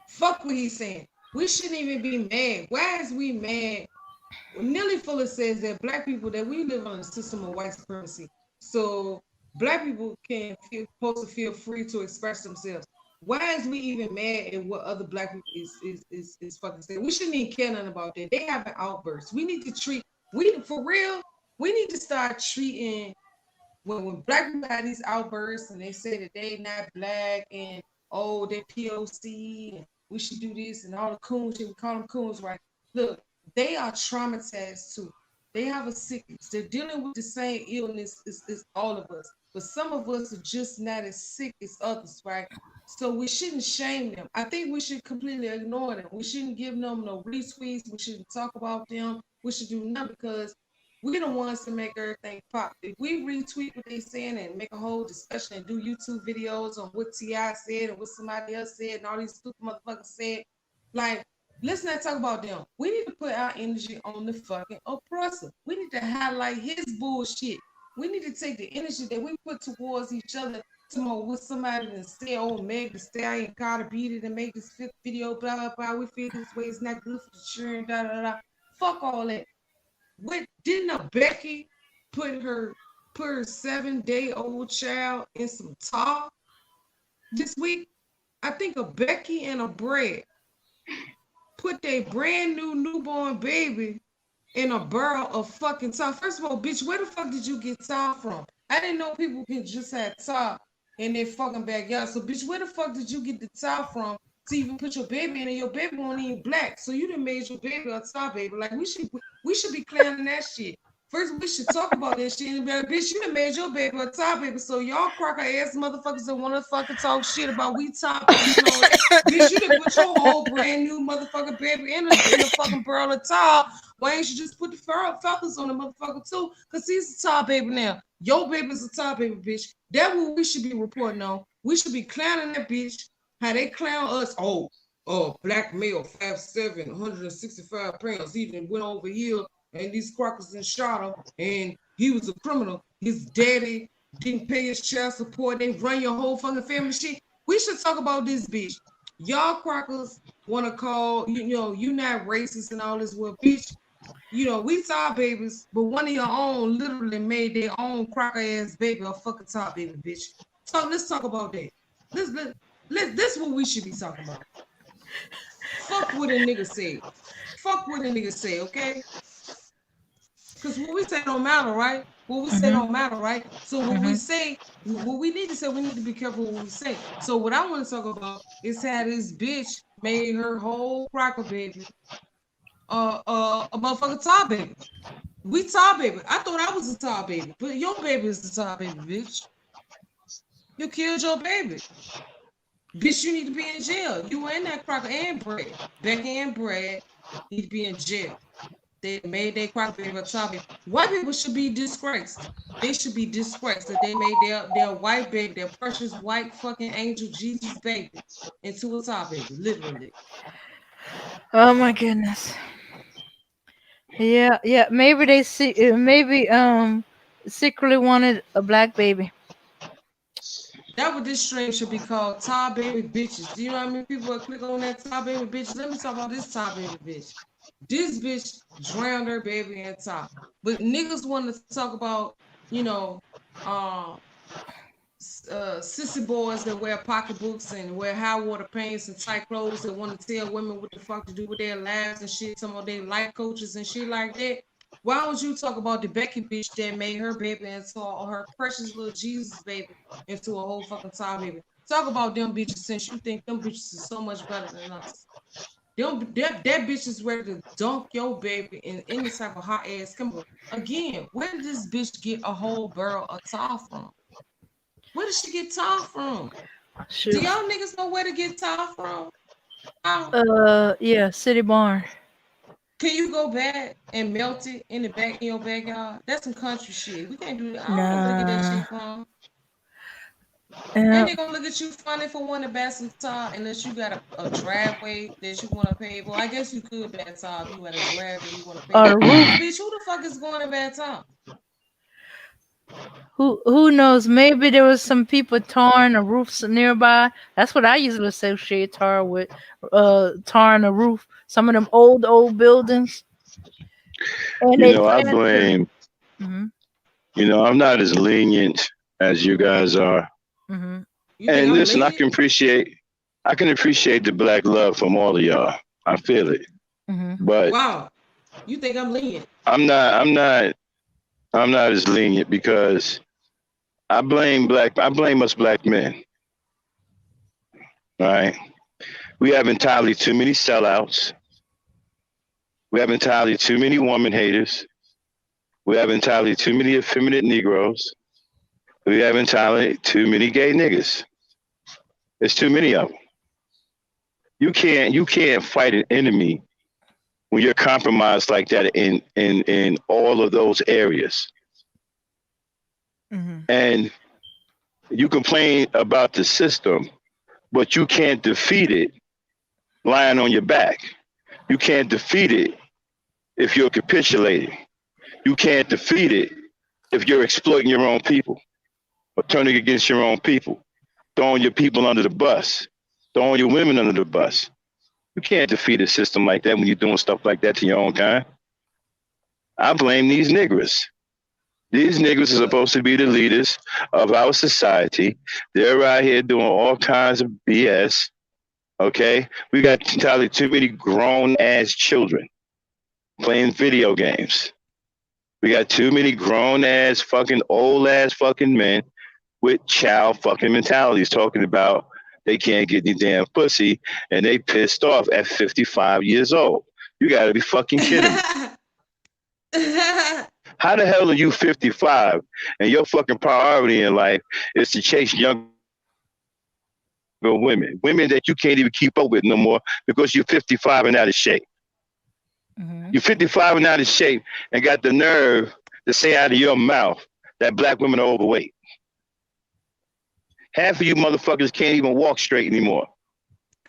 Fuck what he's saying. We shouldn't even be mad. Why is we mad? Well, Nelly Fuller says that black people that we live on a system of white supremacy. So black people can feel supposed to feel free to express themselves. Why is we even mad at what other black people is fucking saying? We shouldn't even care nothing about that. They have an outburst. We need to treat we for real. We need to start treating when black people have these outbursts and they say that they not black and oh they're POC and we should do this and all the coons shit, we call them coons, right? Look, they are traumatized too. They have a sickness. They're dealing with the same illness as all of us, but some of us are just not as sick as others, right? So we shouldn't shame them. I think we should completely ignore them. We shouldn't give them no retweets. We shouldn't talk about them. We should do nothing because we're the ones to make everything pop. If we retweet what they saying and make a whole discussion and do YouTube videos on what T.I. said and what somebody else said and all these stupid motherfuckers said, like, let's not talk about them. We need to put our energy on the fucking oppressor. We need to highlight his bullshit. We need to take the energy that we put towards each other to what somebody to say, oh, Meg the Stallion Carter beat it and make this fifth video, blah, blah, blah. We feel this way, it's not good for the children, da, da, da. Fuck all that. What didn't a Becky put her 7-day-old child in some tar this week? I think a Becky and a Brad put their brand new newborn baby in a barrel of fucking tar. First of all, bitch, where the fuck did you get tar from? I didn't know people can just have tar in their fucking backyard. So, bitch, where the fuck did you get the tar from to even put your baby in? And your baby won't even black, so you done made your baby a tar baby. Like we should be clowning that shit. First, we should talk about that shit and be like, bitch, you done made your baby a top baby. So y'all cracker ass motherfuckers that want to fucking talk shit about we top babies and all that. Bitch, you done put your whole brand new motherfucking baby in a fucking barrel of tar. Why ain't you just put the feathers on the motherfucker too? Cause he's a top baby now. Your baby's a top baby, bitch. That's what we should be reporting on. We should be clowning that bitch. How they clown us. Oh, black male, 5'7", 165 pounds. He done went over here and these crackers and shot him, and he was a criminal. His daddy didn't pay his child support. They run your whole fucking family shit. We should talk about this bitch. Y'all crackers want to call, you not racist and all this. Well, bitch, we saw babies, but one of your own literally made their own cracker ass baby a fucking top baby, bitch. So let's talk about that. This is what we should be talking about. Fuck what a nigga say. Fuck what a nigga say, okay? Because what we say don't matter, right? What we say don't matter, right? So what we say, what we need to say, we need to be careful what we say. So what I want to talk about is how this bitch made her whole cracker baby a motherfucking top baby. We top baby. I thought I was a top baby, but your baby is the top baby, bitch. You killed your baby. Bitch, you need to be in jail. You were in that cracker and Brad. Becky and Brad need to be in jail. They made their cracker baby a top baby. White people should be disgraced. They should be disgraced that they made their white baby, their precious white fucking angel Jesus baby into a top baby, literally. Oh my goodness. Yeah, yeah. Maybe they see. Maybe secretly wanted a black baby. That what this stream should be called, Top Baby Bitches. Do you know how many people will click on that Top Baby Bitch? Let me talk about this Top Baby Bitch. This bitch drowned her baby in top. But niggas want to talk about, uh, sissy boys that wear pocketbooks and wear high water pants and tight clothes that want to tell women what the fuck to do with their lives and shit. Some of their life coaches and shit like that. Why don't you talk about the Becky bitch that made her baby into her precious little Jesus baby into a whole fucking top baby? Talk about them bitches since you think them bitches is so much better than us. That bitch is ready to dunk your baby in any type of hot ass chemical. Again, where did this bitch get a whole barrel of tar from? Where did she get tar from? Shoot. Do y'all niggas know where to get tar from? How? Yeah, City Barn. Can you go back and melt it in your backyard? That's some country shit. We can't do that. I don't know where to get that Nah. shit from. And Yeah. they're gonna look at you funny for wanting to buy some tar unless you got a driveway that you want to pay. Well, I guess you could buy tar if you had a driveway you want to pay. Or the roof. Bitch, who the fuck is going to buy tar? Who knows? Maybe there was some people tarring the roofs nearby. That's what I usually associate tar with. Tarring the roof. Some of them old buildings. And You they know, I plan to. blame. Mm-hmm. I'm not as lenient as you guys are. Mm-hmm. You think And I'm listen, lenient? I can appreciate the black love from all of y'all. I feel it, Mm-hmm. but Wow. You think I'm lenient? I'm not. I'm not as lenient because I blame us black men. All right, we have entirely too many sellouts. We have entirely too many woman haters. We have entirely too many effeminate Negroes. We have entirely too many gay niggas. There's too many of them. You can't fight an enemy when you're compromised like that in all of those areas. Mm-hmm. And you complain about the system, but you can't defeat it lying on your back. You can't defeat it if you're capitulating. You can't defeat it if you're exploiting your own people or turning against your own people, throwing your people under the bus, throwing your women under the bus. You can't defeat a system like that when you're doing stuff like that to your own kind. I blame these niggers. These niggas are What? supposed to be the leaders of our society. They're out here doing all kinds of BS. Okay? We got entirely too many grown ass children playing video games. We got too many grown ass fucking old ass fucking men with child fucking mentalities talking about they can't get any damn pussy and they pissed off at 55 years old. You gotta be fucking kidding me. How the hell are you 55 and your fucking priority in life is to chase younger women that you can't even keep up with no more because you're 55 and out of shape. Mm-hmm. You're 55 and out of shape and got the nerve to say out of your mouth that black women are overweight. Half of you motherfuckers can't even walk straight anymore.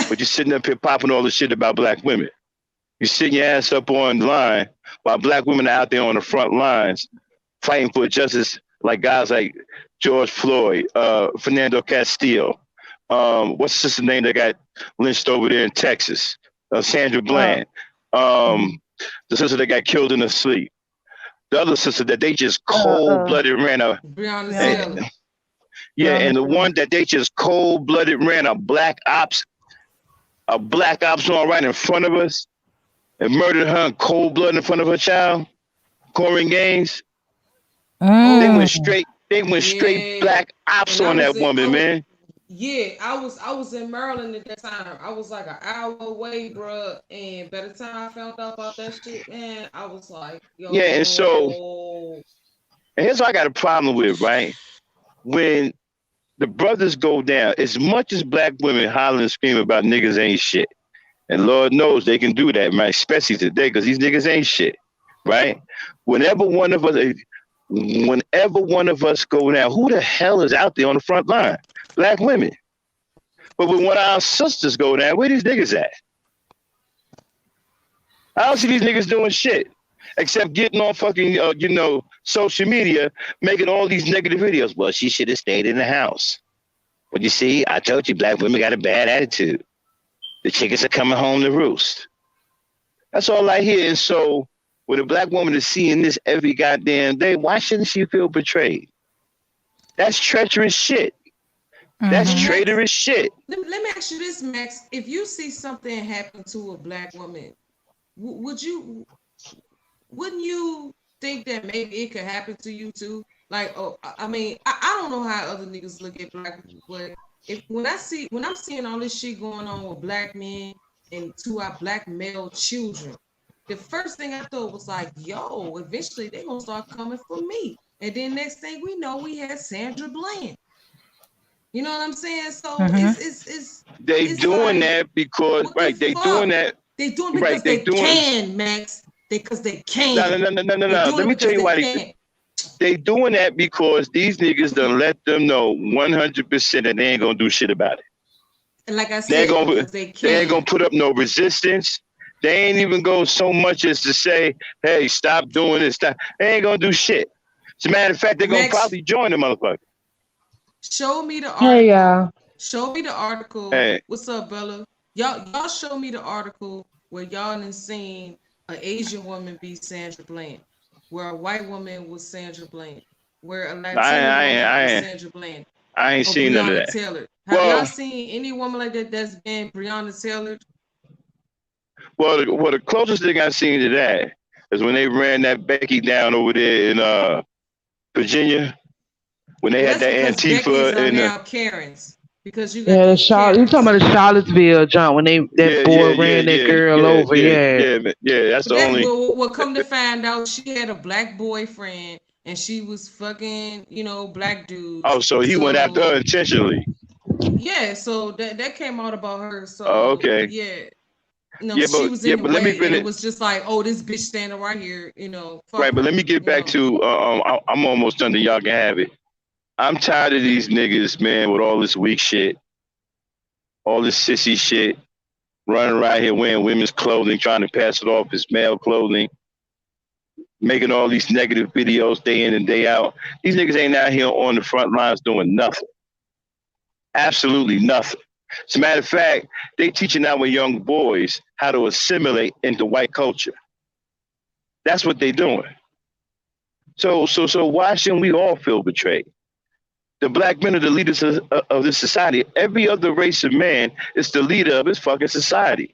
But you're sitting up here popping all the shit about black women. You're sitting your ass up on the line while black women are out there on the front lines fighting for justice, like guys like George Floyd, Fernando Castillo, What's the sister name that got lynched over there in Texas? Sandra Uh, Bland. mhm. Um, the sister that got killed in her sleep. The other sister that they just cold Uh, blooded ran a Breonna eh, Breonna, Taylor. yeah, Breonna and the Taylor. one that they just cold blooded ran a black ops on right in front of us and murdered her in cold blood in front of her child, Corinne Gaines. They Oh went Mm. straight. They went straight yeah. black ops And I on was that in I woman, was man. yeah, I was in Maryland at that time. I was like an hour away, bruh. And by the time I found out about that shit, man, I was like, Yeah, and so yo. and here's what I got a problem with, right? When the brothers go down, as much as black women holler and scream about niggas ain't shit, and Lord knows they can do that, man, especially today, because these niggas ain't shit, right? Whenever one of us, whenever one of us go down, who the hell is out there on the front line? Black women. But when one of our sisters go down, where these niggas at? I don't see these niggas doing shit except getting on fucking, social media, making all these negative videos. Well, she should have stayed in the house. But you see, I told you, black women got a bad attitude. The chickens are coming home to roost. That's all I hear. And so, when a black woman is seeing this every goddamn day, why shouldn't she feel betrayed? That's treacherous shit. That's So Mhm. Max, traitorous shit. let me ask you this, Max. If you see something happen to a black woman, would you wouldn't you think that maybe it could happen to you too? Like, oh, I mean, I don't know how other niggas look at black people, but if when I'm seeing all this shit going on with black men and to our black male children, the first thing I thought was like, yo, eventually they gonna start coming for me. And then next thing we know, we had Sandra Bland. You know what I'm saying? So Mhm. They it's doing like, that because what the right. They doing fuck? that They doing right. because They they doing can, Max. Because they no no can. no no no no They no. doing Let it me tell because you they why can. they doing that because these niggas done let them know 100% that they ain't gonna do shit about it. And like I They ain't said, gonna because they they ain't gonna can. put up no resistance. They ain't even go so much as to say, "Hey, stop doing this." Stop. They ain't gonna do shit. As a matter of fact, they're gonna Max, probably join the motherfucker. show me the hey article. y'all. Show me the article. Hey, What's up, Bella? Y'all show me the article where y'all done seen an Asian woman be Sandra Bland, where a white woman was Sandra Bland, where a I Latina I woman was I Sandra Bland, I ain't or seen none of Breonna that. Taylor. Have y'all Well, seen any woman like that that's been Breonna Taylor? the closest thing I seen to that is when they ran that Becky down over there in Virginia when they Well, had that's that because Becky's Antifa are and now Karens. Because you got Yeah, the these Charlotte. You talking Karens. about the Charlottesville jump when they that yeah boy yeah yeah ran that yeah girl yeah over? yeah Yeah. yeah yeah. That's But the that only will come to find out she had a black boyfriend and she was fucking, black oh, dudes. so he went after her So intentionally. yeah, so that came out about her. Oh, So okay. yeah, she was Yeah, in the but let me way and it finish. was just like, oh, this bitch standing right here, Right, fuck but her, let me get back to. I'm almost done. Then y'all can have it. I'm tired of these niggas, man, with all this weak shit, all this sissy shit, running around here wearing women's clothing, trying to pass it off as male clothing, making all these negative videos day in and day out. These niggas ain't out here on the front lines doing nothing. Absolutely nothing. As a matter of fact, they teaching our young boys how to assimilate into white culture. That's what they doing. So why shouldn't we all feel betrayed? The black men are the leaders of this society. Every other race of man is the leader of his fucking society.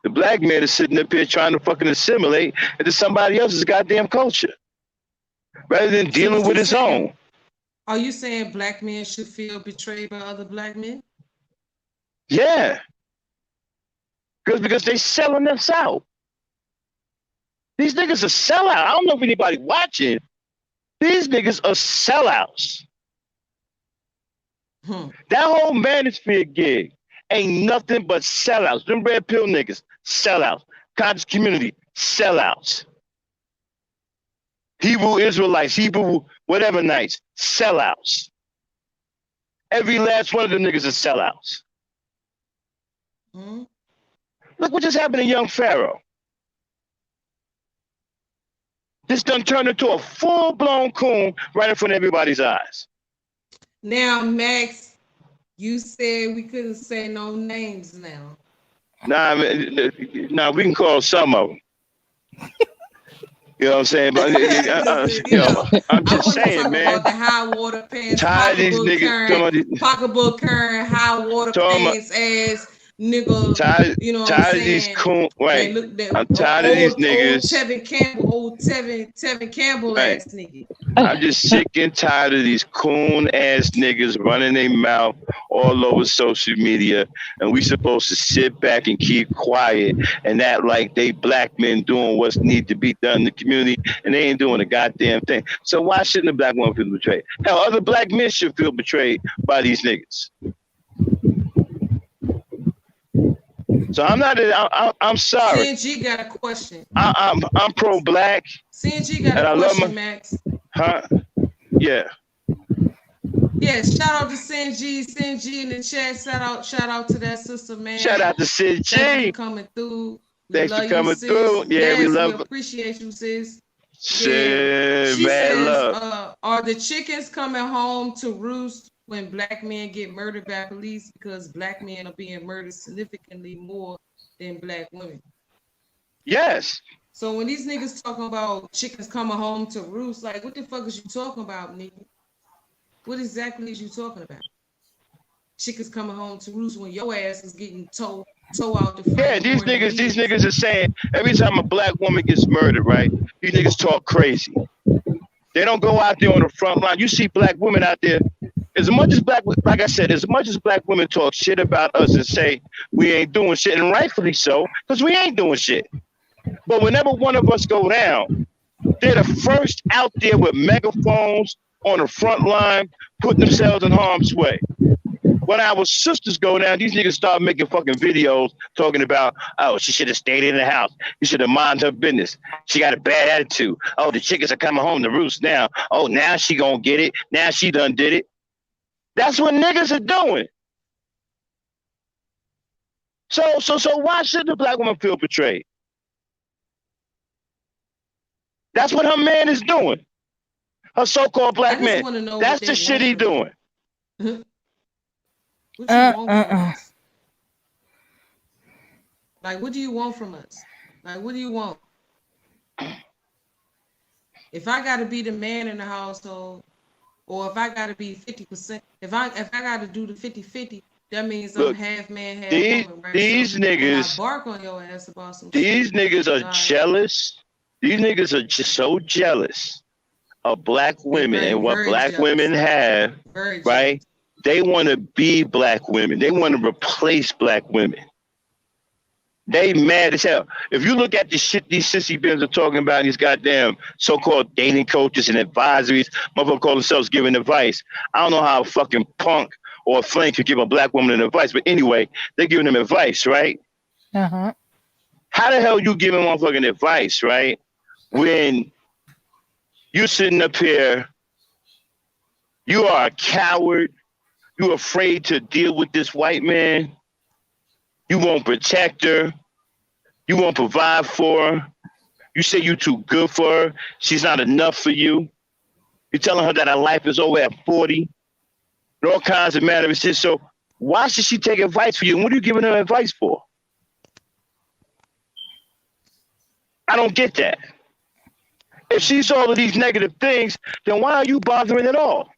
The black man is sitting up here trying to fucking assimilate into somebody else's goddamn culture rather than so dealing what with you his saying? own. Are you saying black men should feel betrayed by other black men? Yeah, because they selling us out. These niggas are sellout. I don't know if anybody watching. These niggas are sellouts. Hmm. That whole manosphere gig ain't nothing but sellouts. Them red pill niggas, sellouts. Conscious community, sellouts. Hebrew Israelites, Hebrew whatever nights, sellouts. Every last one of them niggas is sellouts. Hmm. Look what just happened to young Pharaoh. This done turned into a full blown coon right in front of everybody's eyes. Now, Max. You said we couldn't say no names now. Nah, I mean, nah, we can call some of them. You know what I'm saying? But Because you know, I'm I just want to saying, talk man. about the high water pants, Tired of these niggas pocketbook current, high water talking about pants ass nigga. tired, You know what I'm tired of these saying? coon. That Right, look that I'm tired of these old niggas. Tevin Campbell Right. ass nigga. I'm just sick and tired of these coon ass niggas running their mouth all over social media, and we supposed to sit back and keep quiet and act like they black men doing what's need to be done in the community, and they ain't doing a goddamn thing. So why shouldn't a black woman feel betrayed? Hell, other black men should feel betrayed by these niggas. So I'm not. I'm sorry. CNG got a question. I'm pro black, CNG got and a I love my. question, Max. Huh? Yeah. Yes, shout out to CNG in the chat. Shout out to that sister, man. Shout out to Sid G. Thank you for coming through. We Thanks love for coming you, sis. through. Yeah, we yes, love. We appreciate you, sis. Shit, She man, says, love. are the chickens coming home to roost when black men get murdered by police because black men are being murdered significantly more than black women? Yes. So when these niggas talking about chickens coming home to roost, like what the fuck is you talking about, nigga? What exactly is you talking about? Chickens coming home to roost when your ass is getting toe out the front. Yeah, these niggas are saying every time a black woman gets murdered, right? These niggas talk crazy. They don't go out there on the front line. You see black women out there. As much as like I said, as much as black women talk shit about us and say we ain't doing shit, and rightfully so, because we ain't doing shit. But whenever one of us go down, they're the first out there with megaphones on the front line, putting themselves in harm's way. When our sisters go down, these niggas start making fucking videos talking about, oh, she should have stayed in the house. You should have minded her business. She got a bad attitude. Oh, the chickens are coming home to roost now. Oh, now she gonna get it. Now she done did it. That's what niggas are doing. So why should the black woman feel betrayed? That's what her man is doing. Her so-called black man. That's the shit he doing. What you want from us? Like, what do you want from us? Like, what do you want? If I gotta be the man in the household, or if I gotta be 50%, if I gotta do the 50-50, that means I'm half man, half woman, right? These niggas I bark on your ass about some these shit. niggas are jealous. These niggas are just so jealous of black women and what black women have, right? They want to be black women. They want to replace black women. They mad as hell. If you look at the shit these sissy bins are talking about, these goddamn so-called dating coaches and advisories, motherfuckers call themselves giving advice. I don't know how a fucking punk or a flame could give a black woman an advice, but anyway, they're giving them advice, right? Uh-huh. How the hell you giving motherfucking advice, right? When you sitting up here, you are a coward. You're afraid to deal with this white man. You won't protect her. You won't provide for her. You say you're too good for her. She's not enough for you. You're telling her that her life is over at 40. And all kinds of matter of shit. So why should she take advice for you? And what are you giving her advice for? I don't get that. If she saw all of these negative things, then why are you bothering at all?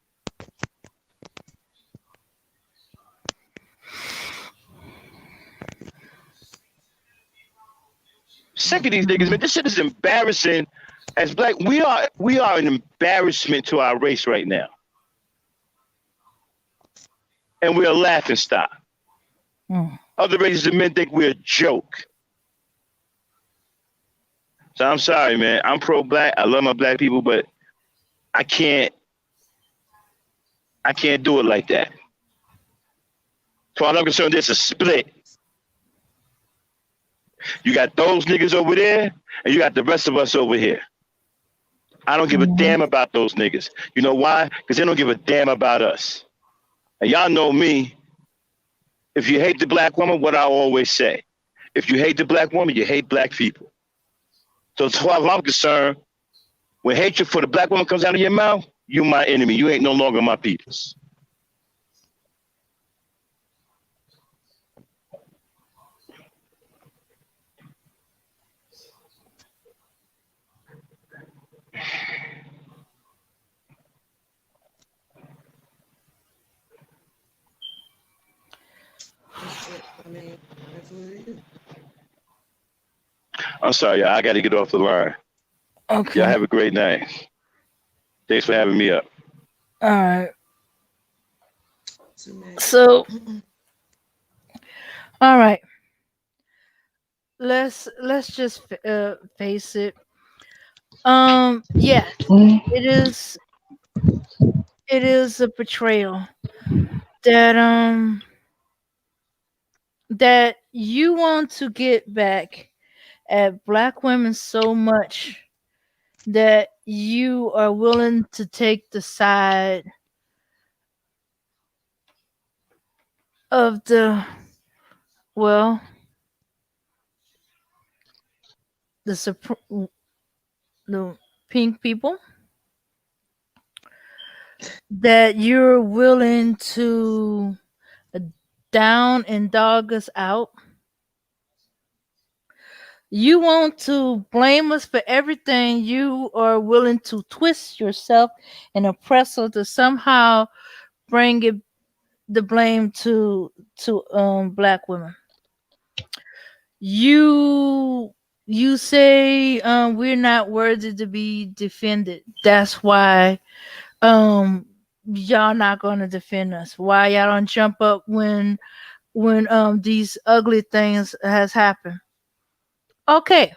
Sick of these niggas, man. This shit is embarrassing. As black, we are an embarrassment to our race right now. And we're a laughing stock. Other races of men think we're a joke. So I'm sorry, man. I'm pro-black. I love my black people, but I can't do it like that. As far as I'm concerned, there's a split. You got those niggas over there, and you got the rest of us over here. I don't give a damn about those niggas. You know why? Because they don't give a damn about us. And y'all know me. If you hate the black woman, what I always say. If you hate the black woman, you hate black people. So as far as I'm concerned, when hatred for the black woman comes out of your mouth, you my enemy. You ain't no longer my peoples. I mean, that's what it is. I'm sorry, y'all. I got to get off the line. Y'all Okay. have a great night. Thanks for having me up. All right. To me. So, all right. Let's just face it. Yes, Mm. it is. It is a betrayal that that you want to get back at black women so much that you are willing to take the side of well the the pink people, that you're willing to down and dog us out. You want to blame us for everything. You are willing to twist yourself and oppress us to somehow bring it the blame to black women. You say we're not worthy to be defended. That's why y'all not gonna defend us. Why y'all don't jump up when these ugly things has happened? Okay,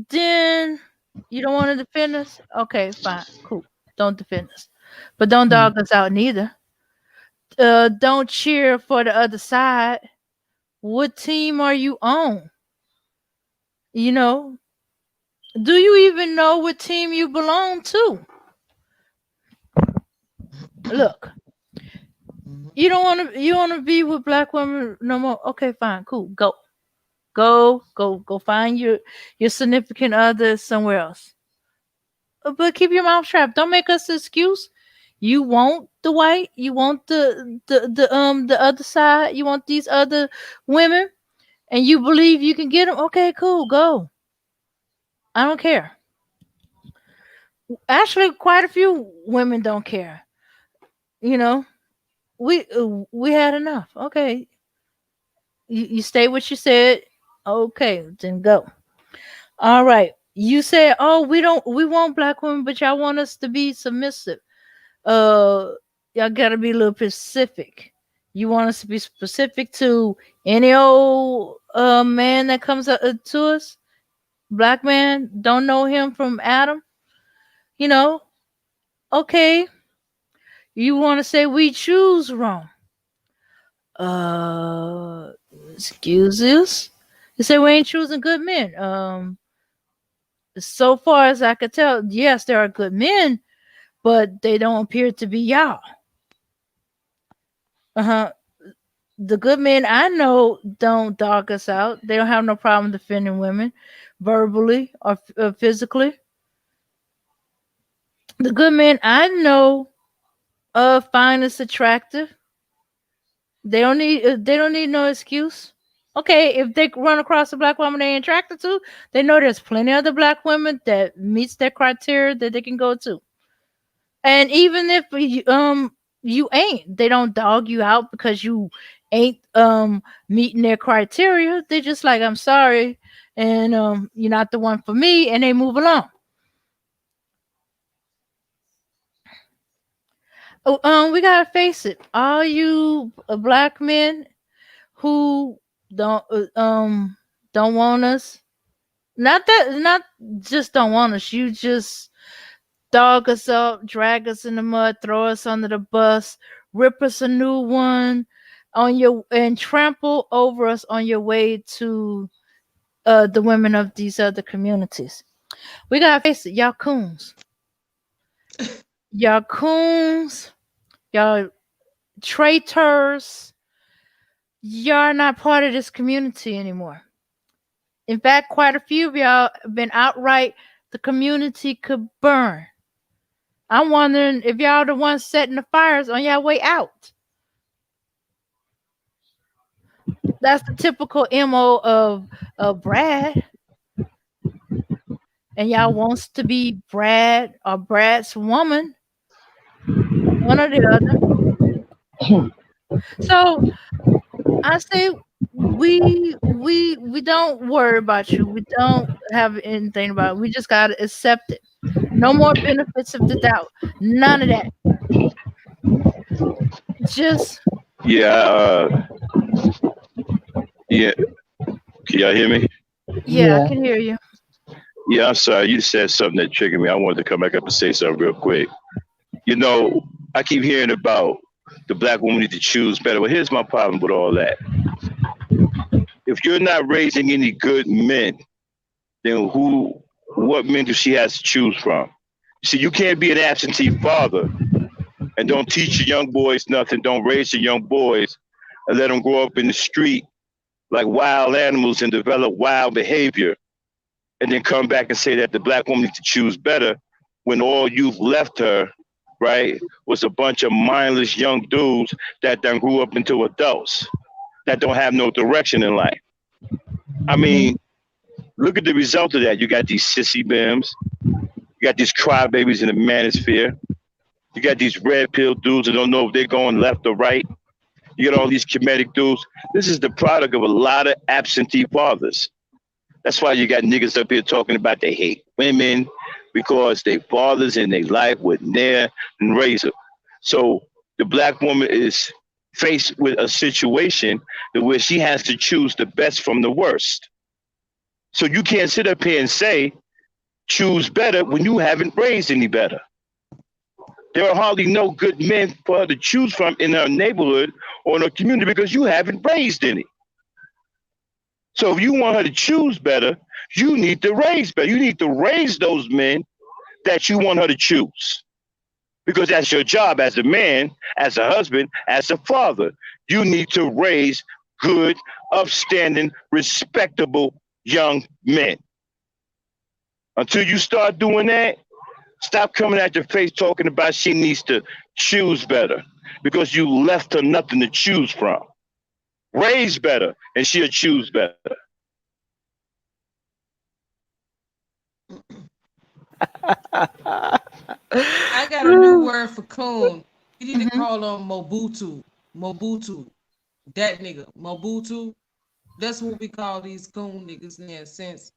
then you don't want to defend us. Okay, fine, cool. Don't defend us, but don't dog us out neither. Don't cheer for the other side. What team are you on? You know, do you even know what team you belong to? Look, you don't want to be with black women no more. Okay, fine, cool. Go find your significant other somewhere else. But keep your mouth shut. Don't make us an excuse. You want the white, you want the other side, you want these other women, and you believe you can get them. Okay, cool, go. I don't care. Actually, quite a few women don't care. You know, we had enough. Okay, you stay what you said. Okay, then go. All right. You said, oh, we want black women, but y'all want us to be submissive. Uh, y'all gotta be a little specific. You want us to be specific to any old man that comes to us? Black man, don't know him from Adam. You know, okay. You want to say we choose wrong? Uh, excuse us. You say we ain't choosing good men. So far as I could tell, yes, there are good men, but they don't appear to be y'all. Uh huh. The good men I know don't dog us out. They don't have no problem defending women, verbally or physically. The good men I know find us attractive. They don't need no excuse. Okay, if they run across a black woman they ain't attracted to, they know there's plenty of other black women that meets their criteria that they can go to. And even if you ain't, they don't dog you out because you ain't meeting their criteria. They just like, I'm sorry, and you're not the one for me, and they move along. Oh, we gotta face it. All you black men who don't don't want us, not just don't want us. You just dog us up, drag us in the mud, throw us under the bus, rip us a new one on your and trample over us on your way to the women of these other communities. We gotta face it, y'all coons. Y'all coons, y'all traitors, y'all not part of this community anymore. In fact, quite a few of y'all have been outright the community could burn. I'm wondering if y'all the ones setting the fires on y'all way out. That's the typical MO of Brad. And y'all wants to be Brad or Brad's woman, one or the other. So I say we don't worry about you. We don't have anything about it. We just gotta accept it. No more benefits of the doubt. None of that. Just Yeah, yeah. Can y'all hear me? yeah, I Yeah. can hear you. Yeah, I'm sorry. You said something that triggered me. I wanted to come back up and say something real quick. You know, I keep hearing about the black woman need to choose better. Well, here's my problem with all that. If you're not raising any good men, then what men do she has to choose from? See, you can't be an absentee father and don't teach your young boys nothing. Don't raise your young boys and let them grow up in the street like wild animals and develop wild behavior, and then come back and say that the black woman needs to choose better when all you've left her, right, was a bunch of mindless young dudes that then grew up into adults that don't have no direction in life. I Hmm. mean, look at the result of that. You got these sissy bims, you got these crybabies in the manosphere, you got these red pill dudes that don't know if they're going left or right. You got all these comedic dudes. This is the product of a lot of absentee fathers. That's why you got niggas up here talking about they hate women because they fathers in their life would never raise them. So the black woman is faced with a situation where she has to choose the best from the worst. So you can't sit up here and say choose better when you haven't raised any better. There are hardly no good men for her to choose from in her neighborhood or in her community because you haven't raised any. So if you want her to choose better, you need to raise better. You need to raise those men that you want her to choose. Because that's your job as a man, as a husband, as a father. You need to raise good, upstanding, respectable young men. Until you start doing that, stop coming at your face talking about she needs to choose better because you left her nothing to choose from. Raise better and she'll choose better. I got a new word for coon. You need to Mhm. call him Mobutu. Mobutu. That nigga. Mobutu. That's what we call these coon niggas now since,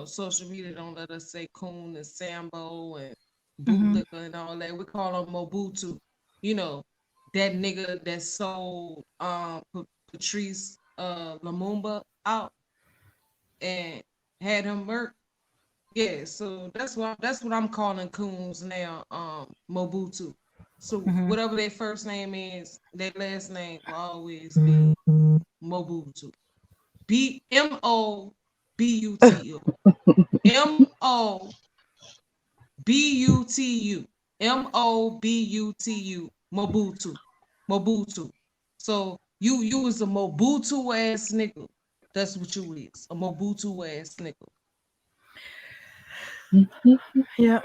social media don't let us say coon and Sambo and Mhm. bootlicker and all that. We call him Mobutu. You know, that nigga that sold Patrice Lumumba out and had him murked. Yeah, so that's what I'm calling coons now, Mobutu. So Mhm. whatever their first name is, their last name will always be Mobutu. Mobutu. Mobutu. Mobutu. Mobutu. Mobutu. So you was a Mobutu ass nigga. That's what you is. A Mobutu ass nigga. Yeah.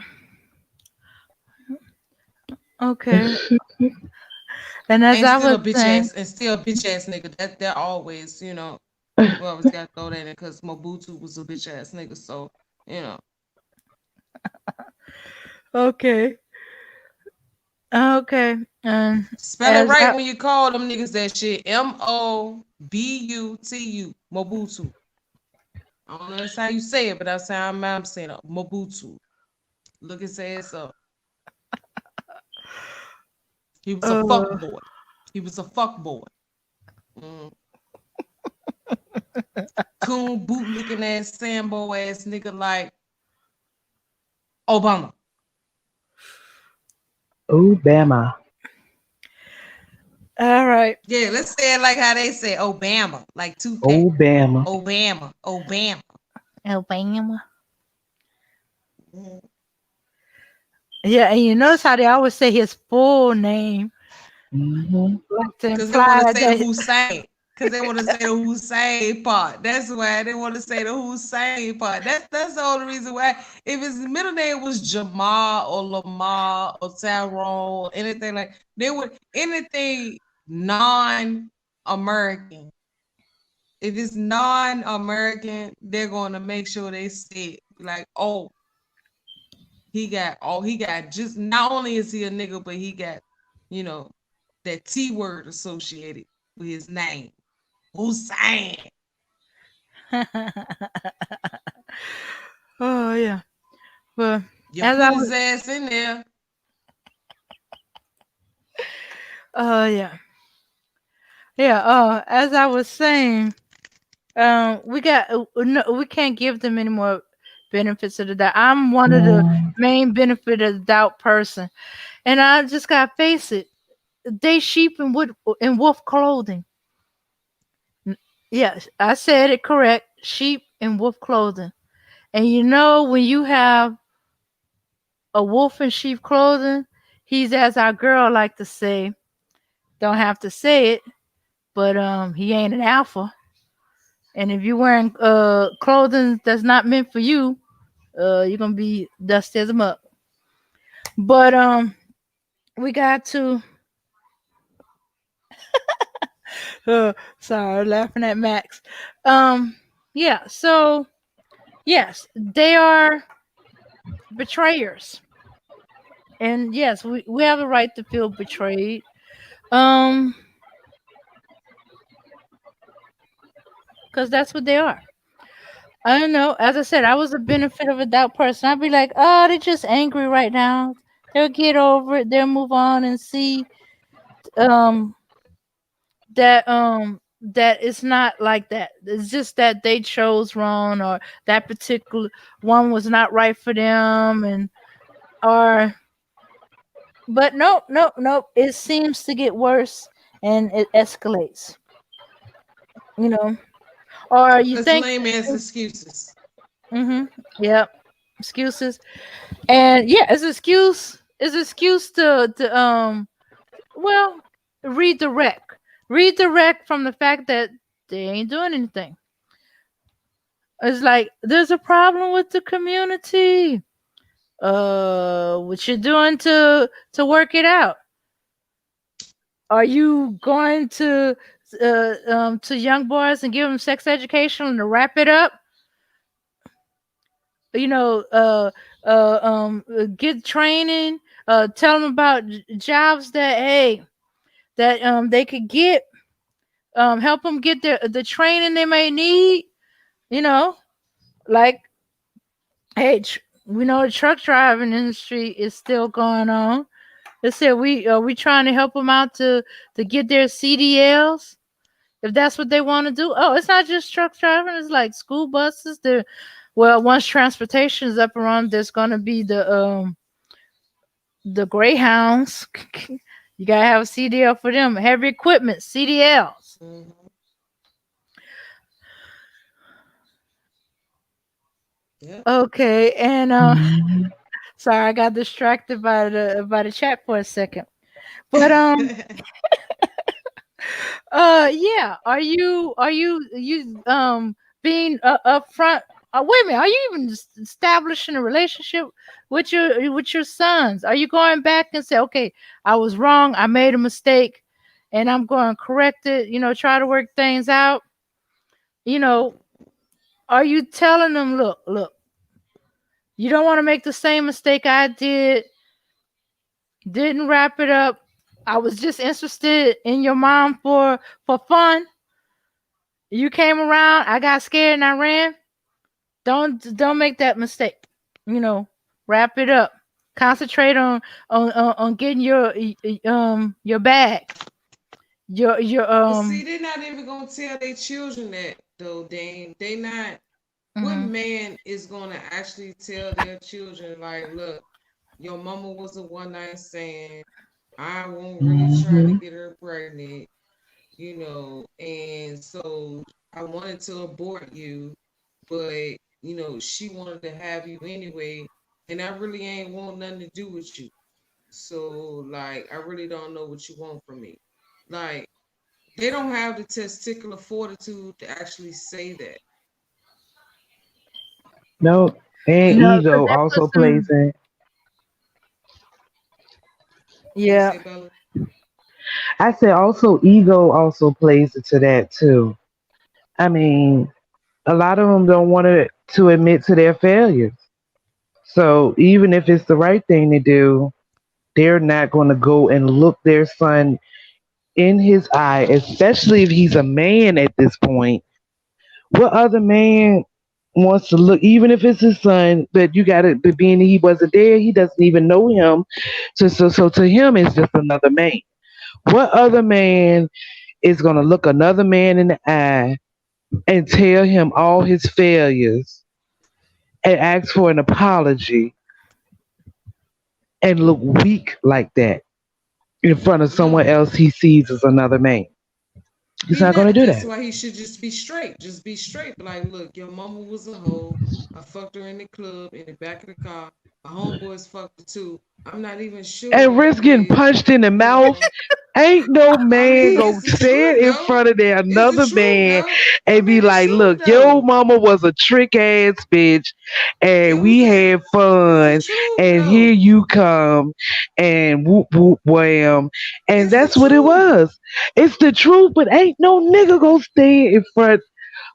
Okay. And as And I still was a bitch saying, ass and still a bitch ass nigga. That always, we always gotta throw that in because Mobutu was a bitch ass nigga. So, you know. okay, okay, and Spell it as right I, when you call them niggas that shit. Mobutu. Mobutu. I don't know that's how you say it, but that's how I'm saying it. Mobutu. Look his ass up. He was a fuck uh, boy. He was a fuck boy. Mm. Coon boot licking ass Sambo ass nigga like Obama. Obama. all right, Yeah, let's say it like how they say Obama, like Tupac. Obama. Obama. Obama. Alabama. Mhm. Yeah, and you notice how they always say his full name, Hmm. like to Cause they want imply to say the that. Hussein. Cause they want to say the Hussein part. That's why they want to say the Hussein part. That's the only reason why. If his middle name was Jamal or Lamar or Tyrone, anything like they would anything non-American. If it's non-American, they're going to make sure they say like, oh, he got just not only is he a nigga, but he got, you know, that T word associated with his name. Hussein. Oh yeah. Well, You as put I his was, ass in there. yeah, yeah. As I was saying, we got no, we can't give them any more benefits of the doubt. I'm one of the Mm, main benefit of the doubt person, and I just gotta face it. They sheep in wolf clothing. Yes, I said it correct. Sheep in wolf clothing. And you know when you have a wolf in sheep clothing, he's as our girl like to say. Don't have to say it, but he ain't an alpha. And if you're wearing clothing that's not meant for you, you're gonna be dusty as a mug. But we got to sorry, laughing at Max. Um yeah, so yes, they are betrayers. And yes, we have a right to feel betrayed. Um, because that's what they are. I don't know. As I said, I was a benefit of a doubt person. I'd be like, oh, they're just angry right now. They'll get over it. They'll move on and see um that it's not like that. It's just that they chose wrong or that particular one was not right for them and or but nope, nope, nope. It seems to get worse and it escalates. You know. Or you That's think lame ass excuses. mhm. Yep. Excuses. And yeah, it's excuse to well, redirect. Redirect from the fact that they ain't doing anything. It's like there's a problem with the community. What you doing to work it out? Are you going to young boys and give them sex education and to wrap it up? You know, get training, tell them about jobs that hey that they could get, help them get the training they may need. You know, like hey, we know the truck driving industry is still going on. They said we trying to help them out to get their CDLs if that's what they want to do. Oh, it's not just truck driving; it's like school buses. The well, once transportation is up and running, there's gonna be the Greyhounds. You gotta have a CDL for them. Heavy equipment CDLs. Hmm. Yep. Okay, and mm. sorry, I got distracted by the chat for a second. But yeah, are you being upfront? Wait a minute, are you even establishing a relationship with your sons? Are you going back and say, okay, I was wrong, I made a mistake, and I'm going to correct it? You know, try to work things out. You know, are you telling them, look, you don't want to make the same mistake I did? Didn't wrap it up. I was just interested in your mom for fun. You came around, I got scared and I ran. Don't make that mistake. You know, wrap it up. Concentrate on getting your bag. Your But see, they're not even gonna tell their children that though, Dane. They not. What mhm, man is gonna actually tell their children like, look, your mama was a one night stand. I won't really try to Mhm. get her pregnant, and so I wanted to abort you, but she wanted to have you anyway, and I really ain't want nothing to do with you. So like I really don't know what you want from me. Like they don't have the testicular fortitude to actually say that. No, and They no, because ego that also puts plays them. in. what you Yeah. say, Bella? I said also ego also plays into that too. I mean, a lot of them don't want to admit to their failures. So even if it's the right thing to do, they're not going to go and look their son in his eye, especially if he's a man at this point. What other man wants to look, even if it's his son, but you got it, but being he wasn't there, he doesn't even know him. So to him, it's just another man. What other man is going to look another man in the eye and tell him all his failures and ask for an apology and look weak like that in front of someone No. else he sees as another man? He's He not going to not. do That's that. why he should just be straight. Just be straight. Be like, look, your mama was a hoe. I fucked her in the club in the back of the car. My homeboys fucked her too. I'm not even And sure risk getting if punched in the mouth. the Ain't no I man mean, gonna it's the truth, stand in though. front of there It's the another truth, man though. I and be mean, it's like, true, look, your though. mama was a trick ass bitch It and was we the had it's the fun truth, and here though. you come and whoop whoop wham. And It's the that's what it truth. was. It's the truth, but ain't no nigga gonna stand in front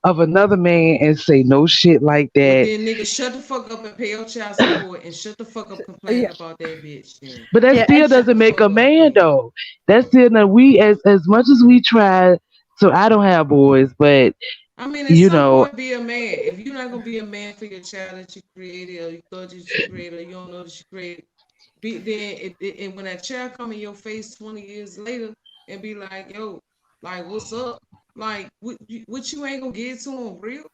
of another man and say no shit like Well, that. then, nigga, shut the fuck up and pay your child support and shut the fuck up complaining Yeah, about that bitch. Then But that yeah, still shut doesn't the make fuck a up, man then. though. That's still not we as much as we try. So I don't have boys, but I mean, at you some know, point, be a man. If you're not gonna be a man for your child that you created, or you thought that you created, or you don't know that you created, be then. And when that child come in your face 20 years later and be like, "Yo, like, what's up? Like, what you ain't gonna get to him real?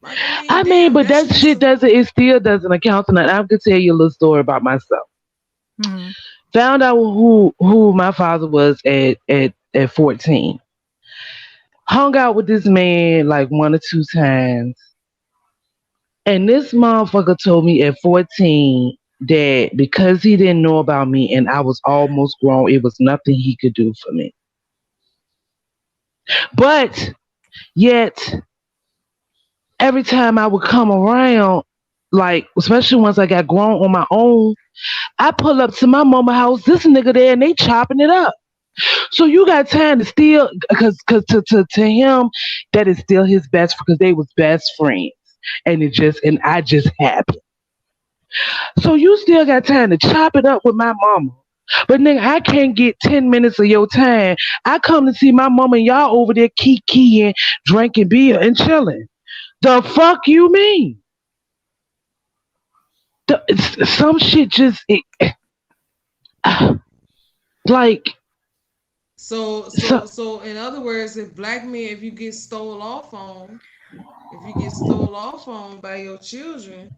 Like, I mean, I mean, damn, but that that should be shit some. doesn't. It still doesn't account to nothing. I could tell you a little story about myself. hmm Found out who my father was at 14. Hung out with this man like one or two times, and this motherfucker told me at 14 that because he didn't know about me and I was almost grown, it was nothing he could do for me. But yet, every time I would come around, like especially once I got grown on my own, I pull up to my mama house. This nigga there, and they chopping it up. So you got time to still, cause to him, that is still his best because they was best friends, and I just happened. So you still got time to chop it up with my mama. But nigga, I can't get 10 minutes of your time. I come to see my mama and y'all over there kikiing, drinking beer and chilling. The fuck you mean? Some shit just like so. So in other words, if black men, if you get stole off on, if you get stole off on by your children,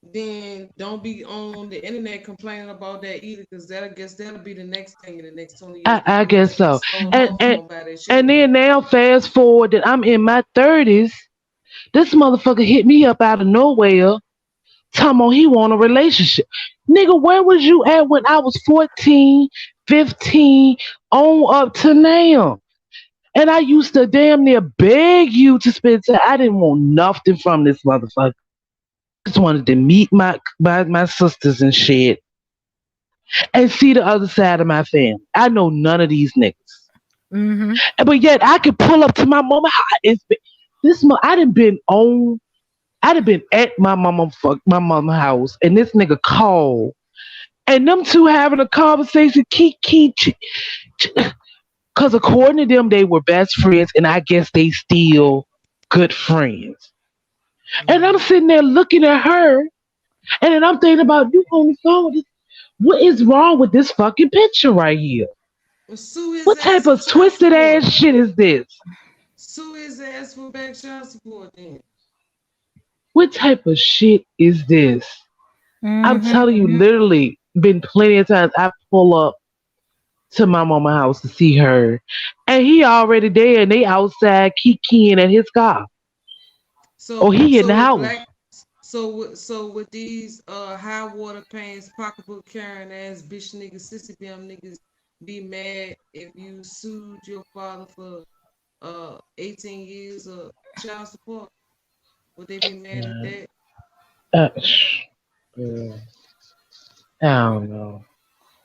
then don't be on the internet complaining about that either, because that I guess that'll be the next thing in the next 20 years. The I boys guess getting so. stole And off and on by their and children. then now fast forward that I'm in my 30s. This motherfucker hit me up out of nowhere. Talking about he want a relationship. Nigga, where was you at when I was 14, 15, on up to now? And I used to damn near beg you to spend time. I didn't want nothing from this motherfucker. I just wanted to meet my sisters and shit and see the other side of my family. I know none of these niggas. hmm But yet I could pull up to my mama. I done been on. I'd have been at my mama house, and this nigga called, and them two having a conversation. Cause according to them, they were best friends, and I guess they still good friends. And I'm Mm-hmm. sitting there looking at her, and then I'm thinking about you on the phone. What is wrong with this fucking picture right here? Well, sue his What type ass for of child twisted support. ass shit is this? Sue his ass for back child support. Then What type of shit is this? I'm hmm telling you, literally, been plenty of times I pull up to my mama house to see her, and he already there, and they outside kikiing at his car, or he in the so with house. black, so with these high water pants, pocketbook carrying ass bitch niggas, sissy bum niggas, be mad if you sued your father for 18 years of child support? Would they be mad at that? Uh, uh, I don't know.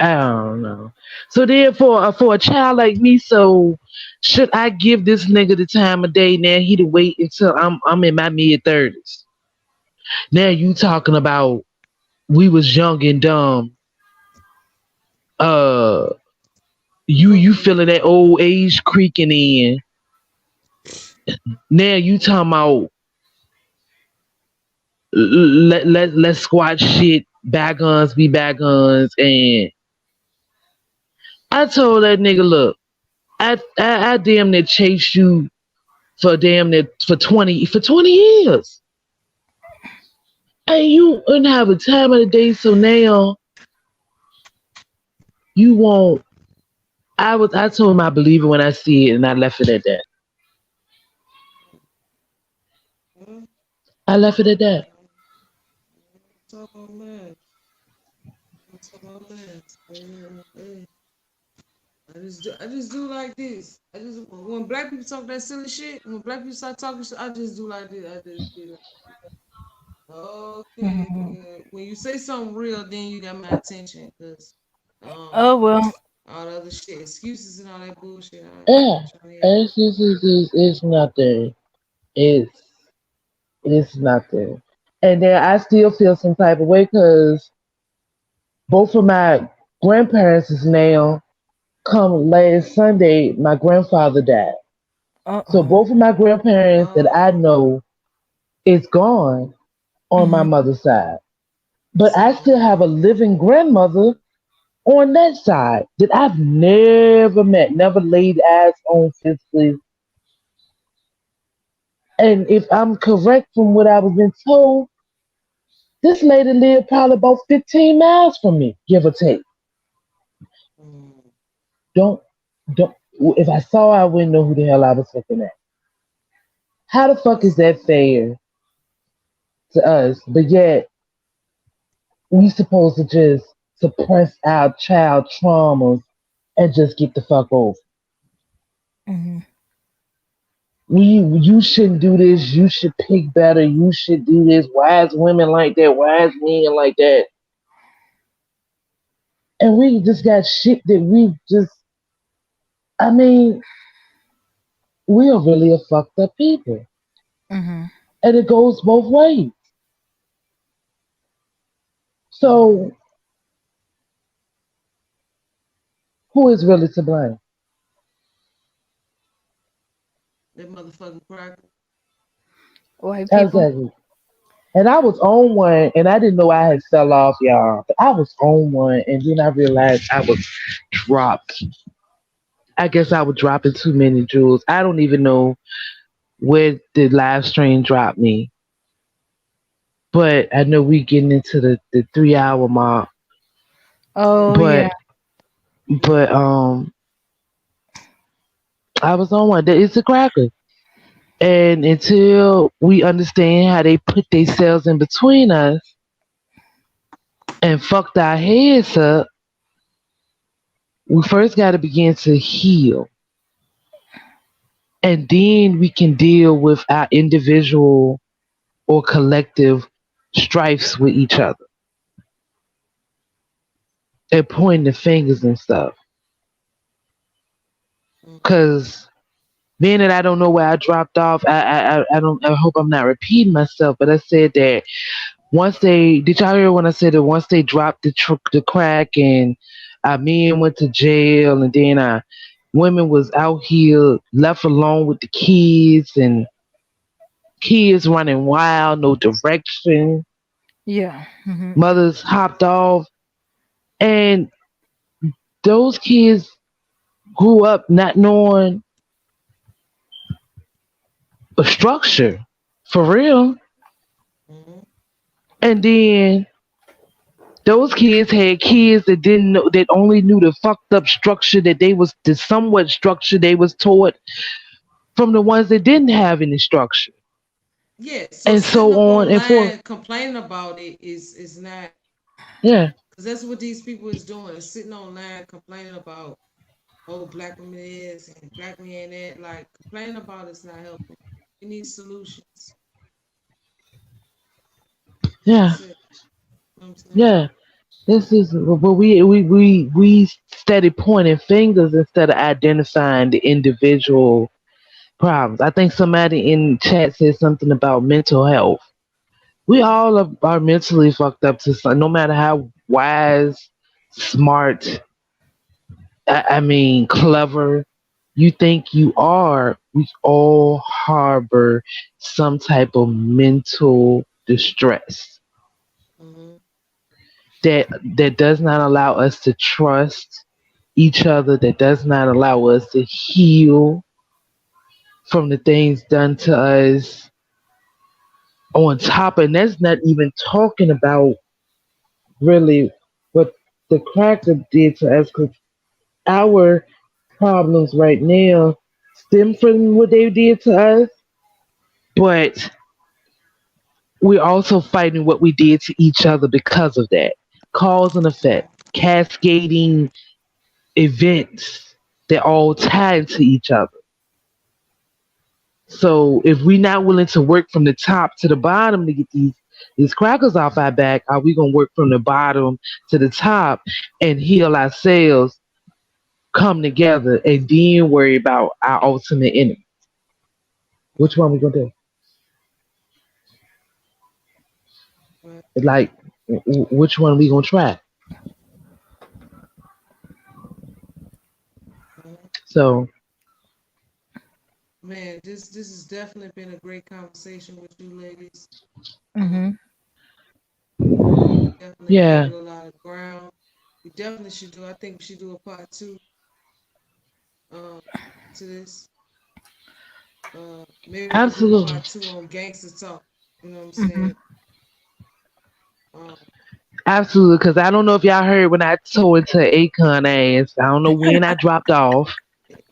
I don't know. So therefore, for a child like me, so should I give this nigga the time of day? Now he to wait until I'm in my mid 30s. Now you talking about we was young and dumb. Uh, you feeling that old age creaking in. Now you talking about let's squash shit, bygones be bygones, and I told that nigga, look, I damn near chased you for damn near for 20 years. And you wouldn't have a time of the day, so now you won't. I told him I believe it when I see it, and I left it at that. Well, I left it at that. talk on that. Talk about that. Hey, I just do like this. I just when black people talk that silly shit, when black people start talking shit, I just do like this. I just be like, okay. Mhm. When you say something real, then you got my attention, cause um Oh well. all the other shit, excuses and all that bullshit. I Yeah, ain't trying to hear that. it's nothing. It's it's nothing. And then I still feel some type of way because both of my grandparents is now come last Sunday. My grandfather died, so Uh-oh. both of my grandparents that I Oh, know is gone on my Mhm. mother's side. But I sad. still have a living grandmother on that side that I've never met, never laid eyes on physically. And if I'm correct from what I was been told, this lady lived probably about 15 miles from me, give or take. Mm, Don't, don't, if I saw her, I wouldn't know who the hell I was looking at. How the fuck is that's that fair to us? But yet, we supposed to just suppress our child traumas and just get the fuck over. Mhm. You shouldn't do this. You should pick better. You should do this. Why is women like that? Why is men like that? And we just got shit that we just. I mean, we are really a fucked up people, Mhm. and it goes both ways. mm-hmm. So who is really to blame? That motherfucking cracker. White people. Exactly. And I was on one, and I didn't know I had fell off, y'all. But I was on one, and then I realized I was dropped. I guess I was dropping too many jewels. I don't even know where the live stream dropped me, but I know we getting into the 3 hour mark. Yeah. Oh yeah. But but I was on one. It's a cracker, and until we understand how they put themselves in between us and fucked our heads up, we first got to begin to heal, and then we can deal with our individual or collective strifes with each other and pointing the fingers and stuff. Mm-hmm. Cause being that I don't know where I dropped off, I don't. I hope I'm not repeating myself. But I said that once they did y'all hear when I said that once they dropped the crack and men went to jail and then women was out here left alone with the kids and kids running wild, no direction. Yeah. Mhm. Mothers hopped off, and those kids grew up not knowing a structure for real. Mm-hmm. And then those kids had kids that didn't know, that only knew the fucked up structure that they was the somewhat structure they was taught from the ones that didn't have any structure, Yeah. So and sitting so up on and forth. online complaining about it is not, Yeah, because that's what these people is doing. Is sitting online complaining about black women is and black men that, like, complaining about it's not helping. We need solutions. yeah, That's it. You know what I'm saying? yeah. This is but we steady pointing fingers instead of identifying the individual problems. I think somebody in chat said something about mental health. We all are mentally fucked up to some, no matter how wise, smart, I mean, clever you think you are, we all harbor some type of mental distress Mm-hmm. that does not allow us to trust each other, that does not allow us to heal from the things done to us. On top, and that's not even talking about really what the cracker did to us, because our problems right now stem from what they did to us, but we're also fighting what we did to each other because of that. Cause and effect, Right. cascading events that all tie into each other. So if we're not willing to work from the top to the bottom to get these crackers off our back, are we gonna work from the bottom to the top and heal ourselves, come together, and then worry about our ultimate enemy? Which Right. one we gonna do? Right. Like, which one we gonna try? Mhm. So Man, this has definitely been a great conversation with you ladies. Um, Mhm. definitely yeah, covered a lot of ground. We definitely should do. I think we should do a part two um, to this. Maybe do a part absolutely, two on gangster talk. You know what I'm saying? Mhm. Um, absolutely. Because I don't know if y'all heard when I tore into Akon ass. I don't know when I dropped off.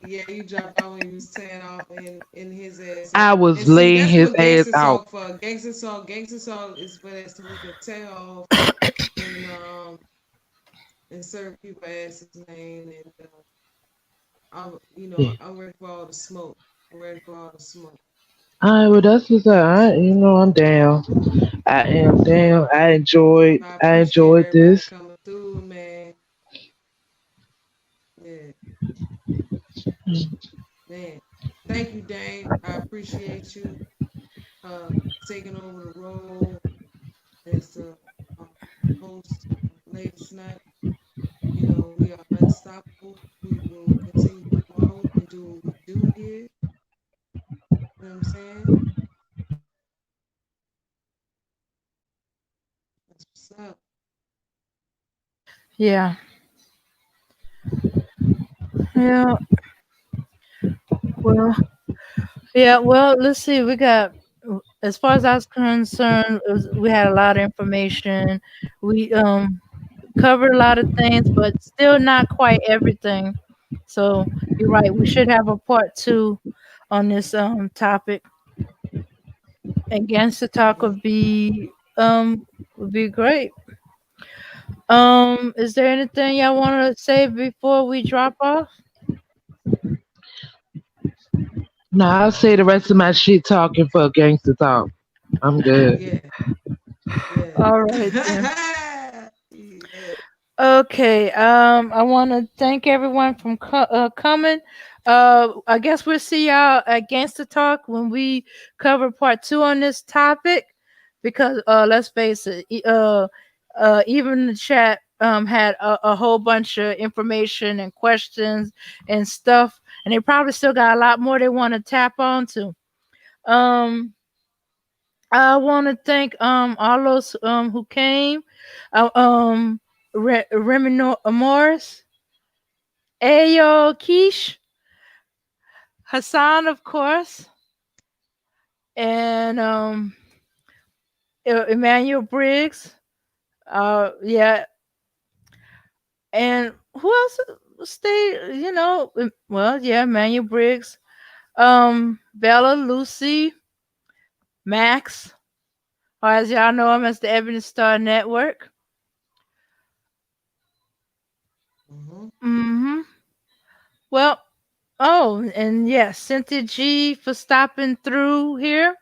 yeah, you dropped out when you was tearing off in his ass, I and was see laying that's his what ass gangster out. talk for. Gangster talk is for that so we can tear off and insert people asses name and Yeah. I'm ready for all the smoke. I'm ready for all the smoke. All right, well that's what's up. I'm down. I am down. I I appreciate enjoyed everybody this. coming through, man. Yeah, man. Thank you, Dane. I appreciate you uh taking over the role as the uh, host of Ladies Night. You know, we are unstoppable. We will continue to grow and do what we do here. You know what I'm saying? That's what's up. Yeah. Yeah. Well. Yeah. Well. Let's see. We got. As far as I was concerned, we had a lot of information. We covered a lot of things, but still not quite everything. So you're right. We should have a part two on this topic. Against the talk would be great. Is there anything y'all want to say before we drop off? Now I'll say the rest of my shit talking for gangster talk. I'm good. Yeah, yeah. All right then. Yeah. Okay. I want to thank everyone from coming. I guess we'll see y'all against the talk when we cover part two on this topic, because let's face it, even the chat had a whole bunch of information and questions and stuff, and they probably still got a lot more they want to tap onto. Um, I want to thank all those who came. Remy Morris, Ayo Keish, Hassan, of course, and Emmanuel Briggs. Yeah, and who else stayed? Well, yeah, Emmanuel Briggs, Bella, Lucy, Max, or as y'all know him as the Ebony Star Network. Hmm. Mm-hmm. Well, oh, and yes, Cynthia G for stopping through here.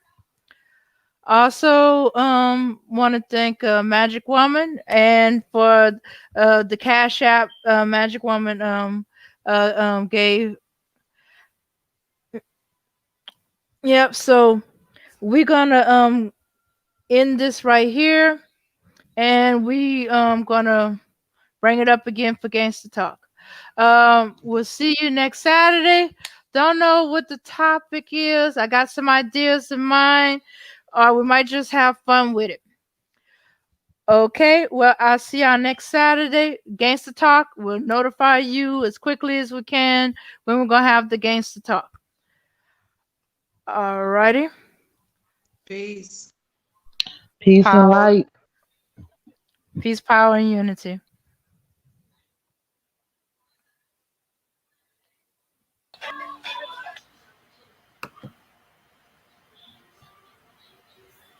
Also, want to thank Magic Woman and for the Cash App Magic Woman gave. Yep. So we're gonna end this right here, and we gonna bring it up again for Gangsta Talk. We'll see you next Saturday. Don't know what the topic is. I got some ideas in mind, or we might just have fun with it. Okay, well, I'll see y'all next Saturday. Gangster Talk. We'll notify you as quickly as we can when we're gonna have the Gangster Talk. Alrighty. Peace. Peace and Power, light. peace, power, and unity.